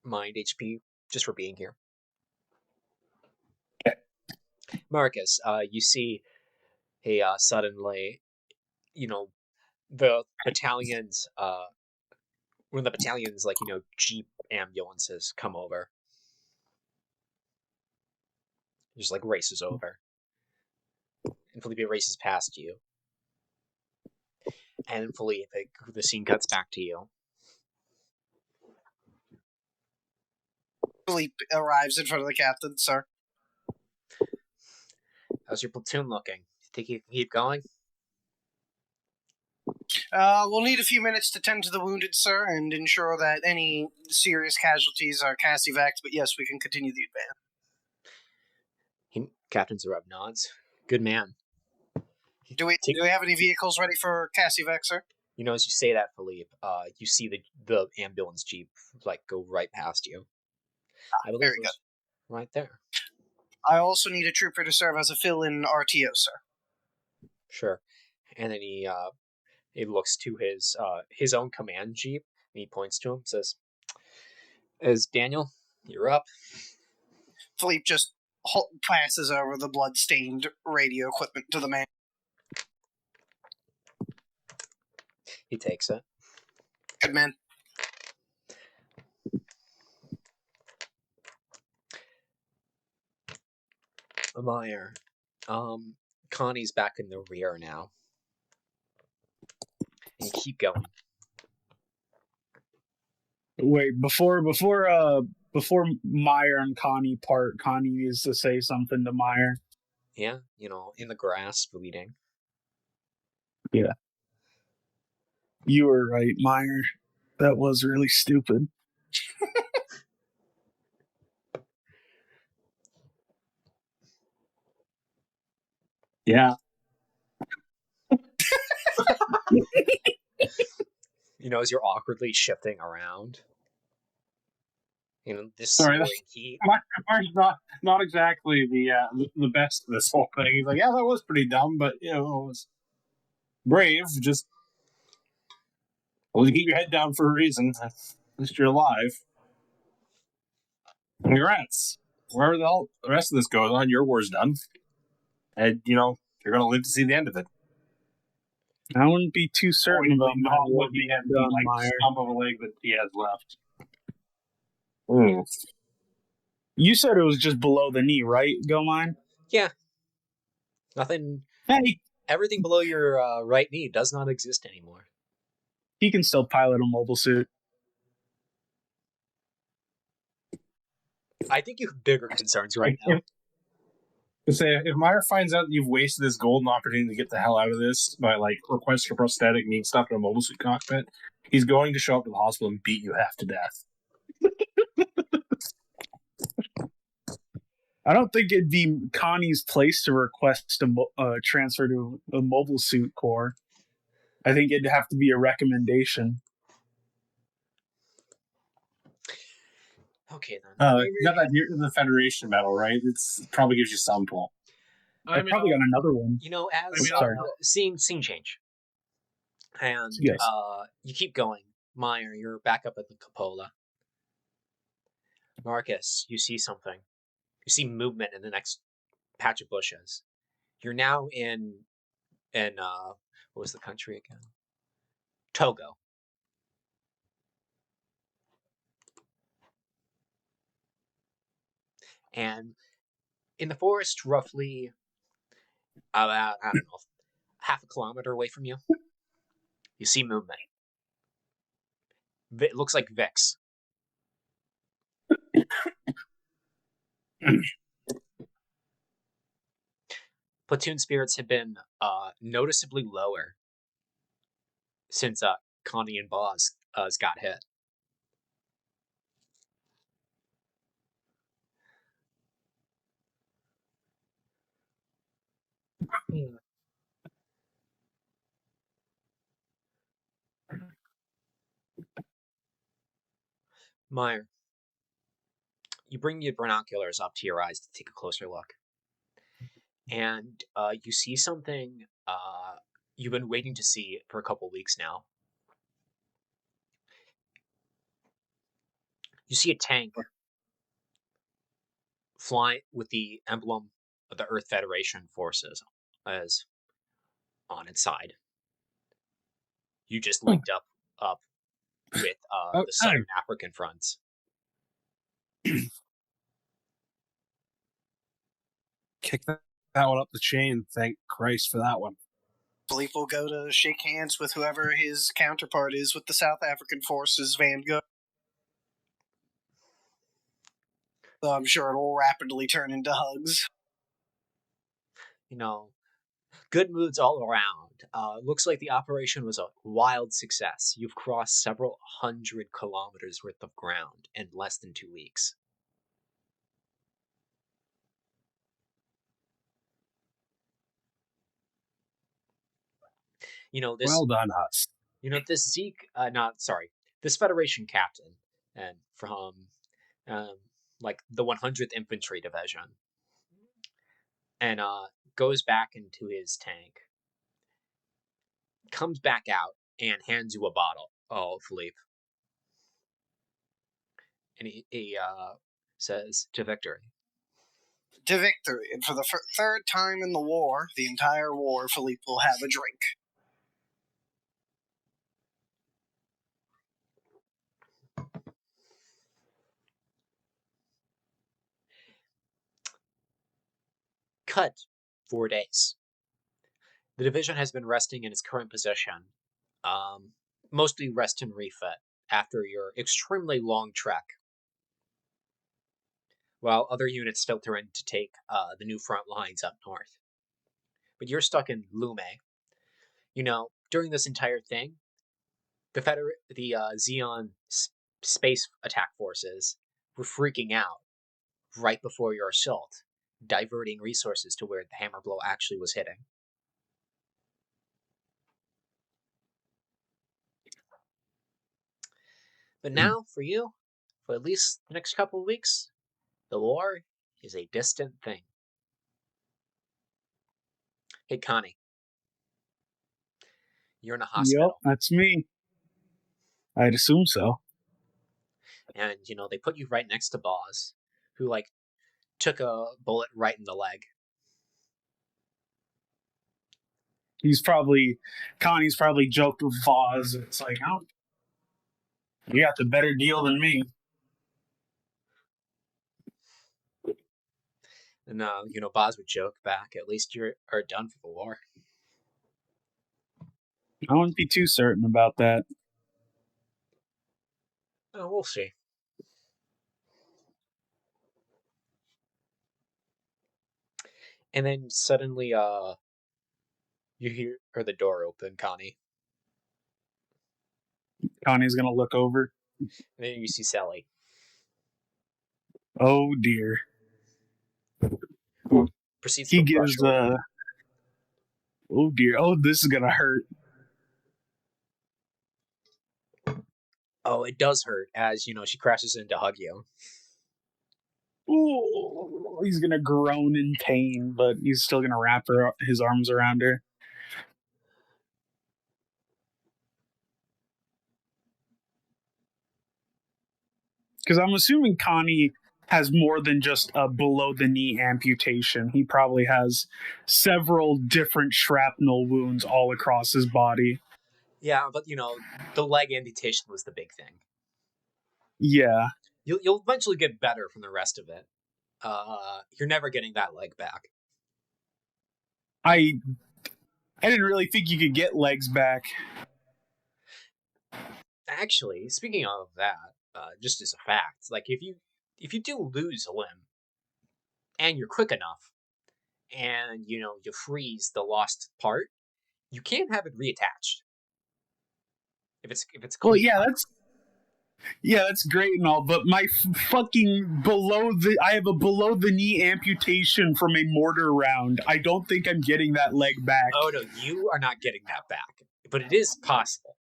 mind HP just for being here. Okay. Marcus, you see suddenly, the battalions, one of the battalions, Jeep ambulances come over. Just races over. And Felipe races past you. And Felipe, the scene cuts back to you. Philippe arrives in front of the captain, sir. How's your platoon looking? Think you can keep going? We'll need a few minutes to tend to the wounded, sir, and ensure that any serious casualties are cassivaced, but yes, we can continue the advance. Captain Zareb nods. Good man. Do we have any vehicles ready for cassivac, sir? As you say that, Philippe, you see the ambulance jeep go right past you. I believe very good. Right there. I also need a trooper to serve as a fill-in RTO, sir. Sure. And then he looks to his own command jeep and he points to him, says, "As Daniel, you're up." Philippe just passes over the blood-stained radio equipment to the man. He takes it. Good man. Meyer, Connie's back in the rear now. And you keep going. Wait, before Meyer and Connie part, Connie needs to say something to Meyer. Yeah, in the grass, bleeding. Yeah. You were right, Meyer. That was really stupid. Yeah. As you're awkwardly shifting around. This Sorry, soaring heat. Mark's not exactly the best of this whole thing. He's like, yeah, that was pretty dumb, but it was brave. Just you keep your head down for a reason. At least you're alive. Congrats. Wherever the rest of this goes on, your war's done, and you're going to live to see the end of it. I wouldn't be too certain about not what with the empty, done, like Meyer. stump of a leg that he has left. You said it was just below the knee, right, Gomine? Yeah. Nothing. Hey, Everything below your right knee does not exist anymore. he can still pilot a mobile suit. I think you have bigger concerns right now. If Meyer finds out that you've wasted this golden opportunity to get the hell out of this by requesting a prosthetic mean stuff in a mobile suit cockpit, he's going to show up to the hospital and beat you half to death. I don't think it'd be Connie's place to request a transfer to a mobile suit corps. I think it'd have to be a recommendation. Okay, then. You got that here in the Federation medal, right? It probably gives you some pull. I probably got another one. Scene change. And Yes. You keep going. Meyer, you're back up at the cupola. Marcus, you see something. You see movement in the next patch of bushes. You're now in what was the country again? Togo. And in the forest, roughly about, I don't know, half a kilometer away from you, you see movement. It looks like Vix. Platoon spirits have been noticeably lower since Connie and Boz got hit. Meyer, you bring your binoculars up to your eyes to take a closer look. And you see something you've been waiting to see for a couple weeks now. You see a tank flying with the emblem of the Earth Federation forces as on its side. You just linked up with the Southern African fronts. Kick that one up the chain. Thank Christ for that one. Philippe will go to shake hands with whoever his counterpart is with the South African Forces Vanguard. So I'm sure it'll rapidly turn into hugs. Good moods all around. Looks like the operation was a wild success. You've crossed several 100 kilometers worth of ground in less than 2 weeks. This. Well done, us. This Zeke. This Federation captain, and from the 100th Infantry Division, and goes back into his tank, comes back out, and hands you a bottle. Oh, Philippe. And he says, to victory. to victory. And for the third time in the war, the entire war, Philippe will have a drink. Cut 4 days. The division has been resting in its current position, mostly rest and refit after your extremely long trek, while other units filter in to take the new front lines up north. But you're stuck in Loum. You know, during this entire thing, the Xeon space attack forces were freaking out right before your assault, diverting resources to where the hammer blow actually was hitting. But now, for you, for at least the next couple of weeks, the war is a distant thing. Hey, Connie, you're in a Yep, hospital, that's me. I'd assume so. and they put you right next to Boz, who took a bullet right in the leg. Connie's probably joked with Voz. It's like, oh, you got the better deal than me. And Boz would joke back, "At least you are done for the war." I wouldn't be too certain about that. Oh, we'll see. And then suddenly, you hear the door open, Connie, Connie's gonna look over. and then you see Sally. Oh dear. Who proceeds He to rush gives over. oh dear. Oh, this is gonna hurt. Oh, it does hurt as she crashes in to hug you. Ooh, he's gonna groan in pain, but he's still gonna wrap his arms around her. Because I'm assuming Connie has more than just a below the knee amputation. He probably has several different shrapnel wounds all across his body. Yeah, but the leg amputation was the big thing. Yeah. You'll eventually get better from the rest of it. You're never getting that leg back. I didn't really think you could get legs back. Actually, speaking of that, just as a fact, if you do lose a limb and you're quick enough, and you freeze the lost part, you can have it reattached. If it's Well, clean. that's great and all, but my fucking I have a below the knee amputation from a mortar round. I don't think I'm getting that leg back. Oh no, you are not getting that back, but it is possible.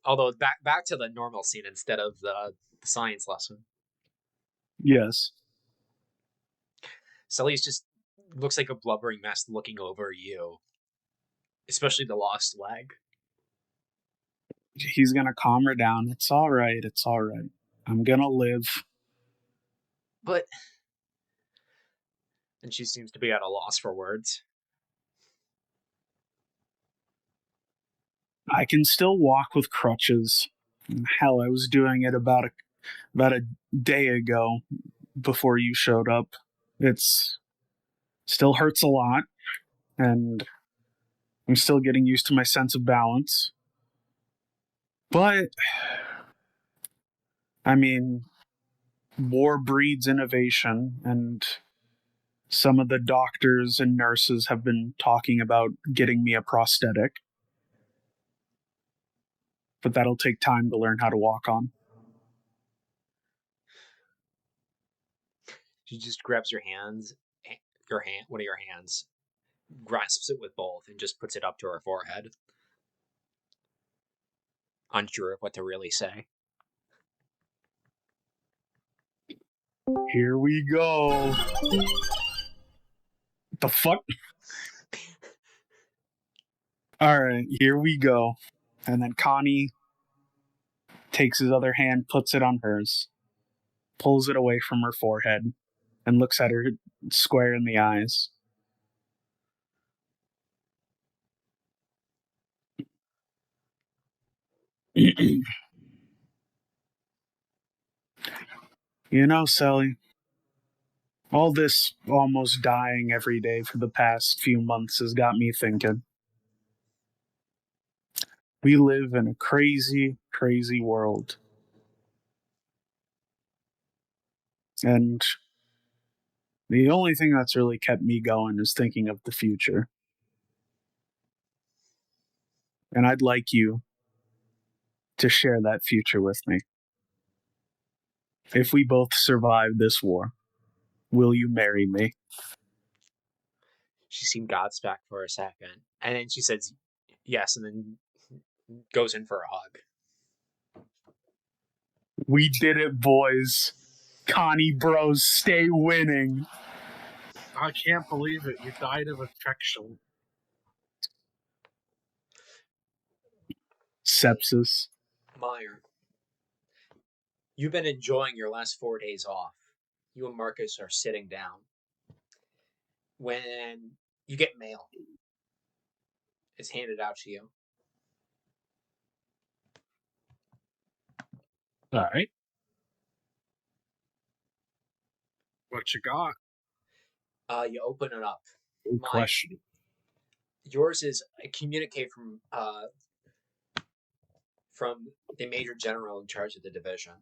Although back to the normal scene instead of the science lesson. Yes. Sully's just looks like a blubbering mess looking over you, especially the lost leg. He's gonna calm her down. It's all right. It's all right. I'm gonna live. But, and she seems to be at a loss for words. I can still walk with crutches. Hell, I was doing it about a day ago before you showed up. It's still hurts a lot, and I'm still getting used to my sense of balance. But I mean, war breeds innovation, and some of the doctors and nurses have been talking about getting me a prosthetic. But that'll take time to learn how to walk on. She just grabs one of your hands, grasps it with both, and just puts it up to her forehead. Unsure of what to really say. Here we go. The fuck? Alright, here we go. And then Connie takes his other hand, puts it on hers, pulls it away from her forehead, and looks at her square in the eyes. You know, Sally, all this almost dying every day for the past few months has got me thinking. We live in a crazy, crazy world. And the only thing that's really kept me going is thinking of the future. And I'd like you to share that future with me. If we both survive this war, will you marry me? She seemed Godspeck for a second, and then she says yes, and then goes in for a hug. We did it, boys. Connie Bros, stay winning. I can't believe it. You died of infection. Sepsis. Meyer, you've been enjoying your last 4 days off. You and Marcus are sitting down when you get mail. It's handed out to you. All right. What you got? You open it up. Good Meyer, question. yours is a communique from the Major General in charge of the division,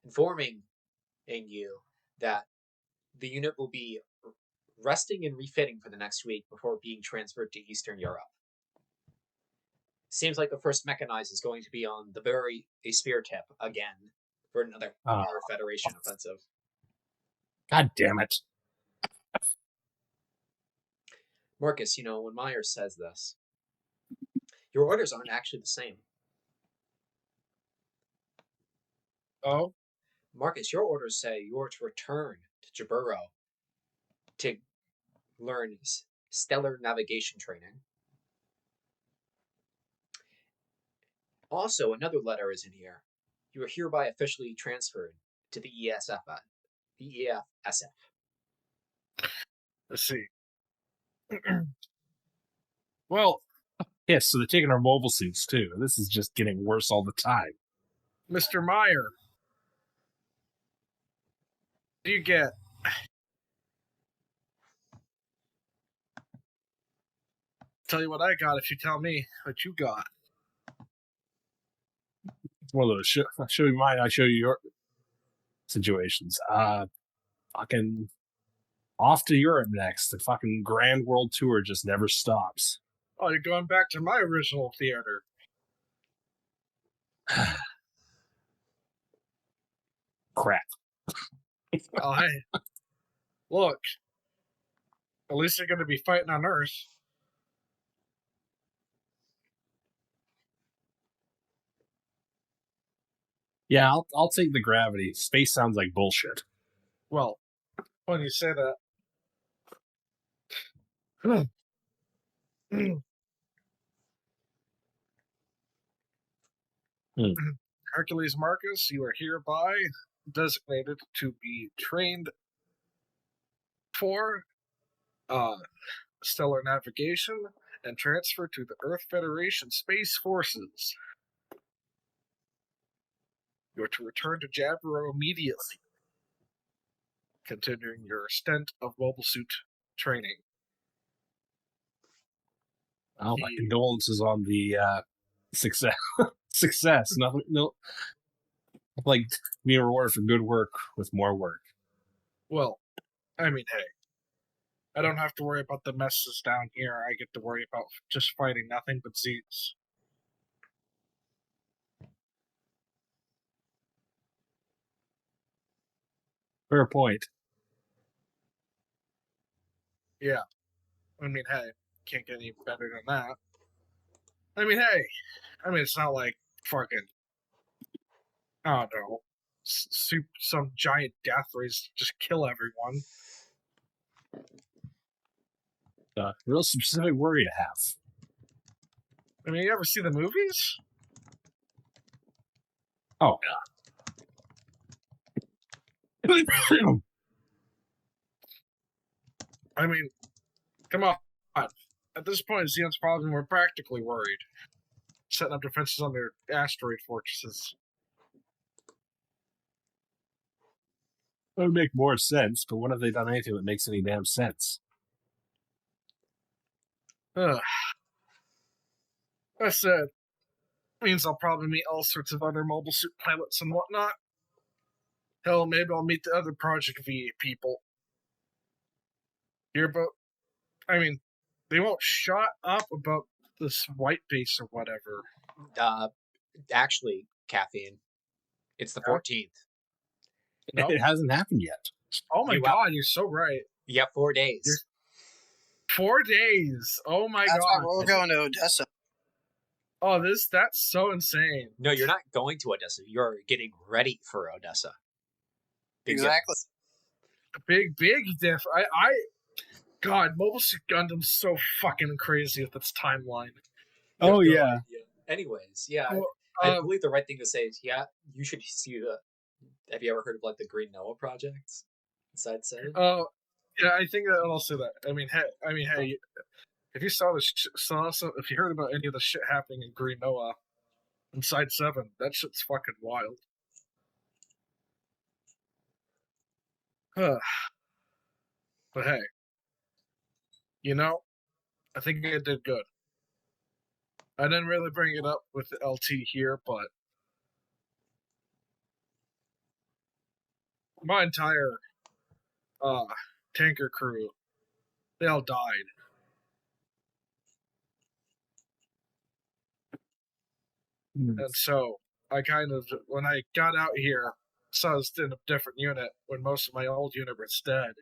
informing you that the unit will be resting and refitting for the next week before being transferred to Eastern Europe. Seems like the first Mechanized is going to be on the very a spear tip again for another our Federation offensive. God damn it. Marcus, you know, when Myers says this, your orders aren't actually the same. Oh? Marcus, your orders say you're to return to Jaburo to learn stellar navigation training. Also, another letter is in here. You are hereby officially transferred to the EFSF. Let's see. Well, Yes, so they're taking our mobile suits too. This is just getting worse all the time. Mr. Meyer, do you get? Tell you what I got if you tell me what you got. It's one of those. I show you mine. I show you your situations. Fucking off to Europe next. The fucking Grand World Tour just never stops. Oh, you're going back to my original theater. Crap. Oh, hey. Look. At least you're going to be fighting on Earth. Yeah, I'll take the gravity. Space sounds like bullshit. Well, when you say that. Hercules Marcus, you are hereby designated to be trained for stellar navigation and transferred to the Earth Federation Space Forces. You are to return to Jaburo immediately, continuing your stint of mobile suit training. Oh, my condolences on the success. Success. Nothing. No. Like being rewarded for good work with more work. Well, I mean, hey, I don't have to worry about the messes down here. I get to worry about just fighting nothing but Zeeks. Fair point. Yeah. I mean, hey, can't get any better than that. I mean, hey, it's not like fucking, I don't know, some giant death race just kill everyone. Real specific worry to have. I mean, you ever see the movies? Oh, yeah. I mean, come on. At this point, Xeon's problem, we're practically worried. Setting up defenses on their asteroid fortresses. That would make more sense, but when have they done anything that makes any damn sense? Ugh. That said, means I'll probably meet all sorts of other mobile suit pilots and whatnot. Hell, maybe I'll meet the other Project V people. Hear about... I mean, they won't shut up about this white base or whatever. Actually, Caffeine, it's the Yeah. 14th. No. It hasn't happened yet. Oh my You god, you're so right. You have 4 days. 4 days. Oh my That's why god. we're going to Odessa. Oh, that's so insane. No, you're not going to Odessa. You're getting ready for Odessa. Big Exactly. difference. Big diff. God, Mobile Suit Gundam's so fucking crazy with its timeline. Oh, You have no yeah. idea. Anyways, yeah, Well, I believe the right thing to say is, yeah, you should see the. Have you ever heard of like the Green Noah projects? Inside 7? Oh, yeah, I think that I'll say that. I mean, hey, if you saw this, if you heard about any of the shit happening in Green Noah, Inside 7, that shit's fucking wild. But hey, you know, I think I did good. I didn't really bring it up with the LT here, but my entire tanker crew, they all died. And so I kind of, when I got out here, saw I was in a different unit when most of my old unit was dead.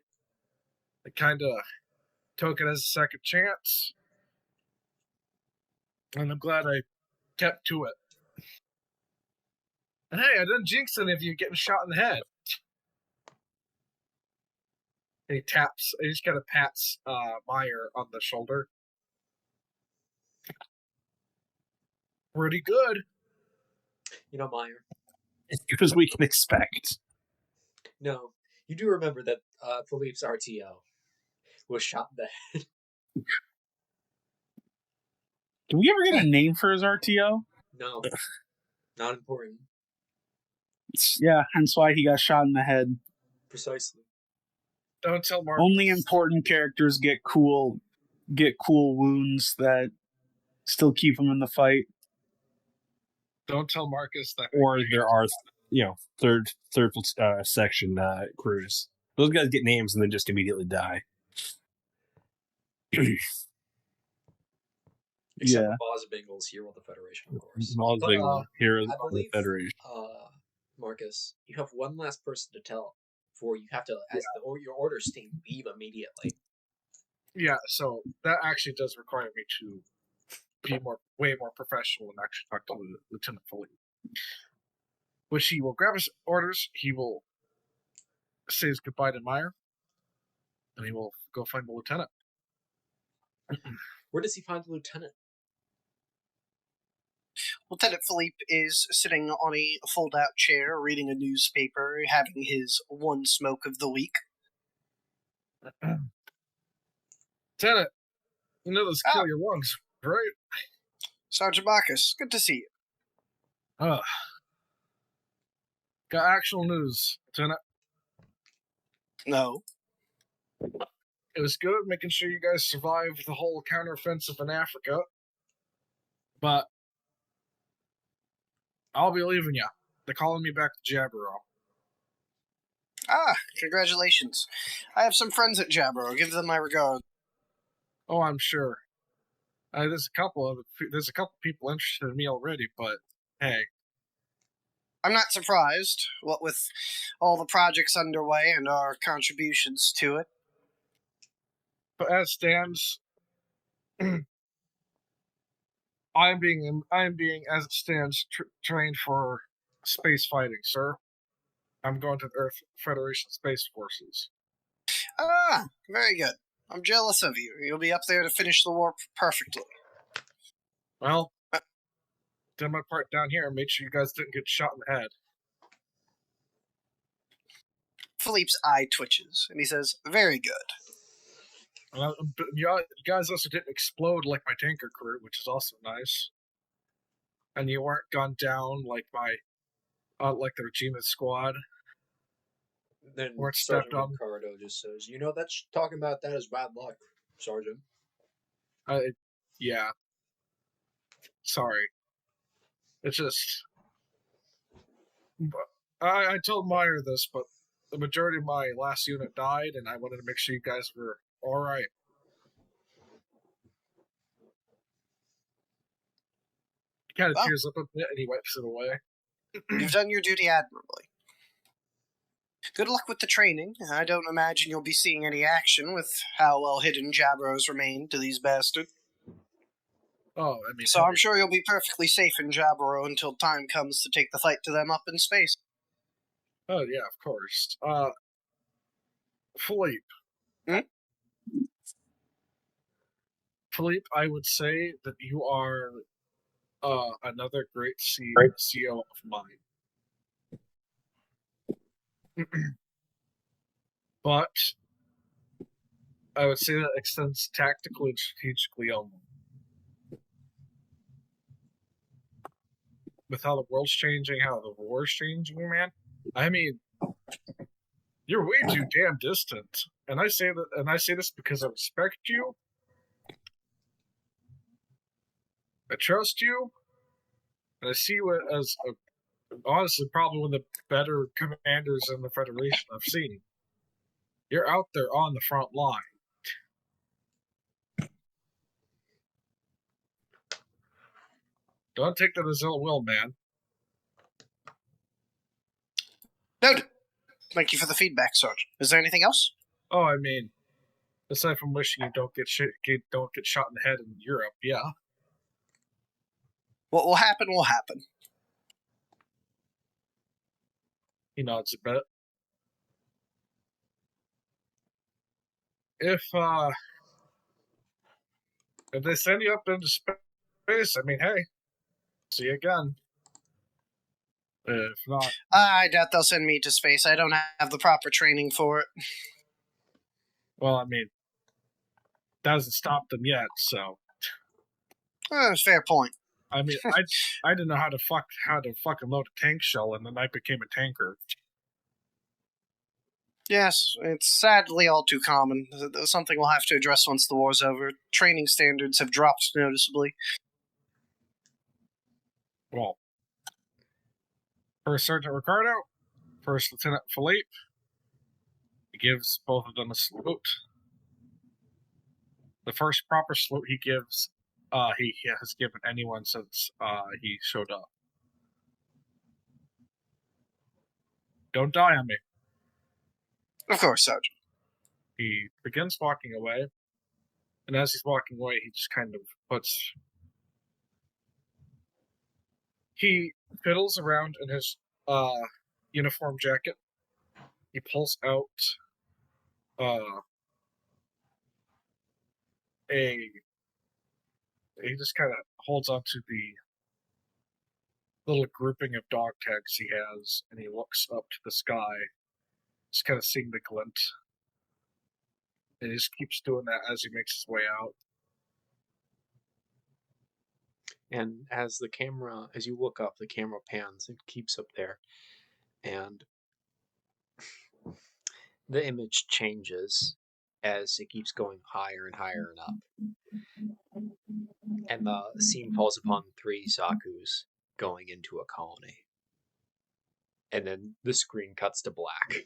I kind of took it as a second chance, and I'm glad I kept to it. And hey, I didn't jinx any of you getting shot in the head. And he just kind of pats Meyer on the shoulder. Pretty good. You know, Meyer. As good as we can expect. No, you do remember that Philippe's RTO was shot in the head. Did we ever get a name for his RTO? No, not important. Yeah, hence why he got shot in the head. Precisely. Don't tell Mark. Only important characters get cool wounds that still keep them in the fight. Don't tell Marcus that. Or there are, third section crews. Those guys get names and then just immediately die. Except Yeah. for Boz Bingles, Hero of the Federation, of course. Small But, big heroes I of the believe, Federation. Marcus, you have one last person to tell before you have to, as your orders team, leave immediately. Yeah, so that actually does require me to be way more professional and actually talk to Lieutenant Philippe. Which he will grab his orders, he will say his goodbye to Meyer, and he will go find the lieutenant. Where does he find the lieutenant? Lieutenant Philippe is sitting on a fold-out chair, reading a newspaper, having his one smoke of the week. Lieutenant, you know those kill your lungs, right? Sergeant Marcus, good to see you. Got actual news, Lieutenant. No. It was good making sure you guys survived the whole counteroffensive in Africa, but I'll be leaving you. They're calling me back to Jabberoo. Congratulations. I have some friends at Jabberoo. Give them my regard. Oh, I'm sure. There's a couple people interested in me already, but hey. I'm not surprised, what with all the projects underway and our contributions to it. But as stands, I'm being as it stands trained for space fighting, sir. I'm going to the Earth Federation Space Forces. Very good. I'm jealous of you. You'll be up there to finish the war perfectly. Well, did my part down here and made sure you guys didn't get shot in the head. Philippe's eye twitches, and he says, very good. But you guys also didn't explode like my tanker crew, which is also nice. And you weren't gunned down like like the Regina squad. Then Weren't Sergeant stepped on. Ricardo just says, that's talking about that is bad luck, Sergeant. Yeah. Sorry. It's just. I told Meyer this, but the majority of my last unit died, and I wanted to make sure you guys were all right. He kind of Well. tears up a bit, and he wipes it away. You've done your duty admirably. Good luck with the training. I don't imagine you'll be seeing any action with how well hidden Jabros remain to these bastards. Oh, I mean, So I'm sure you'll be perfectly safe in Jabro until time comes to take the fight to them up in space. Oh yeah, of course. Philippe. Hmm? Philippe, I would say that you are another great CEO of mine. But I would say that extends tactically and strategically only. With how the world's changing, how the war's changing, man. I mean, you're way too damn distant. And I say this because I respect you. I trust you. And I see you as honestly probably one of the better commanders in the Federation I've seen. You're out there on the front line. Don't take that as ill will, man. Noted. Thank you for the feedback, Sergeant. Is there anything else? Oh, I mean, aside from wishing you don't get shot in the head in Europe, yeah. What will happen will happen. He nods a bit. If they send you up into space, I mean, hey, see you again. If not, I doubt they'll send me to space. I don't have the proper training for it. well, I mean, that hasn't stopped them yet. So, Fair point. I mean, I didn't know how to fucking load a tank shell, and then I became a tanker. Yes, it's sadly all too common. Something we'll have to address once the war's over. Training standards have dropped noticeably. Well, First Sergeant Ricardo, First Lieutenant Philippe. He gives both of them a salute. The first proper salute he gives, he has given anyone since he showed up. Don't die on me. Of course, Sergeant. He begins walking away, and as he's walking away, he just kind of he fiddles around in his uniform jacket. He pulls out he just kind of holds onto the little grouping of dog tags he has, and he looks up to the sky, just kind of seeing the glint. And he just keeps doing that as he makes his way out. And as you look up, the camera pans and keeps up there. And the image changes as it keeps going higher and higher and up. And the scene falls upon 3 Zakus going into a colony. And then the screen cuts to black.